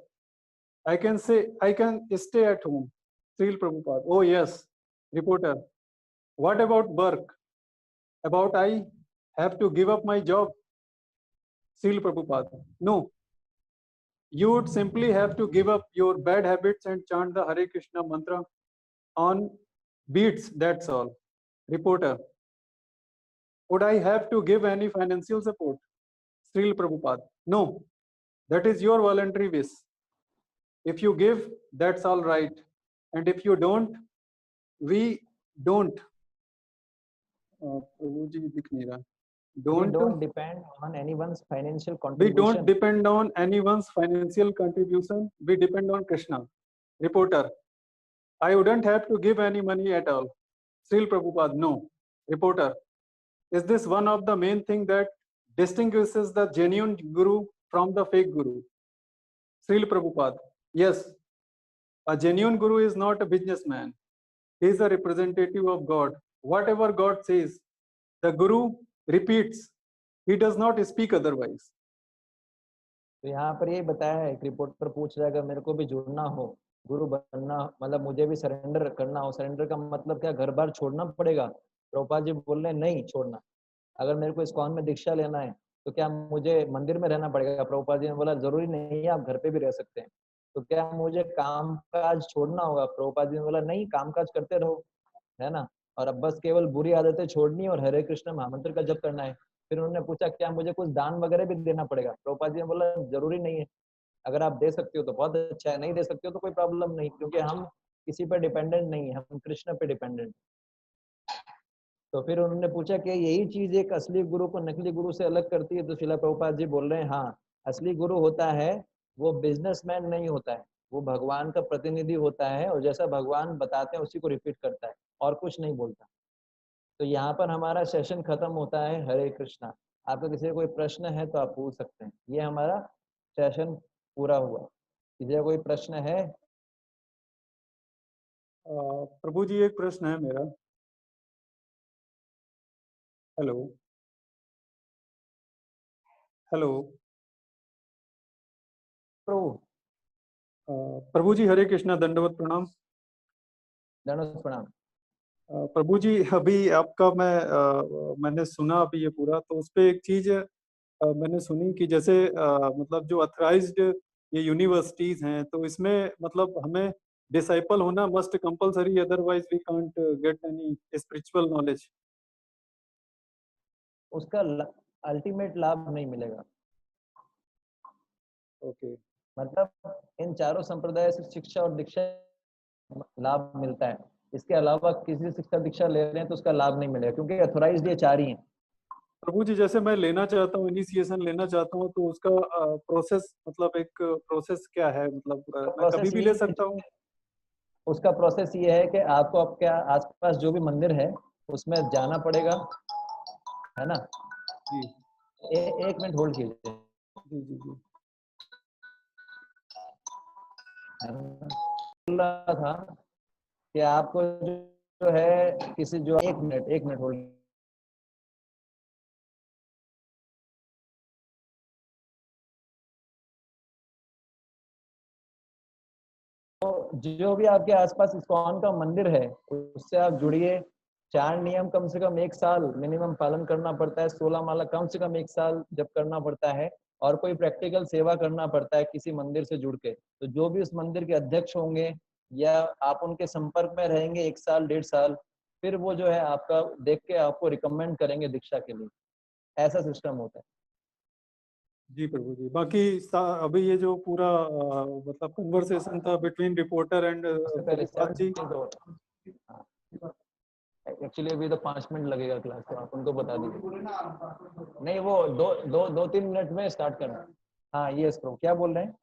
I can stay at home. Srila Prabhupada, oh yes. Reporter, what about work? About I have to give up my job? Srila Prabhupada, no. You would simply have to give up your bad habits and chant the Hare Krishna mantra on beats, that's all. Reporter, would I have to give any financial support? Srila Prabhupada, no. That is your voluntary wish. If you give, that's all right. And if you don't, we don't. Prabhu ji dikh nahi raha. We don't depend on anyone's financial We contribution. don't depend on anyone's financial contribution. We depend on Krishna. Reporter, I wouldn't have to give any money at all. Srila Prabhupada, no. Reporter, is this one of the main things that distinguishes the genuine guru from the fake guru. Srila Prabhupada. Yes, a genuine guru is not a businessman. He is a representative of God. Whatever God says, the guru repeats. He does not speak otherwise. तो यहाँ पर ये बताया है, एक reporter पूछ रहा है अगर मेरे को भी जुड़ना हो, गुरु बनना, मतलब मुझे भी सरेंडर करना हो, सरेंडर का मतलब क्या, घर बार छोड़ना पड़ेगा? प्रभुपाद जी बोल रहे हैं नहीं छोड़ना। अगर मेरे को इस्कॉन में दीक्षा लेना है तो क्या मुझे मंदिर में रहना पड़ेगा? प्रभुपाद जी ने बोला जरूरी नहीं है, आप घर पे भी रह सकते हैं। तो क्या मुझे काम काज छोड़ना होगा? प्रभुपाद जी ने बोला नहीं, काम काज करते रहो, है ना, और अब बस केवल बुरी आदतें छोड़नी है और हरे कृष्ण महामंत्र का जप करना है। फिर उन्होंने पूछा क्या मुझे कुछ दान वगैरह भी देना पड़ेगा? प्रभुपाद जी ने बोला जरूरी नहीं है, अगर आप दे सकते हो तो बहुत अच्छा है, नहीं दे सकते हो तो कोई प्रॉब्लम नहीं, क्योंकि हम किसी पर डिपेंडेंट नहीं है, हम कृष्ण पे डिपेंडेंट। तो फिर उन्होंने पूछा कि यही चीज एक असली गुरु को नकली गुरु से अलग करती है? तो श्रीला प्रभुपाद जी बोल रहे हैं हाँ, असली गुरु होता है वो बिजनेसमैन नहीं होता है, वो भगवान का प्रतिनिधि होता है और जैसा भगवान बताते हैं उसी को रिपीट करता है और कुछ नहीं बोलता। तो यहाँ पर हमारा सेशन खत्म होता है। हरे कृष्णा। आपका किसी का कोई प्रश्न है तो आप पूछ सकते हैं। ये हमारा सेशन पूरा हुआ। किसी का कोई प्रश्न है? प्रभु जी एक प्रश्न है मेरा। हेलो हेलो प्रभु प्रभु जी हरे कृष्णा, दंडवत प्रणाम। दंडवत प्रणाम। प्रभु जी अभी आपका मैंने सुना अभी ये पूरा, तो उस पे एक चीज मैंने सुनी कि जैसे मतलब जो अथराइज्ड ये यूनिवर्सिटीज हैं, तो इसमें मतलब हमें डिसाइपल होना must compulsory, otherwise we can't get any spiritual knowledge. उसका अल्टीमेट लाभ नहीं मिलेगा। ओके। मतलब इन चारों संप्रदाय से शिक्षा और दीक्षा लाभ मिलता है, इसके अलावा किसी शिक्षा दीक्षा ले रहे हैं तो उसका लाभ नहीं मिलेगा, क्योंकि अथोराइज्ड ये चार ही हैं। प्रभु जी जैसे मैं लेना चाहता हूँ, इनिशिएशन लेना चाहता हूँ, तो उसका प्रोसेस मतलब एक प्रोसेस क्या है? मतलब मैं कभी भी ले सकता हूँ? उसका प्रोसेस ये है कि आपको आपके आसपास जो भी मंदिर है उसमें जाना पड़ेगा, है ना। जी। एक मिनट होल्ड कीजिए। जी जी जी। बोल रहा था कि आपको जो है किसी जो एक मिनट होल्ड। तो जो भी आपके आसपास इस्कॉन का मंदिर है उससे आप जुड़िए। 4 नियम कम से कम 1 साल मिनिमम पालन करना पड़ता है। 16 माला कम से कम 1 साल जप करना पड़ता है और कोई प्रैक्टिकल सेवा करना पड़ता है किसी मंदिर से जुड़ के। तो जो भी उस मंदिर के अध्यक्ष होंगे या आप उनके संपर्क में रहेंगे 1 साल 1.5 साल, फिर वो जो है आपका देख के आपको रिकमेंड करेंगे दीक्षा के लिए। ऐसा सिस्टम होता है। जी प्रभु जी। बाकी अभी ये जो पूरा मतलब कन्वर्सेशन था between reporter and Prabhupada ji, actually अभी तो 5 मिनट लगेगा क्लास, तो आप उनको बता दीजिए। नहीं वो 2-3 मिनट में स्टार्ट करना। हाँ यस प्रभु, क्या बोल रहे हैं?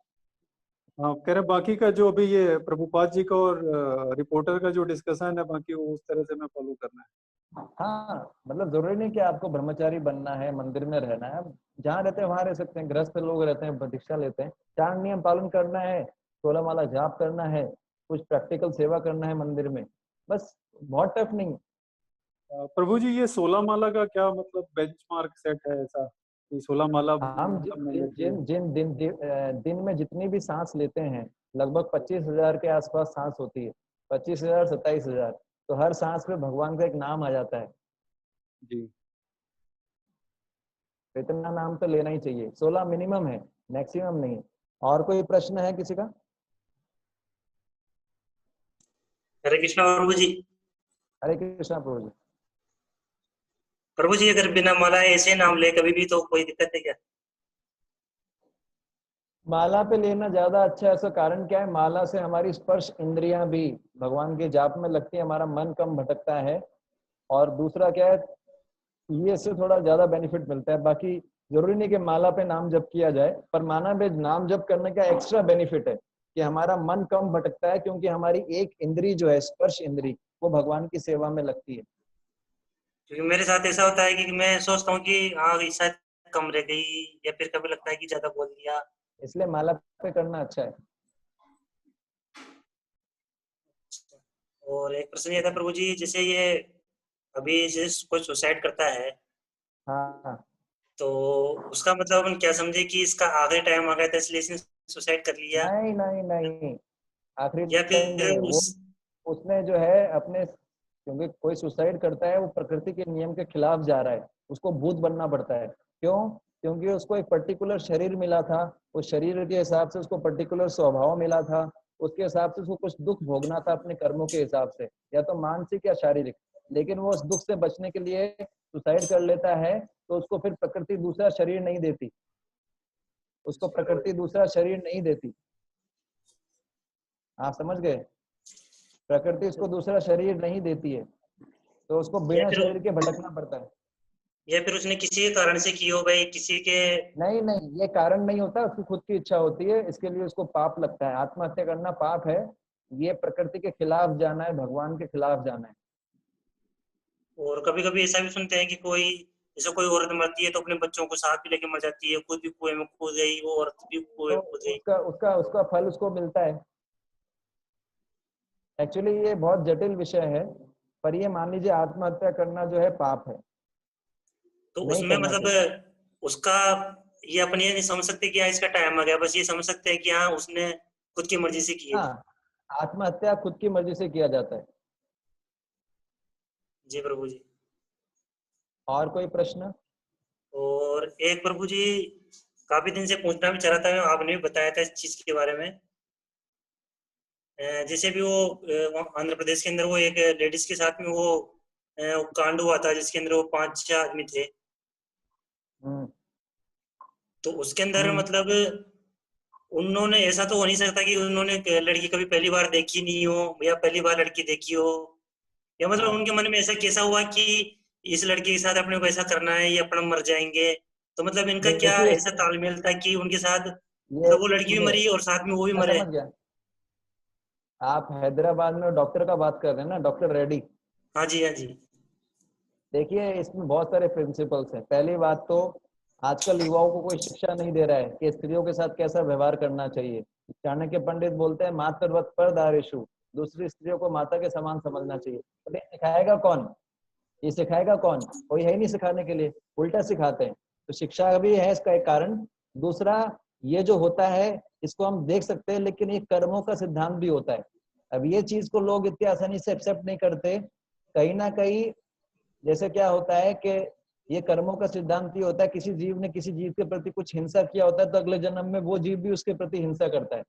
हाँ कह रहे बाकी का जो अभी ये प्रभुपाद जी का और रिपोर्टर का जो डिस्कशन है, बाकी वो उस तरह से मैं फॉलो करना है। हाँ मतलब जरूरी नहीं कि आपको ब्रह्मचारी बनना है, मंदिर में रहना है। जहाँ रहते हैं वहां रह सकते हैं। गृहस्थ लोग रहते हैं, दीक्षा लेते हैं। 4 नियम पालन करना है, 16 माला जाप करना है, कुछ प्रैक्टिकल सेवा करना है मंदिर में, बस। बहुत टफ नहीं। प्रभु जी ये 16 माला का क्या मतलब बेंचमार्क सेट है ऐसा कि 16 माला हम जिन दिन में जितनी भी सांस लेते हैं, लगभग 25,000 के आसपास सांस होती है, 25,000 27,000, तो हर सांस में भगवान का एक नाम आ जाता है जी। इतना नाम तो लेना ही चाहिए। 16 मिनिमम है, मैक्सिमम नहीं है। और कोई प्रश्न है किसी का? हरे कृष्णा प्रभु जी। हरे कृष्णा प्रभु जी। प्रभु जी अगर बिना माला ऐसे नाम ले कभी भी तो कोई दिक्कत है क्या? माला पे लेना ज्यादा अच्छा है। ऐसा कारण क्या है? माला से हमारी स्पर्श इंद्रियां भी भगवान के जाप में लगती है, हमारा मन कम भटकता है। और दूसरा क्या है, ये इससे थोड़ा ज्यादा बेनिफिट मिलता है। बाकी जरूरी नहीं कि माला पे नाम जप किया जाए, पर माला पे नाम जप करने का एक्स्ट्रा बेनिफिट है कि हमारा मन कम भटकता है, क्योंकि हमारी एक इंद्री जो है स्पर्श इंद्री, वो भगवान की सेवा में लगती है। क्योंकि मेरे साथ ऐसा होता है कि मैं सोचता हूँ कि हाँ शायद कम रह गई, या फिर कभी लगता है कि ज्यादा बोल दिया। इसलिए माला पे करना अच्छा है। और एक प्रश्न ये था प्रभु जी, जैसे ये अभी जैसे कोई सुसाइड करता है हाँ तो उसका मतलब अपन क्या समझे कि इसका आखिरी टाइम आ गया था इसलिए इसने सुसाइड कर लिया, नहीं नहीं नहीं, आखिरी या टाइम नहीं फिर है वो। उसने जो है अपने, क्योंकि कोई सुसाइड करता है वो प्रकृति के नियम के खिलाफ जा रहा है, उसको भूत बनना पड़ता है। क्यों? क्योंकि उसको एक पर्टिकुलर शरीर मिला था, उस शरीर के हिसाब से उसको पर्टिकुलर स्वभाव मिला था, उसके हिसाब से उसको कुछ दुख भोगना था अपने कर्मों के हिसाब से, या तो मानसिक या शारीरिक। लेकिन वो उस दुख से बचने के लिए सुसाइड कर लेता है, तो उसको फिर प्रकृति दूसरा शरीर नहीं देती, उसको प्रकृति दूसरा शरीर नहीं देती। आप समझ गए? प्रकृति उसको दूसरा शरीर नहीं देती है, तो उसको या बिना फिर शरीर के भटकना पड़ता है। या फिर उसने किसी के कारण से की हो भाई, किसी के। नहीं नहीं, ये कारण नहीं होता, उसकी खुद की इच्छा होती है, इसके लिए उसको पाप लगता है। आत्महत्या करना पाप है, ये प्रकृति के खिलाफ जाना है, भगवान के खिलाफ जाना है। और कभी कभी ऐसा भी सुनते हैं कि कोई, जैसे कोई औरत मरती है तो अपने बच्चों को साथ भी लेके मर जाती है, खुद भी कुएं में कूद गई, वो औरत भी कुएं तो में कूद गई। उसका उसका उसका फल उसको मिलता है। एक्चुअली ये बहुत जटिल विषय है, पर ये मान लीजिए आत्महत्या करना जो है पाप है, तो नहीं उसमें करना चाहिए। मतलब उसका, ये अपन ये नहीं समझ सकते कि हाँ इसका टाइम आ गया, बस ये समझ सकते हैं कि हाँ उसने खुद की मर्जी से की है। हाँ, आत्महत्या खुद की मर्जी से किया जाता है। जी प्रभु जी। और कोई प्रश्न? और एक प्रभु जी, काफी दिन से पूछना भी चाह रहा था, आपने भी बताया था इस चीज के बारे में। जैसे भी वो वहाँ आंध्र प्रदेश के अंदर वो एक लेडीज के साथ में वो कांड हुआ था जिसके अंदर वो 5-6 आदमी थे, हम्म, तो उसके अंदर मतलब उन्होंने, ऐसा तो हो नहीं सकता कि उन्होंने लड़की कभी पहली बार देखी नहीं हो या पहली बार लड़की देखी हो, या मतलब हाँ, उनके मन में ऐसा कैसा हुआ कि इस लड़की के साथ अपने को ऐसा करना है या अपना मर जाएंगे। तो मतलब इनका क्या देखिए ऐसा तालमेल था कि उनके साथ ये मतलब वो लड़की भी सुनिए, मरी और साथ में वो भी मैं मरे। समझ गया। आप हैदराबाद में डॉक्टर का बात कर रहे हैं ना, डॉक्टर रेड्डी? हाँ जी, हाँ जी। देखिए इसमें बहुत सारे प्रिंसिपल्स हैं। पहली बात तो आजकल युवाओं को कोई शिक्षा नहीं दे रहा है कि स्त्रियों के साथ कैसा व्यवहार करना चाहिए। चाणक्य पंडित बोलते हैं मातृवत पर दारेशु, दूसरी स्त्रियों को माता के समान समझना चाहिए। तो ये सिखाएगा कौन? ये सिखाएगा कौन? कोई है ही नहीं सिखाने के लिए, उल्टा सिखाते हैं। तो शिक्षा भी है इसका एक कारण। दूसरा, ये जो होता है इसको हम देख सकते हैं, लेकिन ये कर्मों का सिद्धांत भी होता है। अब ये चीज को लोग इतनी आसानी से एक्सेप्ट नहीं करते। कहीं ना कहीं जैसे क्या होता है कि ये कर्मों का सिद्धांत ही होता है, किसी जीव ने किसी जीव के प्रति कुछ हिंसा किया होता है तो अगले जन्म में वो जीव भी उसके प्रति हिंसा करता है।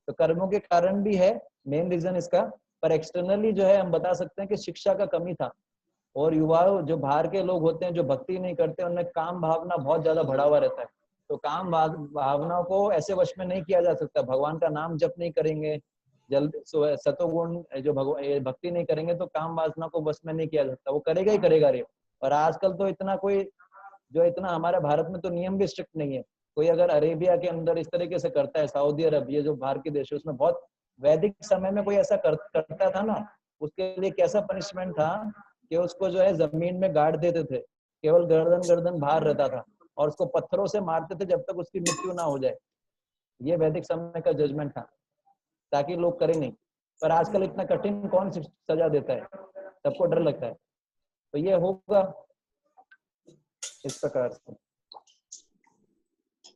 तो कर्मों के कारण भी है मेन रीजन इसका। पर एक्सटर्नली जो है हम बता सकते हैं कि शिक्षा का कमी था। और युवा जो बाहर के लोग होते हैं जो भक्ति नहीं करते, उनमें काम भावना बहुत ज्यादा बढ़ा हुआ रहता है। तो काम भावनाओं को ऐसे वश में नहीं किया जा सकता। भगवान का नाम जप नहीं करेंगे, जल्द सतोगुण जो भक्ति नहीं करेंगे, तो काम वासना को बस में नहीं किया जा सकता। वो करेगा ही करेगा रे। और आजकल तो इतना कोई जो इतना हमारे भारत में तो नियम भी स्ट्रिक्ट नहीं है। कोई अगर अरेबिया के अंदर इस तरीके से करता है, सऊदी अरब, ये जो बाहर के देश है, उसमें बहुत वैदिक समय में कोई ऐसा करता था ना, उसके लिए कैसा पनिशमेंट था कि उसको जो है जमीन में गाड़ देते थे, केवल गर्दन गर्दन बाहर रहता था, और उसको पत्थरों से मारते थे जब तक उसकी मृत्यु ना हो जाए। ये वैदिक समय का जजमेंट था, ताकि लोग करें नहीं। पर आजकल इतना कठिन कौन सजा देता है, सबको डर लगता है। तो ये होगा इस प्रकार से,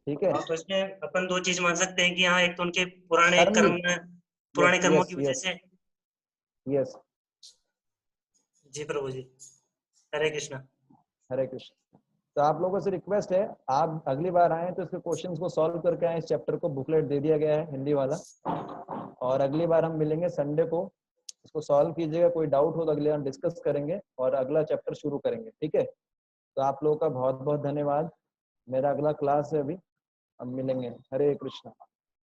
ठीक है। हाँ, तो इसमें अपन दो चीज मान सकते हैं कि हाँ, एक तो उनके पुराने कर्म भी, कर्म, पुराने यस कर्मों यस की वजह यस से। यस। जी प्रभु जी। हरे कृष्णा। हरे कृष्ण। तो आप लोगों से रिक्वेस्ट है, आप अगली बार आए तो इसके क्वेश्चंस को सॉल्व करके आए। इस चैप्टर को बुकलेट दे दिया गया है हिंदी वाला, और अगली बार हम मिलेंगे संडे को। इसको सॉल्व कीजिएगा, कोई डाउट हो तो अगले हम डिस्कस करेंगे और अगला चैप्टर शुरू करेंगे, ठीक है। तो आप लोगों का बहुत बहुत धन्यवाद। मेरा अगला क्लास है अभी, हम मिलेंगे। हरे कृष्णा।